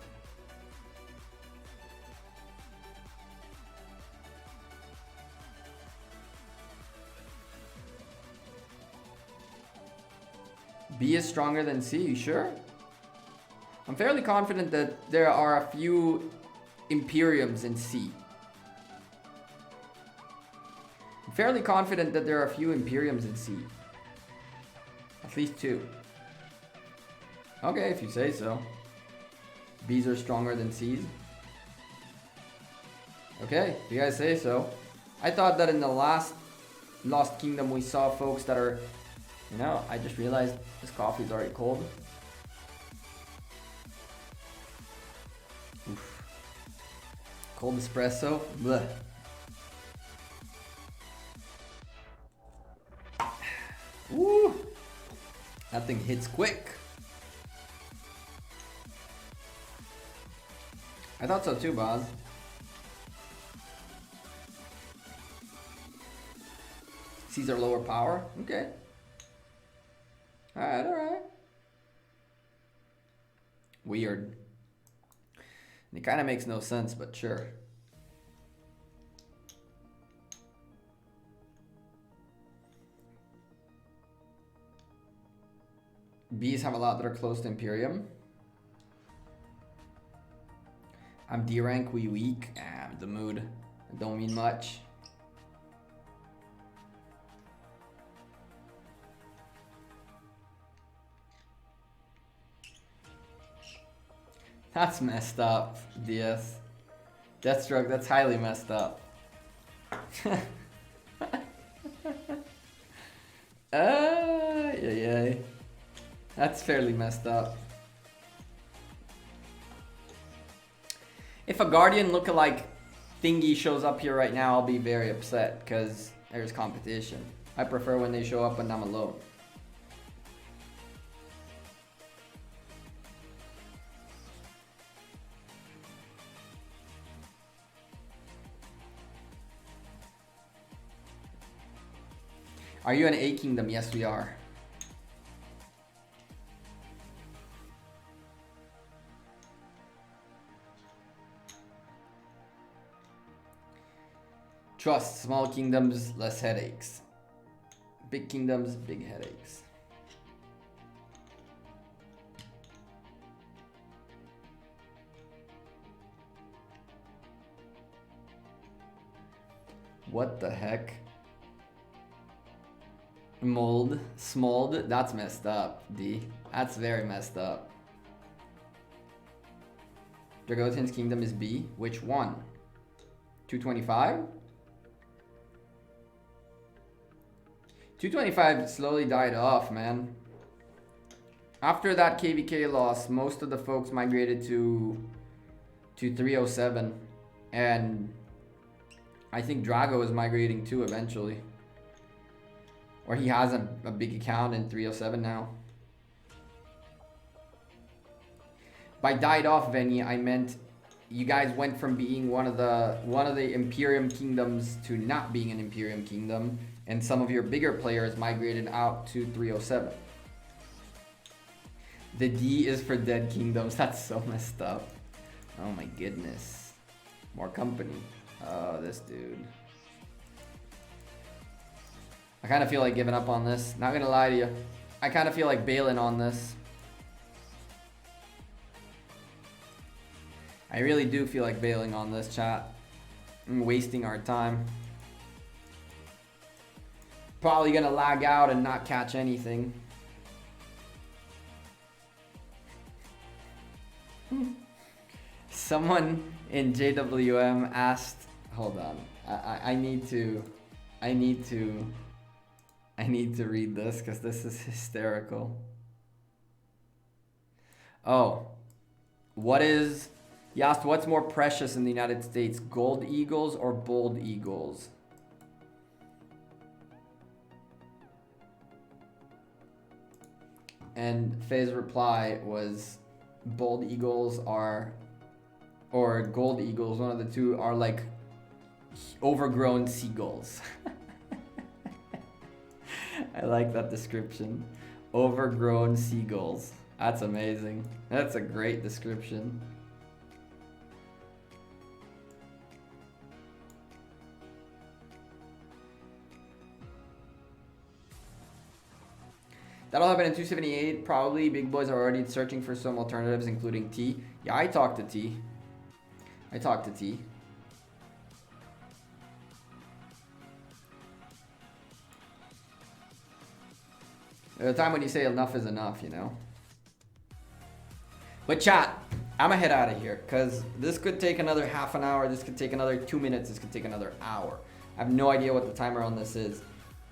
B is stronger than C, you sure? I'm fairly confident that there are a few Imperiums in C. I'm fairly confident that there are a few Imperiums in C. At least 2. Okay, if you say so. B's are stronger than C's. Okay, if you guys say so. I thought that in the last Lost Kingdom we saw folks that are... You know, I just realized this coffee's already cold. Oof. Cold espresso. Blech. Woo! That thing hits quick. I thought so too, Boz. C's are lower power? Okay. Alright, alright. Weird. It kind of makes no sense, but sure. B's have a lot that are close to Imperium. I'm D rank, we weak. I'm the mood. It don't mean much. That's messed up, DS. Deathstroke, that's highly messed up. Yeah. That's fairly messed up. If a Guardian lookalike thingy shows up here right now, I'll be very upset because there's competition. I prefer when they show up when I'm alone. Are you an A Kingdom? Yes, we are. Trust, small kingdoms, less headaches. Big kingdoms, big headaches. What the heck? Mold, smold, that's messed up, D. That's very messed up. Dragotin's kingdom is B. Which one? 225? 225 slowly died off, man. After that KVK loss, most of the folks migrated to 307. And I think Drago is migrating too eventually. Or he has a big account in 307 now. By died off, Venny, I meant you guys went from being one of the Imperium kingdoms to not being an Imperium kingdom, and some of your bigger players migrated out to 307. The D is for dead kingdoms. That's so messed up. Oh my goodness. More company. Oh, this dude. I kind of feel like giving up on this. Not gonna lie to you. I kind of feel like bailing on this. I really do feel like bailing on this, chat. I'm wasting our time. Probably gonna lag out and not catch anything. Someone in JWM asked, hold on. I need to read this because this is hysterical. Oh, he asked what's more precious in the United States, gold eagles or bald eagles? And Faye's reply was bald eagles are, or gold eagles, one of the two, are like overgrown seagulls. I like that description. Overgrown seagulls. That's amazing. That's a great description. That'll happen in 278. Probably big boys are already searching for some alternatives, including T. Yeah, I talked to T. There's a time when you say enough is enough, you know? But chat, I'm gonna head out of here because this could take another half an hour. This could take another 2 minutes. This could take another hour. I have no idea what the timer on this is.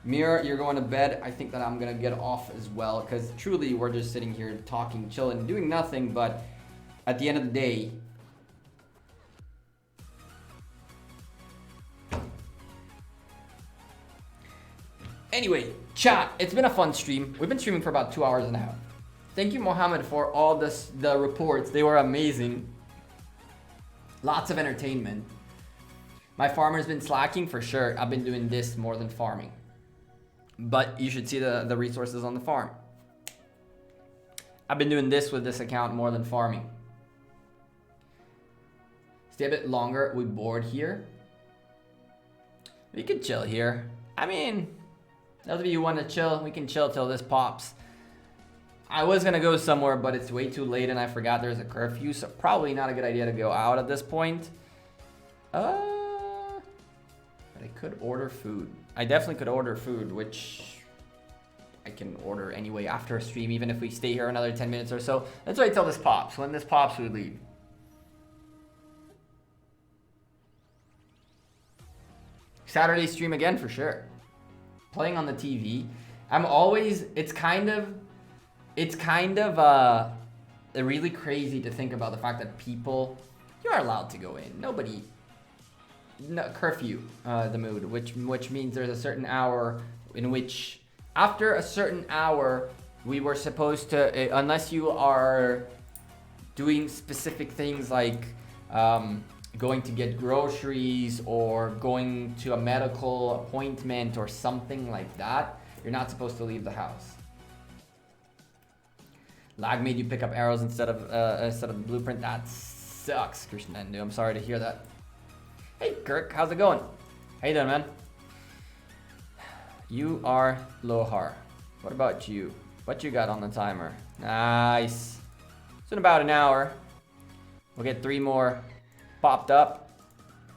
Mira, you're going to bed. I think that I'm gonna get off as well because truly we're just sitting here talking, chilling, doing nothing. But at the end of the day, anyway, chat, it's been a fun stream. We've been streaming for about 2 hours and a half. Thank you, Mohammed, for all the reports. They were amazing. Lots of entertainment. My farmer's been slacking for sure. I've been doing this more than farming. But you should see the resources on the farm. I've been doing this with this account more than farming. Stay a bit longer. We bored here. We could chill here. I mean, those of you who want to chill, we can chill till this pops. I was gonna go somewhere, but it's way too late and I forgot there's a curfew, so probably not a good idea to go out at this point. But I could order food. I definitely could order food, which I can order anyway after a stream, even if we stay here another 10 minutes or so. Let's wait till this pops. When this pops, we leave. Saturday stream again for sure. Playing on the TV. I'm always, it's kind of really crazy to think about the fact that people, you are allowed to go in. Nobody, no, curfew, the mood, which means there's a certain hour in which, after a certain hour, we were supposed to, unless you are doing specific things like going to get groceries or going to a medical appointment or something like that, you're not supposed to leave the house. Lag made you pick up arrows instead of the blueprint. That sucks, Krishnendu. I'm sorry to hear that. Hey, Kirk, how's it going? How you doing, man? You are Lohar. What about you? What you got on the timer? Nice. So in about an hour, we'll get 3 more popped up.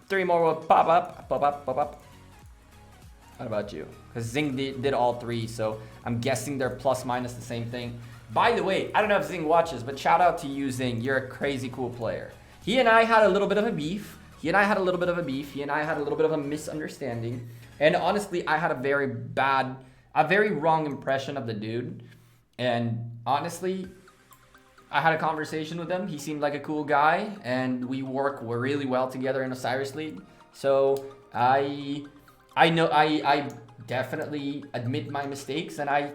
3 more will pop up, pop up, pop up. What about you? Because Zing did all 3, so I'm guessing they're plus minus the same thing. By the way, I don't know if Zing watches, but shout out to you, Zing. You're a crazy cool player. He and I had a little bit of a beef. He and I had a little bit of a misunderstanding. And honestly, I had a very wrong impression of the dude. And honestly, I had a conversation with him. He seemed like a cool guy, and we work really well together in Osiris League. So I definitely admit my mistakes, and I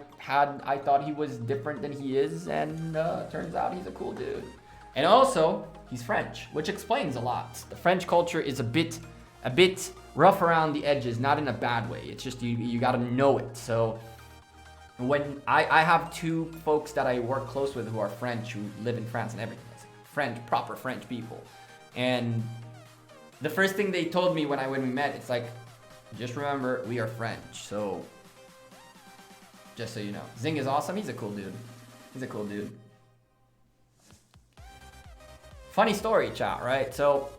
thought he was different than he is, and turns out he's a cool dude. And also, he's French, which explains a lot. The French culture is a bit rough around the edges, not in a bad way. It's just you gotta know it. So when I have 2 folks that I work close with who are French, who live in France and everything. It's French, proper French people. And the first thing they told me when we met, it's like, just remember, we are French, so just so you know. Zing is awesome. He's a cool dude. Funny story, chat, right? So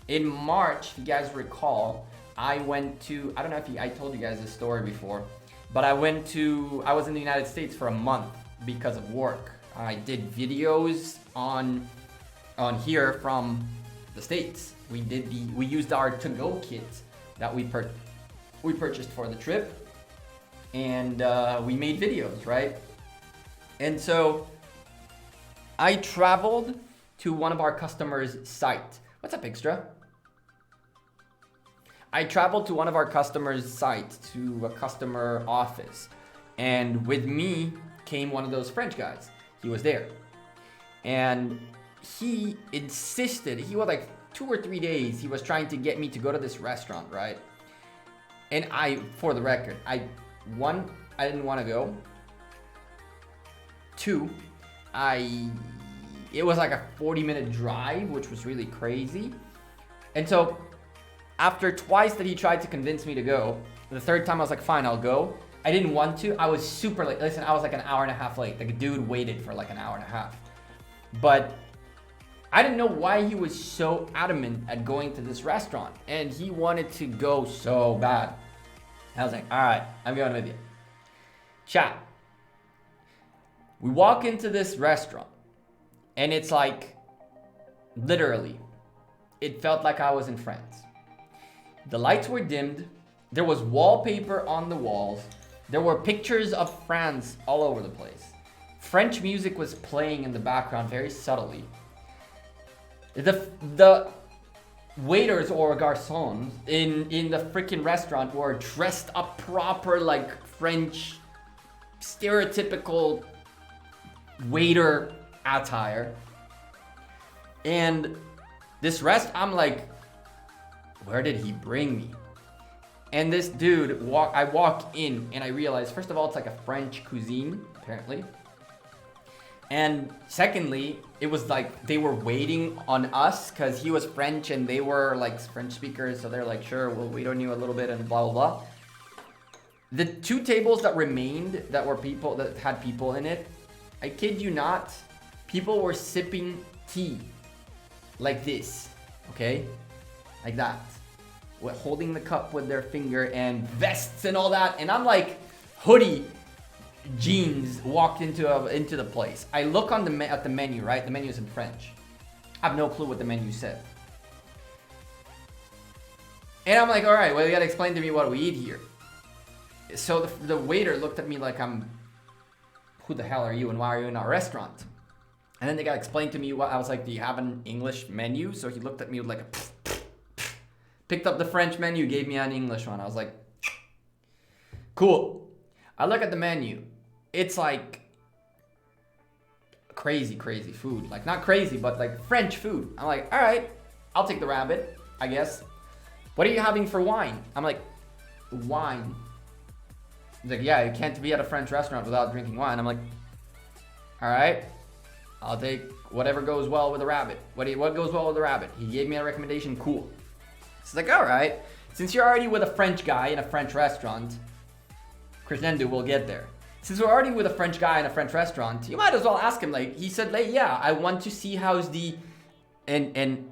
in March, if you guys recall, I went to, I don't know if I told you guys this story before, but I was in the United States for a month because of work. I did videos on here from the States. We used our to-go kit that we purchased for the trip, and we made videos, right? And so I traveled to one of our customers' site. What's up, Extra? I traveled to one of our customers' site, to a customer office, and with me came one of those French guys. He was there, and he insisted. He was like 2 or 3 days. He was trying to get me to go to this restaurant, right? And for the record, I didn't want to go. 2, it was like a 40-minute drive, which was really crazy. And so after twice that he tried to convince me to go, the 3rd time I was like, fine, I'll go. I didn't want to. I was super late. Listen, I was like an hour and a half late. Like a dude waited for like an hour and a half. But I didn't know why he was so adamant at going to this restaurant. And he wanted to go so bad. I was like, all right, I'm going with you. Chat. We walk into this restaurant. And it's like, literally, it felt like I was in France. The lights were dimmed. There was wallpaper on the walls. There were pictures of France all over the place. French music was playing in the background very subtly. The waiters or garçons in the freaking restaurant were dressed up proper like French stereotypical waiter attire. And this I'm like, where did he bring me? And this dude, I walk in and I realize, first of all, it's like a French cuisine, apparently. And secondly, it was like they were waiting on us because he was French and they were like French speakers. So they're like, sure, we'll wait on you a little bit and blah, blah, blah. The 2 tables that remained that were people that had people in it, I kid you not, people were sipping tea like this, okay? Like that. Holding the cup with their finger and vests and all that. And I'm like, hoodie, jeans, walked into the place. I look on at the menu, right? The menu's in French. I have no clue what the menu said. And I'm like, all right, well, you gotta explain to me what we eat here. So the waiter looked at me like who the hell are you and why are you in our restaurant? And then they gotta explain to me what, I was like, do you have an English menu? So he looked at me with like picked up the French menu, gave me an English one. I was like, cool. I look at the menu. It's like crazy food. Like not crazy, but like French food. I'm like, all right, I'll take the rabbit, I guess. What are you having for wine? I'm like, wine. He's like, yeah, you can't be at a French restaurant without drinking wine. I'm like, all right, I'll take whatever goes well with a rabbit. What goes well with a rabbit? He gave me a recommendation, cool. It's like, all right, since you're already with a French guy in a French restaurant, Crescendo will get there. Since we're already with a French guy in a French restaurant, you might as well ask him, like, he said, like, yeah, I want to see how's the, and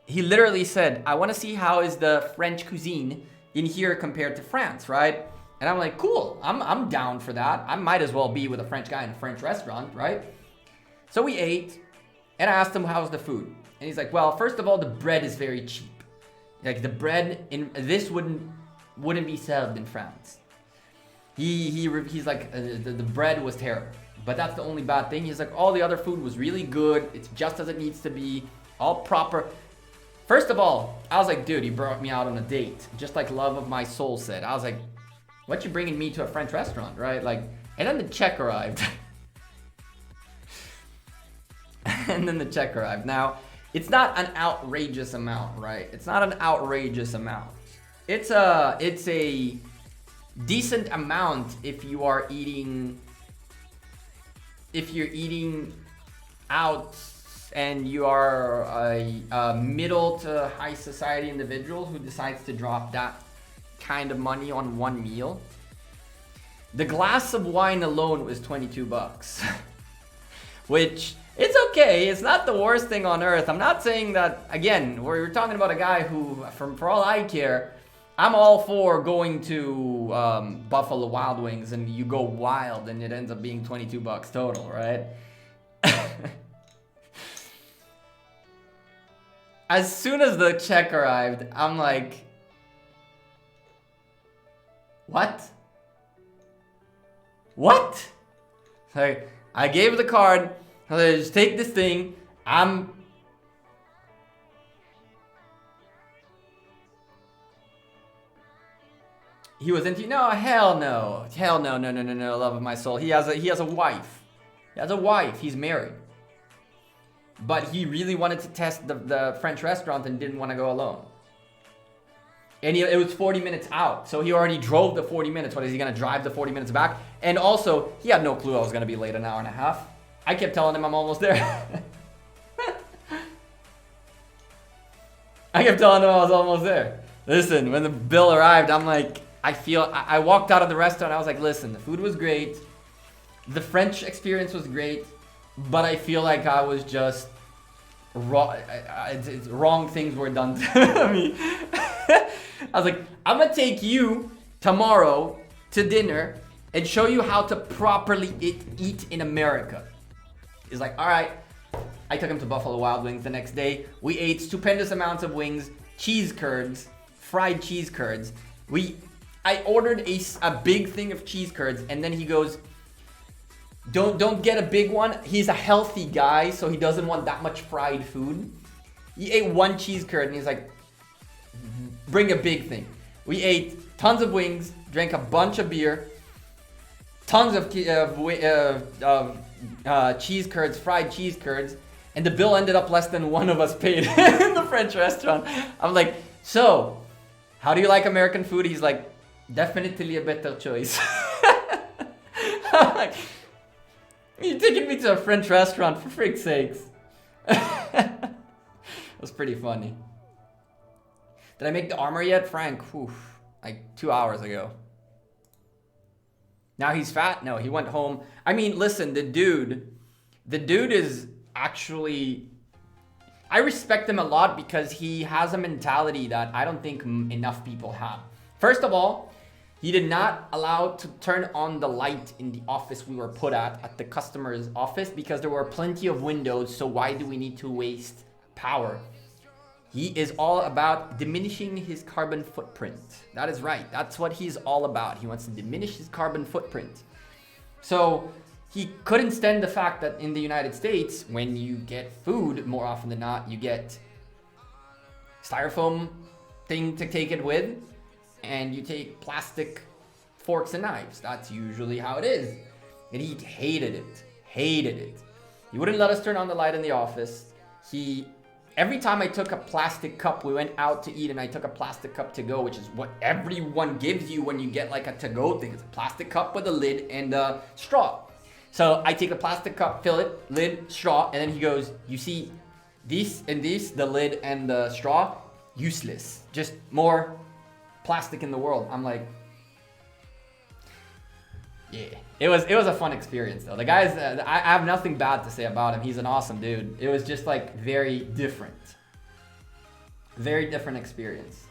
he literally said, I want to see how is the French cuisine in here compared to France, right? And I'm like, cool, I'm down for that. I might as well be with a French guy in a French restaurant, right? So we ate, and I asked him, how's the food? And he's like, well, first of all, the bread is very cheap. Like the bread in this wouldn't be served in France. He's like the bread was terrible, but that's the only bad thing. He's like all the other food was really good. It's just as it needs to be, all proper. First of all, I was like, dude, you brought me out on a date, just like love of my soul said. I was like, what you bringing me to a French restaurant, right? Like, and then the check arrived. And then the check arrived. Now, it's not an outrageous amount, right? It's not an outrageous amount. It's a decent amount if you are eating, if you're eating out and you are a middle to high society individual who decides to drop that kind of money on one meal. The glass of wine alone was 22 bucks, which it's okay. It's not the worst thing on earth. I'm not saying that, again, we're talking about a guy who, for all I care, I'm all for going to Buffalo Wild Wings and you go wild and it ends up being 22 bucks total, right? As soon as the check arrived, I'm like, what? What? Like, I gave the card. I was like, just take this thing. He was into, no, hell no, love of my soul. He has a wife. He has a wife. He's married. But he really wanted to test the French restaurant and didn't want to go alone. And it was 40 minutes out. So he already drove the 40 minutes. What, is he going to drive the 40 minutes back? And also, he had no clue I was going to be late an hour and a half. I kept telling him I'm almost there. I kept telling him I was almost there. Listen, when the bill arrived, I'm like, I walked out of the restaurant. I was like, listen, the food was great. The French experience was great. But I feel like I was just wrong. Wrong things were done to me. I was like, I'm going to take you tomorrow to dinner and show you how to properly eat in America. He's like, all right. I took him to Buffalo Wild Wings the next day. We ate stupendous amounts of wings, cheese curds, fried cheese curds. I ordered a big thing of cheese curds, and then he goes, don't get a big one. He's a healthy guy, so he doesn't want that much fried food. He ate one cheese curd, and he's like, bring a big thing. We ate tons of wings, drank a bunch of beer, tons of cheese curds, fried cheese curds, and the bill ended up less than one of us paid in the French restaurant. I'm like, so, how do you like American food? He's like, definitely a better choice. I'm like, you're taking me to a French restaurant, for freak's sakes. It was pretty funny. Did I make the armor yet, Frank? Oof, like 2 hours ago. Now he's fat? No, he went home. I mean, listen, the dude is actually, I respect him a lot because he has a mentality that I don't think enough people have. First of all, he did not allow to turn on the light in the office we were put at the customer's office, because there were plenty of windows, so why do we need to waste power? He is all about diminishing his carbon footprint. That is right. That's what he's all about. He wants to diminish his carbon footprint. So he couldn't stand the fact that in the United States, when you get food, more often than not, you get styrofoam thing to take it with, and you take plastic forks and knives. That's usually how it is. And he hated it. Hated it. He wouldn't let us turn on the light in the office. Every time I took a plastic cup, we went out to eat and I took a plastic cup to go, which is what everyone gives you when you get like a to-go thing. It's a plastic cup with a lid and a straw. So I take a plastic cup, fill it, lid, straw, and then he goes, you see, this and this, the lid and the straw, useless. Just more plastic in the world. I'm like, yeah. It was a fun experience though. The guy's, I have nothing bad to say about him. He's an awesome dude. It was just like very different. Very different experience.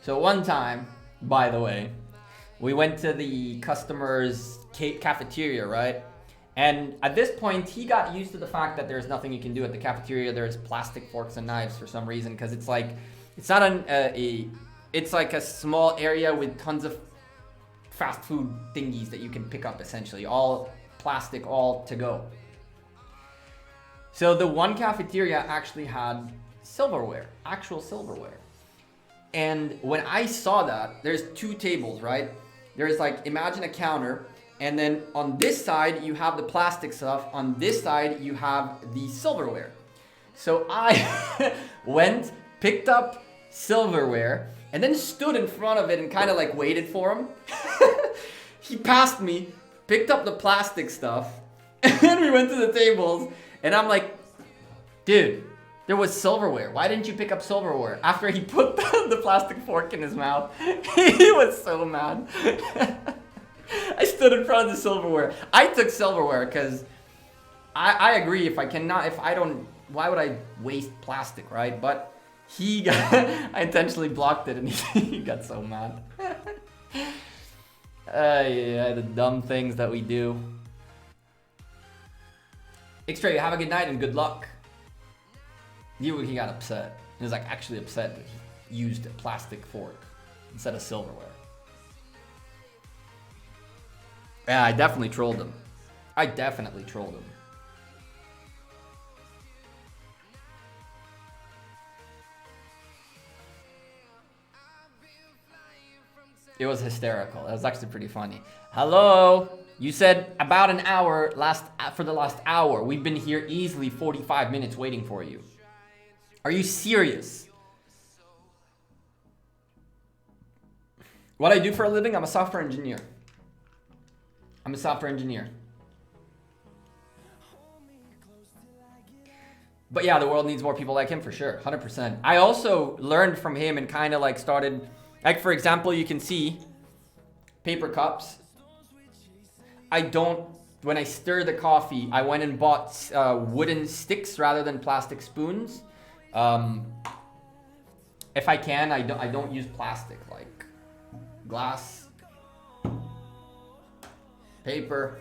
So one time, by the way, we went to the customer's cafeteria, right? And at this point, he got used to the fact that there's nothing you can do at the cafeteria. There's plastic forks and knives for some reason, because it's like, it's not it's like a small area with tons of fast food thingies that you can pick up, essentially. All plastic, all to go. So the one cafeteria actually had silverware, actual silverware. And when I saw that, there's two tables, right? There's like, imagine a counter, and then on this side, you have the plastic stuff. On this side, you have the silverware. So I went, picked up silverware, and then stood in front of it and kind of like waited for him. He passed me, picked up the plastic stuff, and then we went to the tables, and I'm like, dude, there was silverware. Why didn't you pick up silverware? After he put the plastic fork in his mouth, he was so mad. I stood in front of the silverware. I took silverware because I agree, why would I waste plastic, right? But I intentionally blocked it and he got so mad. Yeah, the dumb things that we do. X-Ray, have a good night and good luck. He got upset. He was like actually upset that he used a plastic fork instead of silverware. Yeah, I definitely trolled him. It was hysterical. It was actually pretty funny. Hello? You said about an hour for the last hour. We've been here easily 45 minutes waiting for you. Are you serious? What I do for a living? I'm a software engineer. But yeah, the world needs more people like him for sure, 100%. I also learned from him and kind of like started, like for example, you can see paper cups. When I stir the coffee, I went and bought wooden sticks rather than plastic spoons. If I can, I don't use plastic, like glass, paper.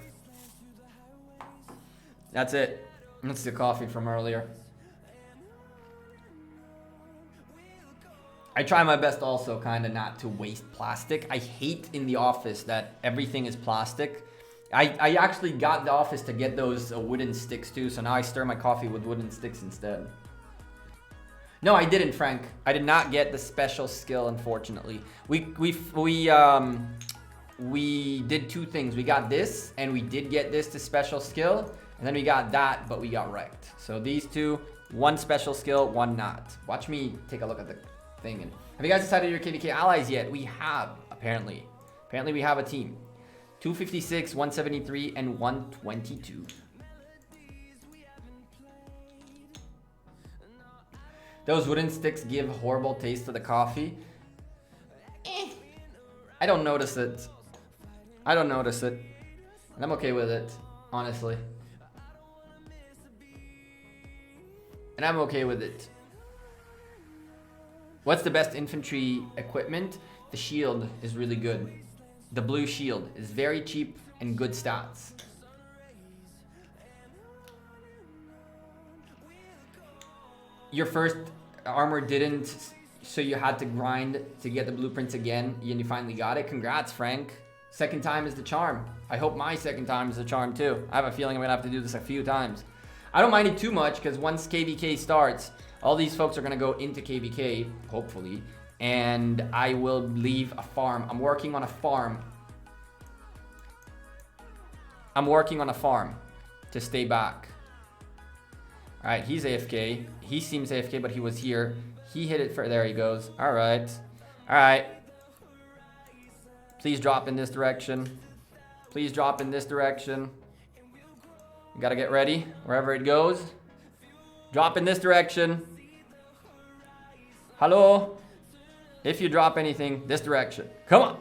That's it. That's the coffee from earlier. I try my best also kind of not to waste plastic. I hate in the office that everything is plastic. I actually got the office to get those wooden sticks too, so now I stir my coffee with wooden sticks instead. No, I didn't, Frank. I did not get the special skill, unfortunately. We did two things. We got this, and we did get this to special skill, and then we got that, but we got wrecked. So these two, one special skill, one not. Watch me take a look at the thing. And have you guys decided your KVK allies yet? We have, apparently. Apparently we have a team. 256, 173, and 122. Those wooden sticks give horrible taste to the coffee. I don't notice it. I don't notice it. And I'm okay with it, honestly. And I'm okay with it. What's the best infantry equipment? The shield is really good. The blue shield is very cheap and good stats. Your first armor didn't, so you had to grind to get the blueprints again, and you finally got it. Congrats, Frank. Second time is the charm. I hope my second time is the charm too. I have a feeling I'm gonna have to do this a few times. I don't mind it too much because once KVK starts, all these folks are gonna go into KVK, hopefully, and I will leave a farm. I'm working on a farm. I'm working on a farm to stay back. All right, he's AFK. He seems AFK, but he was here. He hit it for, there he goes. All right. All right. Please drop in this direction. Please drop in this direction. You gotta get ready wherever it goes. Drop in this direction. Hello? If you drop anything, this direction. Come on.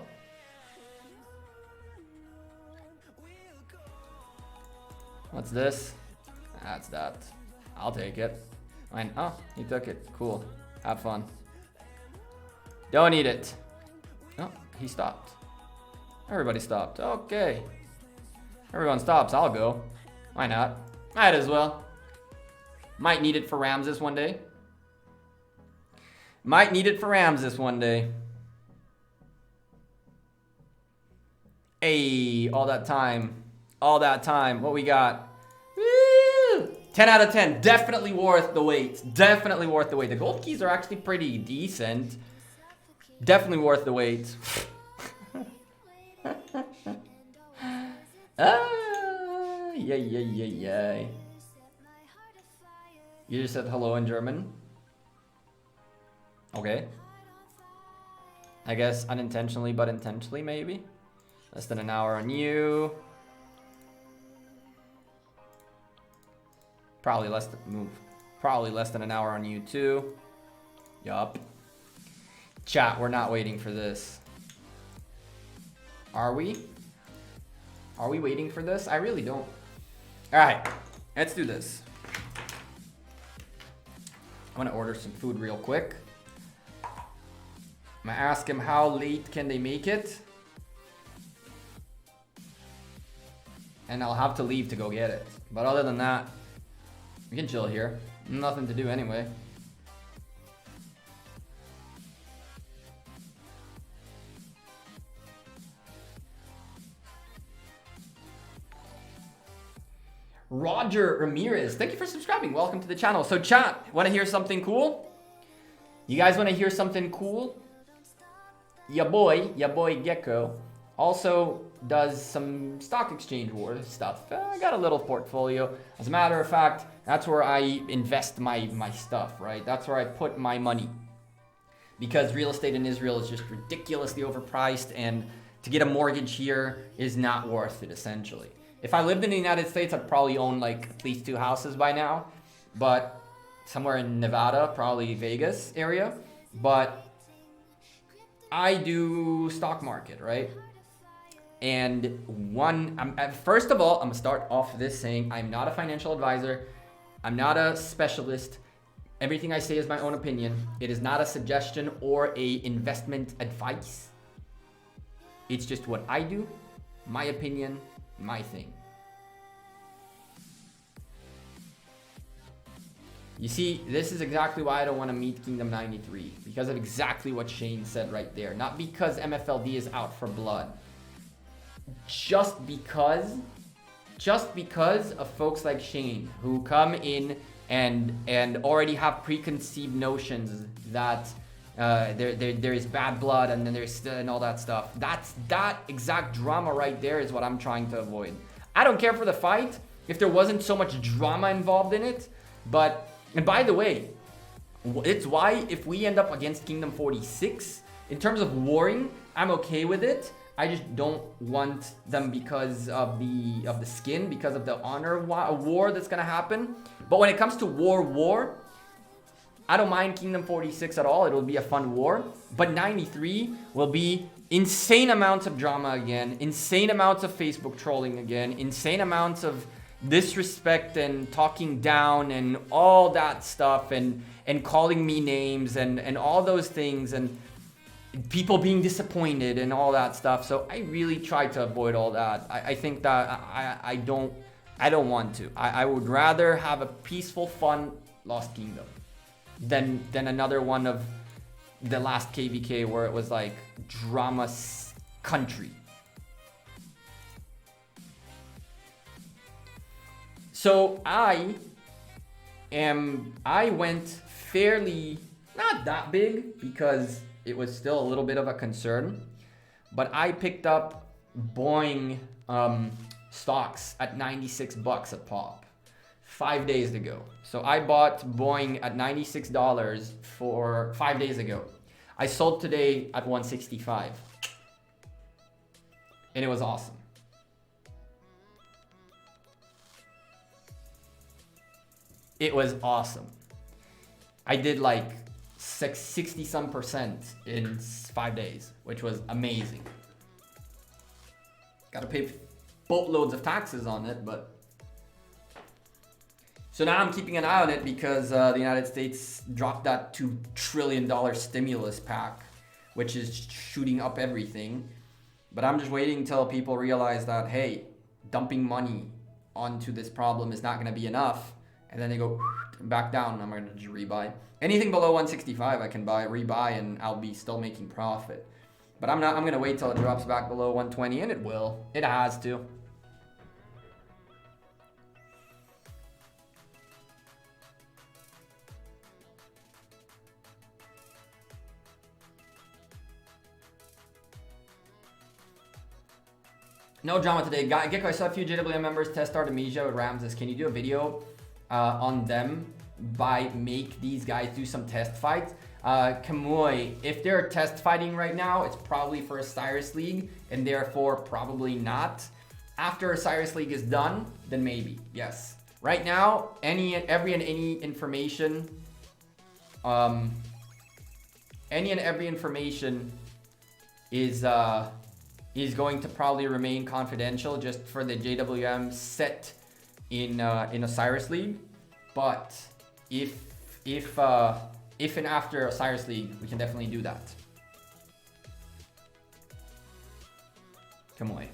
What's this? That's that. I'll take it. Fine. Oh, he took it. Cool. Have fun. Don't need it. Oh, he stopped. Everybody stopped. Okay. Everyone stops. I'll go. Why not? Might as well. Might need it for Ramses one day. Might need it for Ramses one day. Hey, all that time. All that time. What we got? Woo! 10 out of 10. Definitely worth the wait. Definitely worth the wait. The gold keys are actually pretty decent. Definitely worth the wait. Yeah. You just said hello in German. Okay. I guess unintentionally, but intentionally, maybe. Less than an hour on you. Probably less than an hour on you too. Yup. Chat, we're not waiting for this. Are we? Are we waiting for this? I really don't. Alright, let's do this. I'm gonna order some food real quick. I'm gonna ask him how late can they make it. And I'll have to leave to go get it. But other than that, we can chill here. Nothing to do anyway. Roger Ramirez, thank you for subscribing. Welcome to the channel. So chat, want to hear something cool? You guys want to hear something cool? Ya boy Gekko also does some stock exchange war stuff. I got a little portfolio. As a matter of fact, that's where I invest my stuff, right? That's where I put my money. Because real estate in Israel is just ridiculously overpriced, and to get a mortgage here is not worth it, essentially. If I lived in the United States, I'd probably own like at least 2 houses by now. But somewhere in Nevada, probably Vegas area. But I do stock market, right? And first of all, I'm gonna start off this saying I'm not a financial advisor. I'm not a specialist. Everything I say is my own opinion. It is not a suggestion or a investment advice. It's just what I do, my opinion, my thing. You see, this is exactly why I don't want to meet Kingdom 93, because of exactly what Shane said right there. Not because MFLD is out for blood. Just because of folks like Shane who come in and already have preconceived notions that there is bad blood and then there's and all that stuff. That exact drama right there is what I'm trying to avoid. I don't care for the fight if there wasn't so much drama involved in it, but, and by the way, it's why if we end up against Kingdom 46, in terms of warring, I'm okay with it. I just don't want them because of the skin, because of the honor war that's gonna happen. But when it comes to war, I don't mind Kingdom 46 at all. It will be a fun war. But 93 will be insane amounts of drama again, insane amounts of Facebook trolling again, insane amounts of disrespect and talking down and all that stuff and calling me names and all those things and people being disappointed and all that stuff. So I really try to avoid all that. I think that I don't want to. I would rather have a peaceful, fun Lost Kingdom than another one of the last KVK where it was like drama country. So I went fairly, not that big because it was still a little bit of a concern, but I picked up Boeing stocks at 96 bucks a pop 5 days ago. So I bought Boeing at $96 for 5 days ago. I sold today at 165. And it was awesome. It was awesome. I did like 60 some percent in 5 days, which was amazing. Gotta pay boatloads of taxes on it, but. So now I'm keeping an eye on it because the United States dropped that $2 trillion stimulus pack, which is shooting up everything. But I'm just waiting until people realize that, hey, dumping money onto this problem is not gonna be enough. And then they go back down. I'm going to just rebuy. Anything below 165 I can rebuy, and I'll be still making profit. But I'm going to wait till it drops back below 120, and it will. It has to. No drama today. Gekko, I saw a few JWM members test Artemisia with Ramses. Can you do a video on them make these guys do some test fights? Kamui, if they're test fighting right now, it's probably for Osiris League and therefore probably not. After Osiris League is done, then maybe, yes. Right now, any and every information is going to probably remain confidential just for the JWM set in Osiris League. But if and after Osiris League, we can definitely do that. Come away.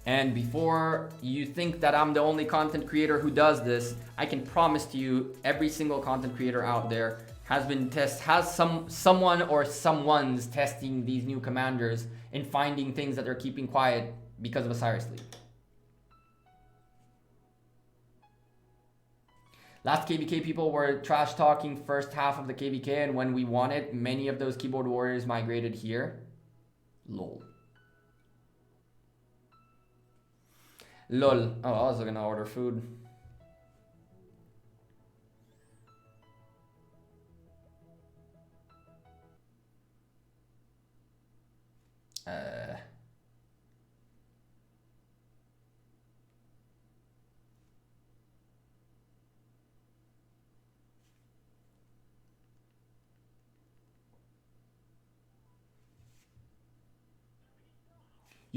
And before you think that I'm the only content creator who does this, I can promise to you every single content creator out there has someone or someone's testing these new commanders and finding things that they're keeping quiet because of Osiris League. Last KVK people were trash talking first half of the KVK, and when we won it, many of those keyboard warriors migrated here. Lol. Lol. Oh, I was gonna order food.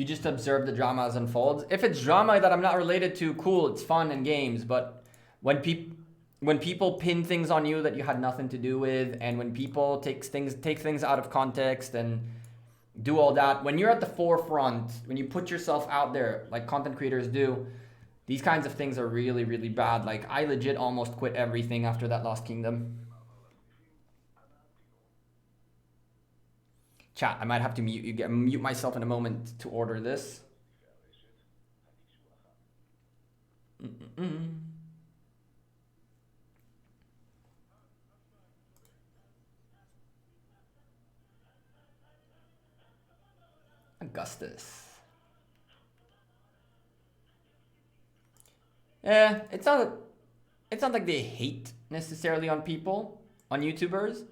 You just observe the drama as unfolds. If it's drama that I'm not related to, cool, it's fun and games. But when people pin things on you that you had nothing to do with, and when people take things out of context and do all that, when you're at the forefront, when you put yourself out there like content creators do, these kinds of things are really, really bad. Like, I legit almost quit everything after that Lost Kingdom. Chat, I might have to mute myself in a moment to order this. Augustus. Yeah, it's not like they hate necessarily on people, on YouTubers.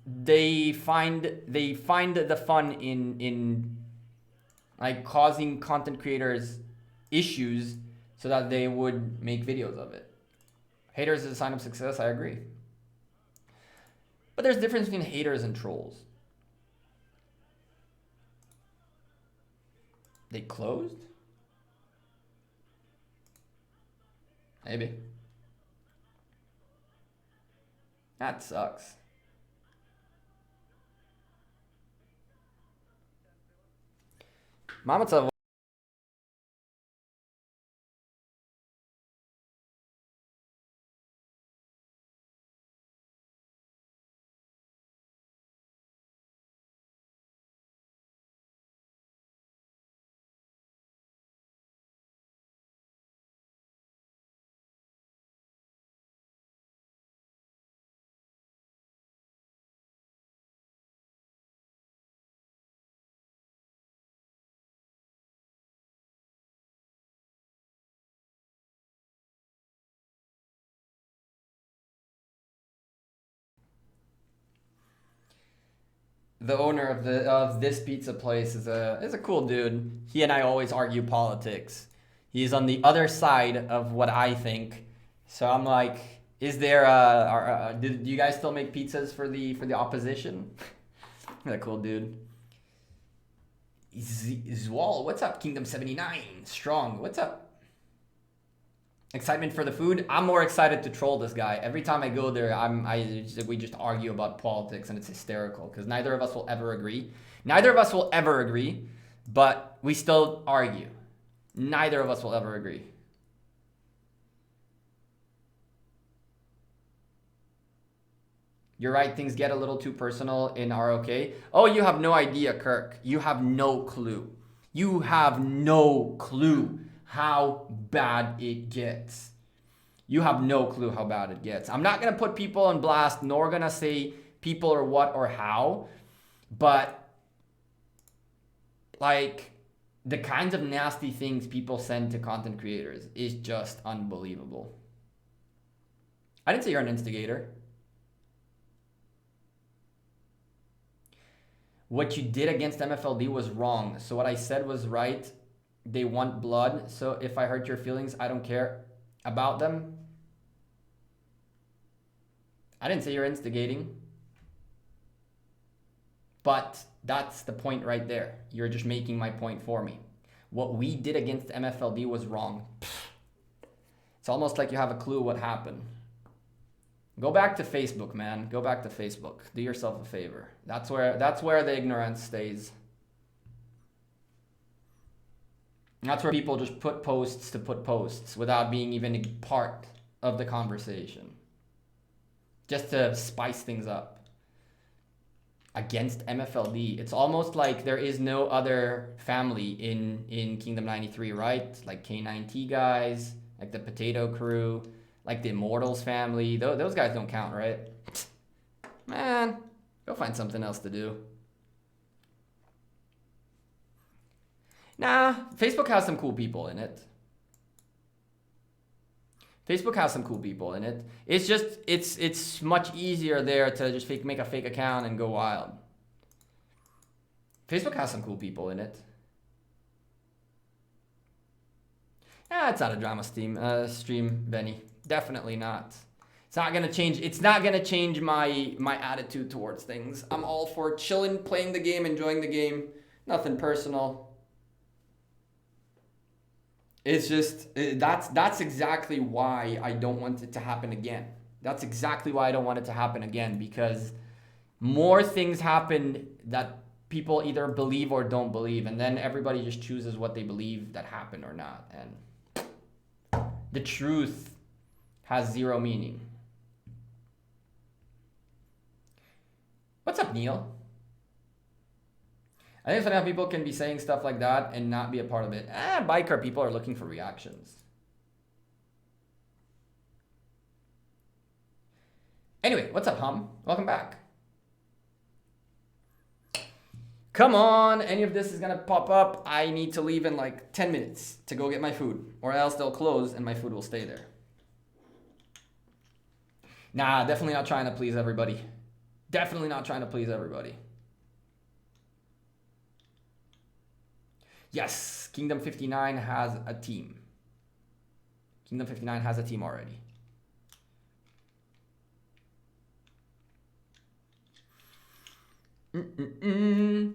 They find the fun in like causing content creators issues so that they would make videos of it. Haters is a sign of success, I agree. But there's a difference between haters and trolls. They closed? Maybe. That sucks. Mamatsa. The owner of this pizza place is a cool dude. He and I always argue politics. He's on the other side of what I think. So I'm like, is there do you guys still make pizzas for the opposition? That cool dude. Zwall, what's up? Kingdom 79, strong. What's up? Excitement for the food. I'm more excited to troll this guy. Every time I go there, we just argue about politics, and it's hysterical because neither of us will ever agree. Neither of us will ever agree, but we still argue. Neither of us will ever agree. You're right, things get a little too personal in ROK. Oh, you have no idea, Kirk. You have no clue. You have no clue how bad it gets. You have no clue how bad it gets. I'm not gonna put people on blast, nor gonna say people or what or how, but like the kinds of nasty things people send to content creators is just unbelievable. I didn't say you're an instigator. What you did against MFLD was wrong. So what I said was right. They want blood. So if I hurt your feelings, I don't care about them. I didn't say you're instigating. But that's the point right there. You're just making my point for me. What we did against MFLD was wrong. It's almost like you have a clue what happened. Go back to Facebook, man. Go back to Facebook. Do yourself a favor. That's where the ignorance stays. That's where people just put posts to put posts without being even a part of the conversation. Just to spice things up. Against MFLD, it's almost like there is no other family in Kingdom 93, right? Like K9T guys, like the Potato Crew, like the Immortals family. Those guys don't count, right? Man, go find something else to do. Nah, Facebook has some cool people in it. Facebook has some cool people in it. It's just, it's much easier there to just make a fake account and go wild. Facebook has some cool people in it. Yeah, it's not a drama stream, Benny. Definitely not. It's not gonna change. It's not gonna change my attitude towards things. I'm all for chilling, playing the game, enjoying the game, Nothing personal. It's just, that's exactly why I don't want it to happen again. That's exactly why I don't want it to happen again, because more things happen that people either believe or don't believe, and then everybody just chooses what they believe that happened or not. And the truth has zero meaning. What's up, Neil? I think it's funny how people can be saying stuff like that and not be a part of it. Biker people are looking for reactions. Anyway, what's up, Hum? Welcome back. Come on, any of this is gonna pop up. I need to leave in like 10 minutes to go get my food, or else they'll close and my food will stay there. Nah, definitely not trying to please everybody. Definitely not trying to please everybody. Yes, Kingdom 59 has a team. Kingdom 59 has a team already. Who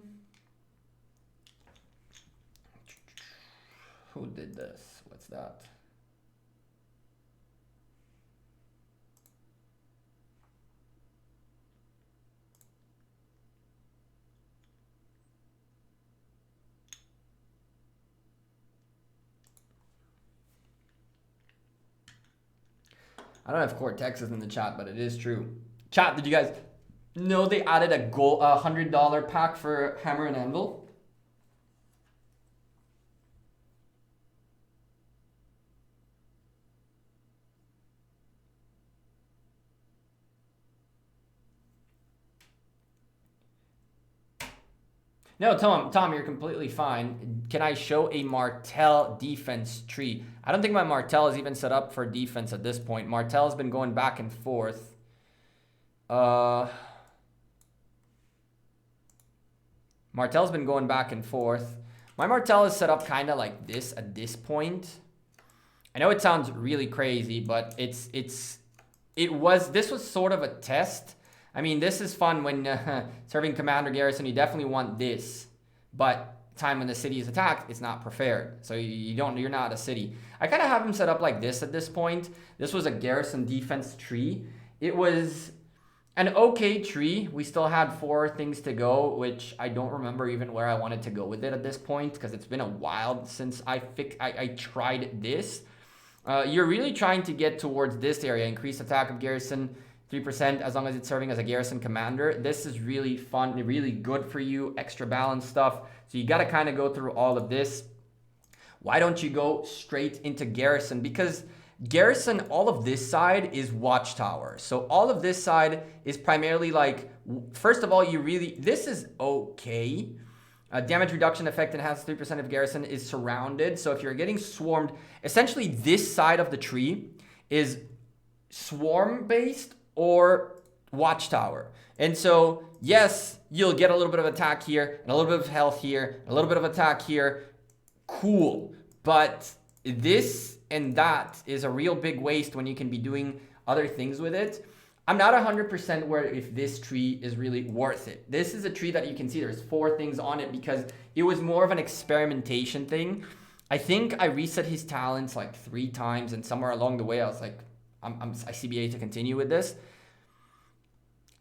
did this? What's that? I don't know if Cortex is in the chat, but it is true. Chat, did you guys know they added a $100 pack for Hammer and Anvil? No, Tom, you're completely fine. Can I show a Martel defense tree? I don't think my Martel is even set up for defense at this point. Martel's been going back and forth. Martel's been going back and forth. My Martel is set up kind of like this at this point. I know it sounds really crazy, but this was sort of a test. I mean, this is fun when serving Commander Garrison. You definitely want this, but time when the city is attacked, it's not prepared. So you're not a city. I kind of have him set up like this at this point. This was a Garrison defense tree. It was an okay tree. We still had 4 things to go, which I don't remember even where I wanted to go with it at this point, because it's been a while since I tried this. You're really trying to get towards this area, increase attack of Garrison 3% as long as it's serving as a Garrison commander. This is really fun, really good for you, extra balance stuff. So you got to kind of go through all of this. Why don't you go straight into Garrison? Because Garrison, all of this side is Watchtower. So all of this side is primarily like, first of all, this is okay. Damage reduction effect enhanced 3% of Garrison is surrounded. So if you're getting swarmed, essentially this side of the tree is swarm based or Watchtower. And so, yes, you'll get a little bit of attack here, and a little bit of health here, a little bit of attack here. Cool. But this and that is a real big waste when you can be doing other things with it. I'm not 100% where if this tree is really worth it. This is a tree that you can see there's 4 things on it because it was more of an experimentation thing. I think I reset his talents like 3 times, and somewhere along the way I was like, I CBA to continue with this.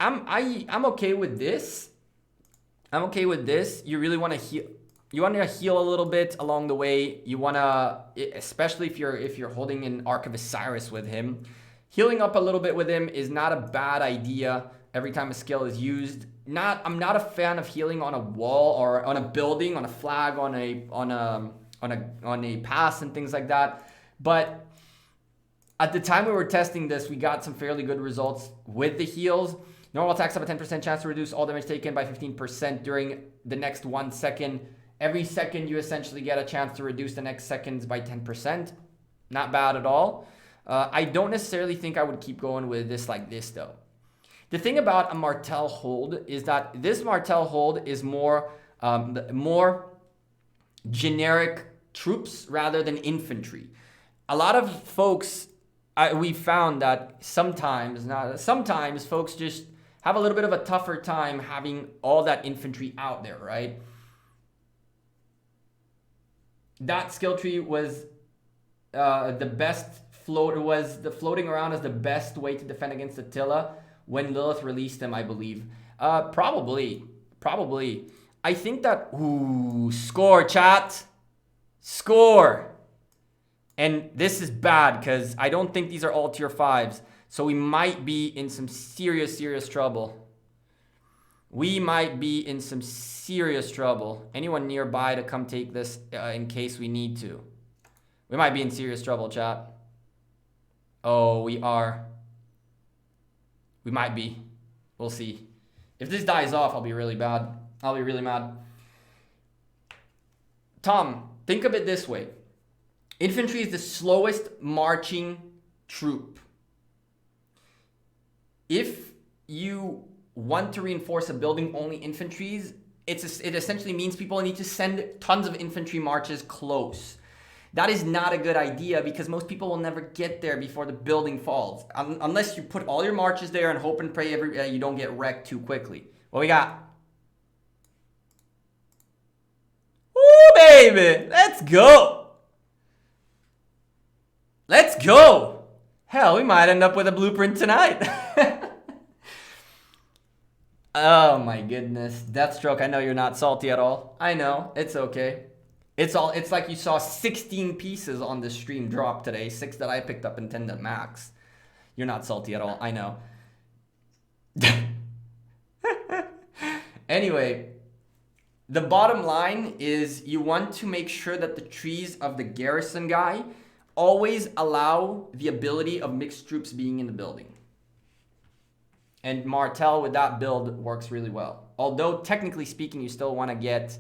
I'm okay with this. I'm okay with this. You really want to heal. You want to heal a little bit along the way. You want to, especially if you're holding an Ark of Osiris with him, healing up a little bit with him is not a bad idea every time a skill is used. I'm not a fan of healing on a wall or on a building, on a flag, on a pass and things like that. But at the time we were testing this, we got some fairly good results with the heals. Normal attacks have a 10% chance to reduce all damage taken by 15% during the next 1 second. Every second you essentially get a chance to reduce the next seconds by 10%. Not bad at all. I don't necessarily think I would keep going with this like this though. The thing about a Martel hold is that this Martel hold is more generic troops rather than infantry. A lot of folks, we found that sometimes folks just have a little bit of a tougher time having all that infantry out there, right? That skill tree was the best floating around as the best way to defend against Attila when Lilith released him, I believe. Probably. I think that, ooh, score, chat. Score. And this is bad because I don't think these are all tier 5s. So we might be in some serious trouble. Anyone nearby to come take this in case we need to? We might be in serious trouble, chat. Oh, we are. We might be. We'll see. If this dies off, I'll be really bad. I'll be really mad. Tom, think of it this way. Infantry is the slowest marching troop. If you want to reinforce a building only infantries, it essentially means people need to send tons of infantry marches close. That is not a good idea because most people will never get there before the building falls. Unless you put all your marches there and hope and pray you don't get wrecked too quickly. What we got? Ooh, baby! Let's go! Let's go! Hell, we might end up with a blueprint tonight. Oh my goodness. Deathstroke, I know you're not salty at all. I know, it's okay. It's like you saw 16 pieces on the stream drop today. 6 that I picked up and 10 that Max. You're not salty at all, I know. Anyway, the bottom line is you want to make sure that the trees of the garrison guy always allow the ability of mixed troops being in the building. And Martel with that build works really well. Although technically speaking, you still want to get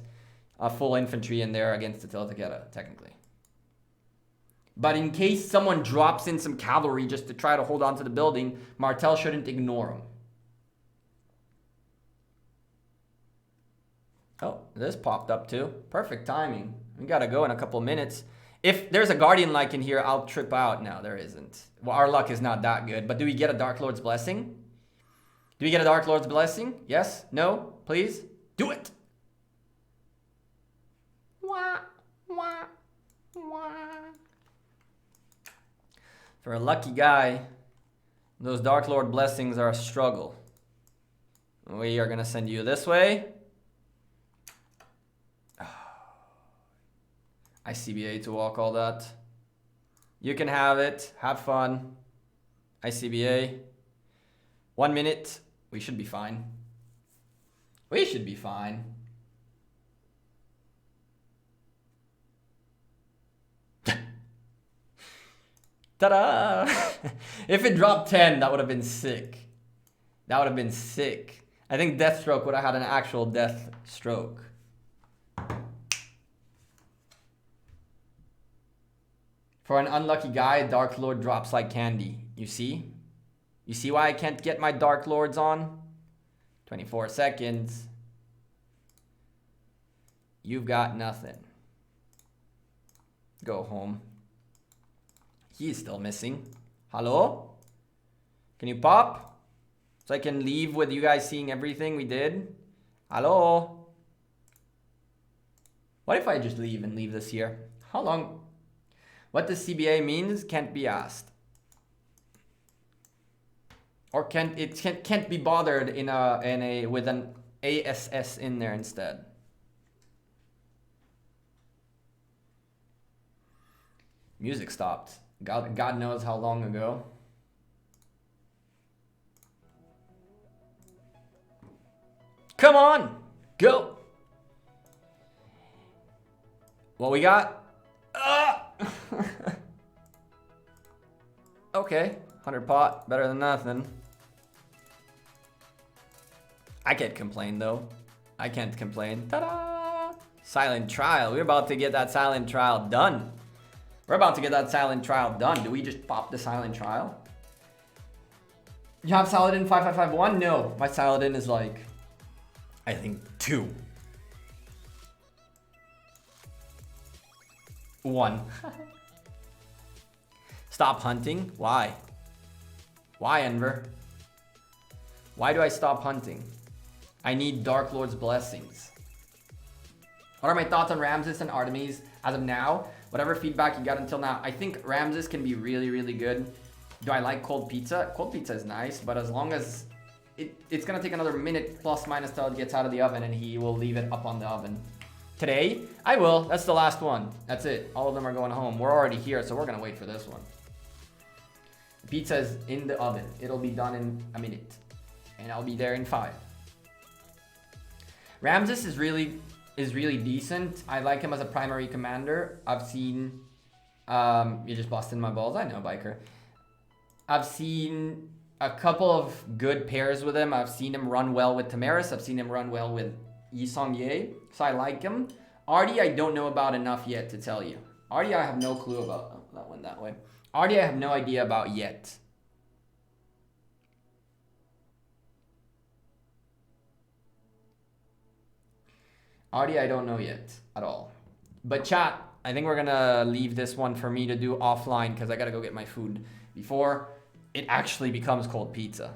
a full infantry in there against the Tiltakeda, technically. But in case someone drops in some cavalry just to try to hold on to the building, Martel shouldn't ignore them. Oh, this popped up too. Perfect timing. We gotta go in a couple minutes. If there's a Guardian like in here, I'll trip out. No, there isn't. Well, our luck is not that good. But do we get a Dark Lord's Blessing? Do we get a Dark Lord's Blessing? Yes? No? Please? Do it! Wah, wah, wah. For a lucky guy, those Dark Lord Blessings are a struggle. We are going to send you this way. ICBA to walk all that. You can have it. Have fun. ICBA. 1 minute. We should be fine. We should be fine. Ta-da! If it dropped 10, that would have been sick. That would have been sick. I think Deathstroke would have had an actual death stroke. For an unlucky guy, Dark Lord drops like candy. You see? You see why I can't get my Dark Lords on? 24 seconds. You've got nothing. Go home. He's still missing. Hello? Can you pop? So I can leave with you guys seeing everything we did? Hello? What if I just leave and leave this here? How long? What the CBA means can't be asked. Or can't be bothered with an ASS in there instead. Music stopped. God knows how long ago. Come on, go. What we got? Okay, 100 pot, better than nothing. I can't complain though. I can't complain. Ta-da! Silent trial. We're about to get that silent trial done. We're about to get that silent trial done. Do we just pop the silent trial? You have Saladin 5551? No, my Saladin is like, I think 2. 1. Stop hunting? Why? Why, Enver? Why do I stop hunting? I need Dark Lord's blessings. What are my thoughts on Ramses and Artemis? as of now, whatever feedback you got until now, I think Ramses can be really, really good. Do I like cold pizza? Cold pizza is nice, but as long as it's gonna take another minute plus minus till it gets out of the oven, and he will leave it up on the oven. Today, I will. That's the last one. That's it. All of them are going home. We're already here, so we're gonna wait for this one. The pizza is in the oven. It'll be done in a minute, and I'll be there in 5. Ramses is really decent. I like him as a primary commander. I've seen, you're just busting my balls. I know, biker. I've seen a couple of good pairs with him. I've seen him run well with Tamaris. I've seen him run well with Yisong Ye. So I like him. Artie, I don't know about enough yet to tell you. Artie, I have no clue about. Oh, that went that way. Artie, I have no idea about yet. Artie, I don't know yet at all. But chat, I think we're gonna leave this one for me to do offline because I gotta go get my food before it actually becomes cold pizza.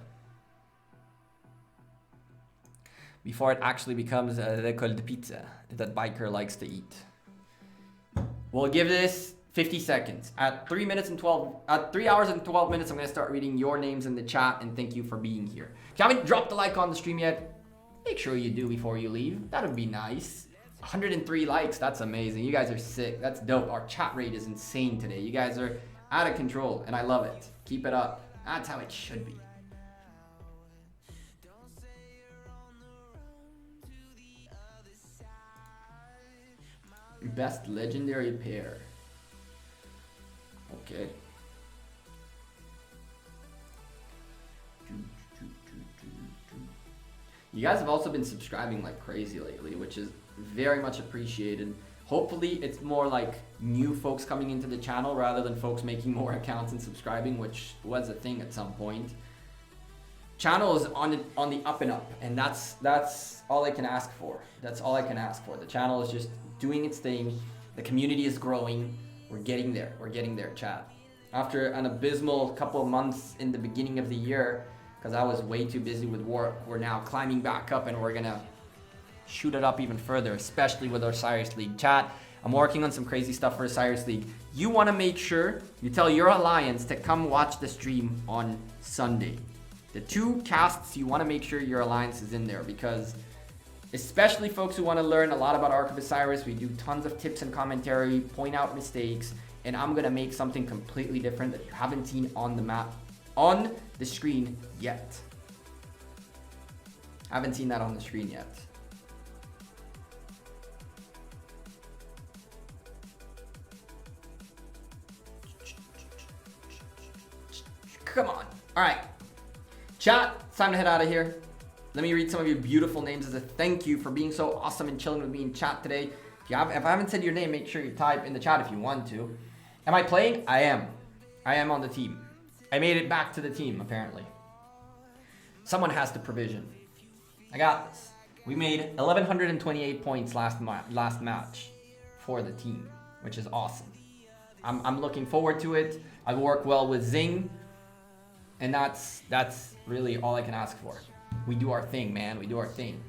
Before it actually becomes the cold pizza that biker likes to eat. We'll give this 50 seconds. At 3 hours and 12 minutes, I'm gonna start reading your names in the chat and thank you for being here. If you haven't dropped a like on the stream yet, make sure you do before you leave. That would be nice. 103 likes, that's amazing. You guys are sick, that's dope. Our chat rate is insane today. You guys are out of control and I love it. Keep it up. That's how it should be. Best legendary pair. Okay. You guys have also been subscribing like crazy lately, which is very much appreciated. Hopefully it's more like new folks coming into the channel rather than folks making more accounts and subscribing, which was a thing at some point. Channel is on the up and up, and that's all I can ask for. That's all I can ask for. The channel is just doing its thing. The community is growing. We're getting there. We're getting there, chat. After an abysmal couple of months in the beginning of the year, because I was way too busy with work, we're now climbing back up and we're gonna shoot it up even further, especially with our Osiris League. Chat, I'm working on some crazy stuff for Osiris League. You want to make sure you tell your alliance to come watch the stream on Sunday. The 2 casts, you want to make sure your alliance is in there, because especially folks who want to learn a lot about Ark of Osiris, we do tons of tips and commentary, point out mistakes, and I'm going to make something completely different that you haven't seen on the map, on the screen yet. I haven't seen that on the screen yet. Come on. All right. Chat, it's time to head out of here. Let me read some of your beautiful names as a thank you for being so awesome and chilling with me in chat today. If I haven't said your name, make sure you type in the chat if you want to. Am I playing? I am. I am on the team. I made it back to the team, apparently. Someone has to provision. I got this. We made 1,128 points last match for the team, which is awesome. I'm looking forward to it. I work well with Zing. And that's really all I can ask for. We do our thing, man. We do our thing.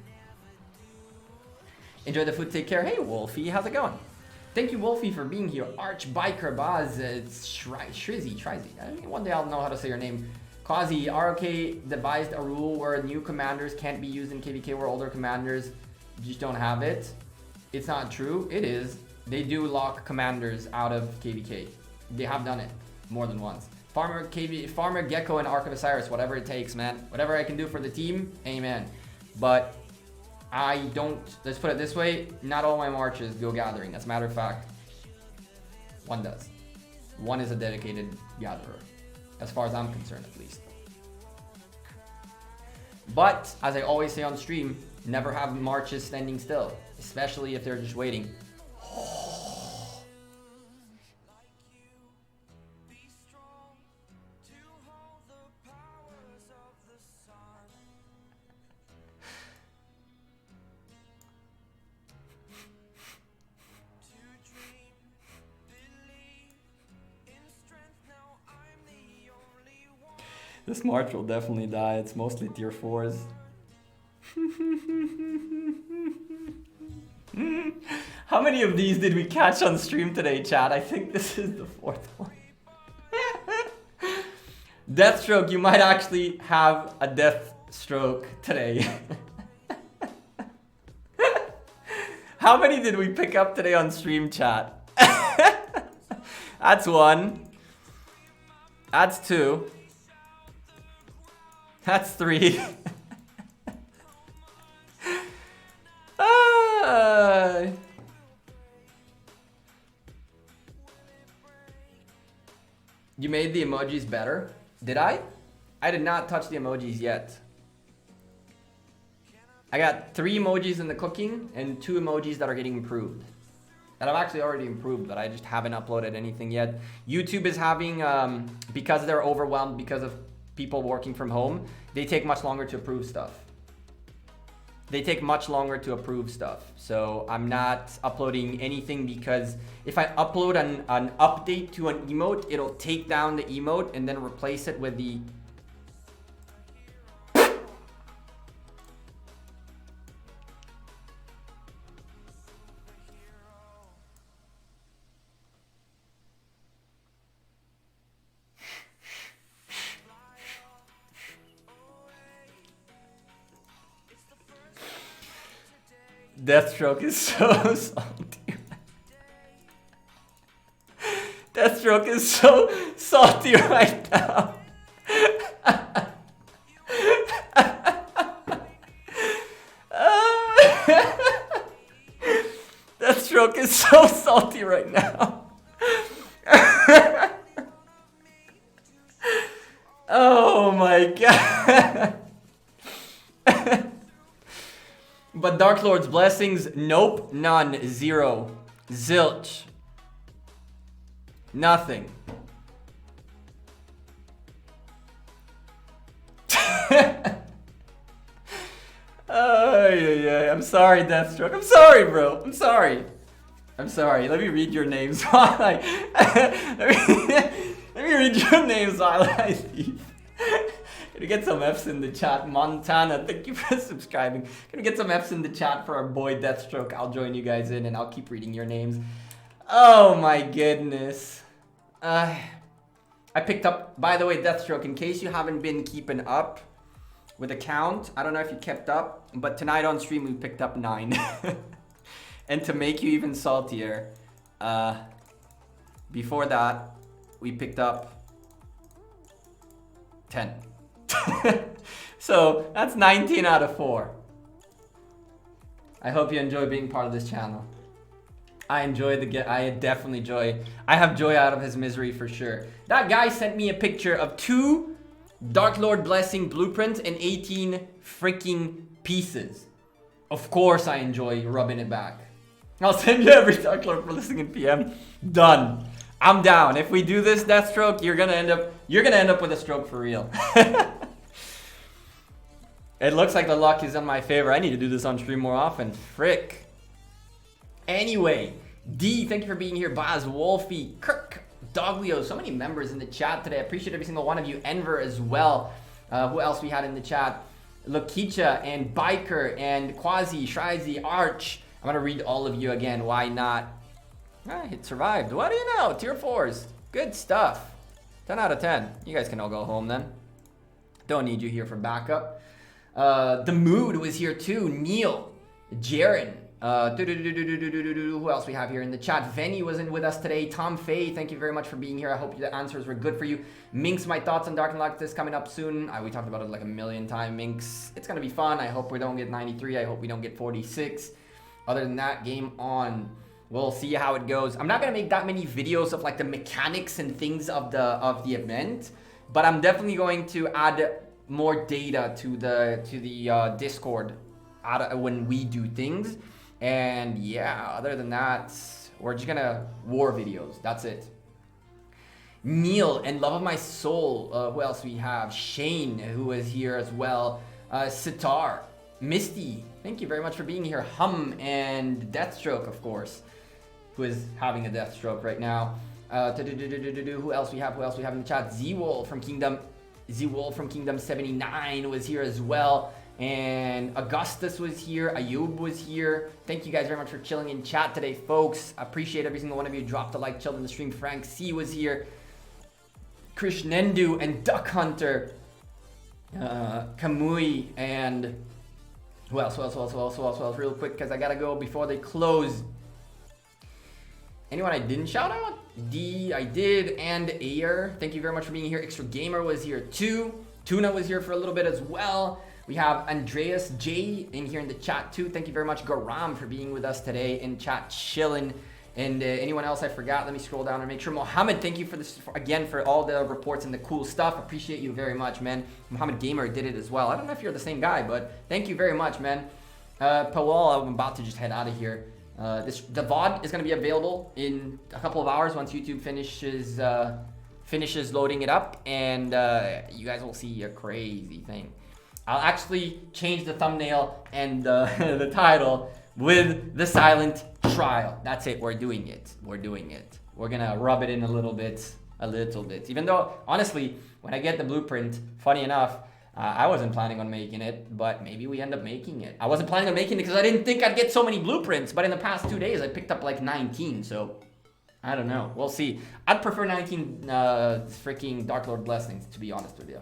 Enjoy the food. Take care. Hey, Wolfie. How's it going? Thank you, Wolfie, for being here. Arch Biker Baz. It's Shrizzy. I mean, one day I'll know how to say your name. Quasi, ROK devised a rule where new commanders can't be used in KVK where older commanders just don't have it. It's not true. It is. They do lock commanders out of KVK. They have done it more than once. Farmer Gekko and Ark of Osiris, whatever it takes, man. Whatever I can do for the team, amen. But I don't, let's put it this way, not all my marches go gathering. As a matter of fact, one does. One is a dedicated gatherer, as far as I'm concerned at least. But, as I always say on stream, never have marches standing still, especially if they're just waiting. This march will definitely die. It's mostly tier 4s. How many of these did we catch on stream today, chat? I think this is the fourth one. Deathstroke, you might actually have a death stroke today. How many did we pick up today on stream, chat? That's one. That's two. That's three. You made the emojis better? Did I? I did not touch the emojis yet. I got 3 emojis in the cooking and 2 emojis that are getting improved. That I've actually already improved, but I just haven't uploaded anything yet. YouTube is having, because they're overwhelmed because of people working from home, they take much longer to approve stuff. So I'm not uploading anything because if I upload an update to an emote, it'll take down the emote and then replace it with the... Deathstroke is so salty. Deathstroke is so salty right now. Deathstroke is so salty right now. Oh my god. But Dark Lord's blessings, nope, none, 0, zilch, nothing. I'm sorry, Deathstroke. I'm sorry, bro. I'm sorry. Let me read your names while let me read your names while I leave. Can we get some F's in the chat? Montana, thank you for subscribing. Can we get some F's in the chat for our boy Deathstroke? I'll join you guys in and I'll keep reading your names. Oh my goodness. I picked up, by the way, Deathstroke, in case you haven't been keeping up with the count, I don't know if you kept up, but tonight on stream we picked up 9. And to make you even saltier, before that, we picked up 10. So that's 19 out of 4. I hope you enjoy being part of this channel. I definitely I have joy out of his misery for sure. That guy sent me a picture of 2 Dark Lord Blessing blueprints and 18 freaking pieces. Of course I enjoy rubbing it back. I'll send you every Dark Lord Blessing in PM. Done. I'm down. If we do this, Deathstroke, you're gonna end up with a stroke for real. It looks like the luck is in my favor. I need to do this on stream more often. Frick. Anyway, D, thank you for being here. Baz, Wolfie, Kirk, Doglio, so many members in the chat today. I appreciate every single one of you. Enver as well. Who else we had in the chat? Lakicha and Biker and Quasi, Shrizy, Arch. I'm gonna read all of you again. Why not? It survived. What do you know? Tier 4s. Good stuff. 10 out of 10. You guys can all go home then. Don't need you here for backup. The Mood was here too. Neil, Jaren. Who else we have here in the chat? Venny was in with us today. Tom Fay, thank you very much for being here. I hope the answers were good for you. Minx, my thoughts on Dark and Noctis coming up soon. We talked about it like a million times. Minx, it's gonna be fun. I hope we don't get 93. I hope we don't get 46. Other than that, game on. We'll see how it goes. I'm not gonna make that many videos of like the mechanics and things of the event, but I'm definitely going to add more data to the Discord when we do things. And yeah, other than that, we're just gonna war videos. That's it. Neil and Love of My Soul. Who else we have? Shane, who is here as well. Sitar, Misty, thank you very much for being here. Hum and Deathstroke, of course, who is having a death stroke right now. Who else we have? Who else we have in the chat? Z-Wolf from Kingdom 79 was here as well. And Augustus was here. Ayub was here. Thank you guys very much for chilling in chat today, folks. I appreciate every single one of you. Dropped a like, chilled in the stream. Frank C was here. Krishnendu and Duck Hunter. Kamui and who else? Real quick, because I gotta go before they close. Anyone I didn't shout out? D, I did, and Ayer. Thank you very much for being here. Extra Gamer was here too. Tuna was here for a little bit as well. We have Andreas J in here in the chat too. Thank you very much, Garam, for being with us today in chat, chilling. And anyone else I forgot, let me scroll down and make sure. Mohammed, thank you for this again for all the reports and the cool stuff. Appreciate you very much, man. Mohammed Gamer did it as well. I don't know if you're the same guy, but thank you very much, man. Pawal, I'm about to just head out of here. The VOD is going to be available in a couple of hours once YouTube finishes loading it up, and you guys will see a crazy thing. I'll actually change the thumbnail and the title with the silent trial. That's it. We're doing it. We're doing it. We're gonna rub it in a little bit. Even though, honestly, when I get the blueprint, funny enough, I wasn't planning on making it, but maybe we end up making it. I wasn't planning on making it because I didn't think I'd get so many blueprints, but in the past 2 days, I picked up like 19, so I don't know. We'll see. I'd prefer 19 freaking Dark Lord Blessings, to be honest with you.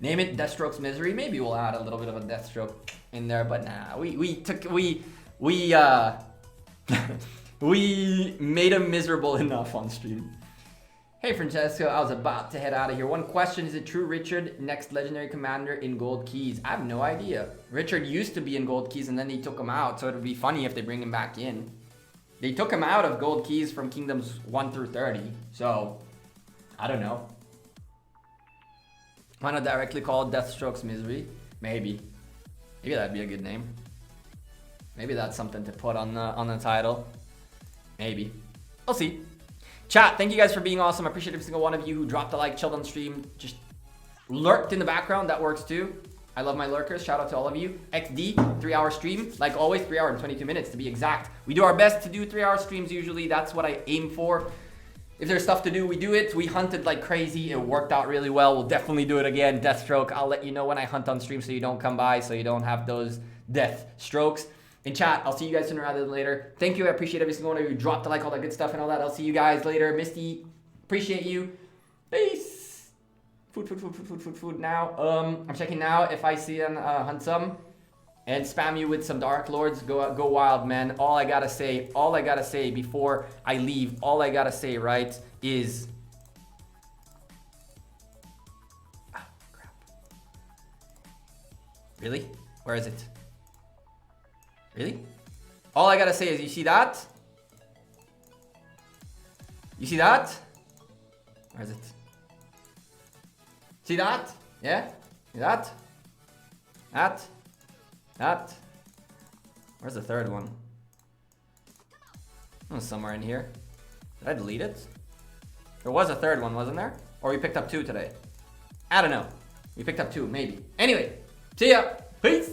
Name it Deathstroke's Misery. Maybe we'll add a little bit of a Deathstroke in there, but nah. We made him miserable enough on stream. Hey Francesco, I was about to head out of here. One question, is it true Richard, next legendary commander in Gold Keys? I have no idea. Richard used to be in Gold Keys and then they took him out, so it would be funny if they bring him back in. They took him out of Gold Keys from Kingdoms 1 through 30, so I don't know. Why not directly call Deathstroke's Misery? Maybe. Maybe that'd be a good name. Maybe that's something to put on the title. Maybe. We'll see. Chat, thank you guys for being awesome. I appreciate every single one of you who dropped a like, chilled on stream, just lurked in the background. That works too. I love my lurkers. Shout out to all of you. XD, 3-hour stream. Like always, 3 hours and 22 minutes to be exact. We do our best to do 3-hour streams usually. That's what I aim for. If there's stuff to do, we do it. We hunted like crazy. It worked out really well. We'll definitely do it again. Deathstroke. I'll let you know when I hunt on stream so you don't come by, so you don't have those death strokes. In chat, I'll see you guys sooner rather than later. Thank you. I appreciate every single one of you who dropped a like, all that good stuff and all that. I'll see you guys later. Misty, appreciate you. Peace. Food now. I'm checking now if I see an hunt some and spam you with some Dark Lords. Go wild, man. All I gotta say before I leave, right, is crap. Really? Where is it? Really? All I gotta say is, you see that? You see that? Where is it? See that? Yeah? See that? That? Where's the third one? Oh, somewhere in here. Did I delete it? There was a third one, wasn't there? Or we picked up 2 today. I don't know. We picked up 2, maybe. Anyway, see ya. Peace.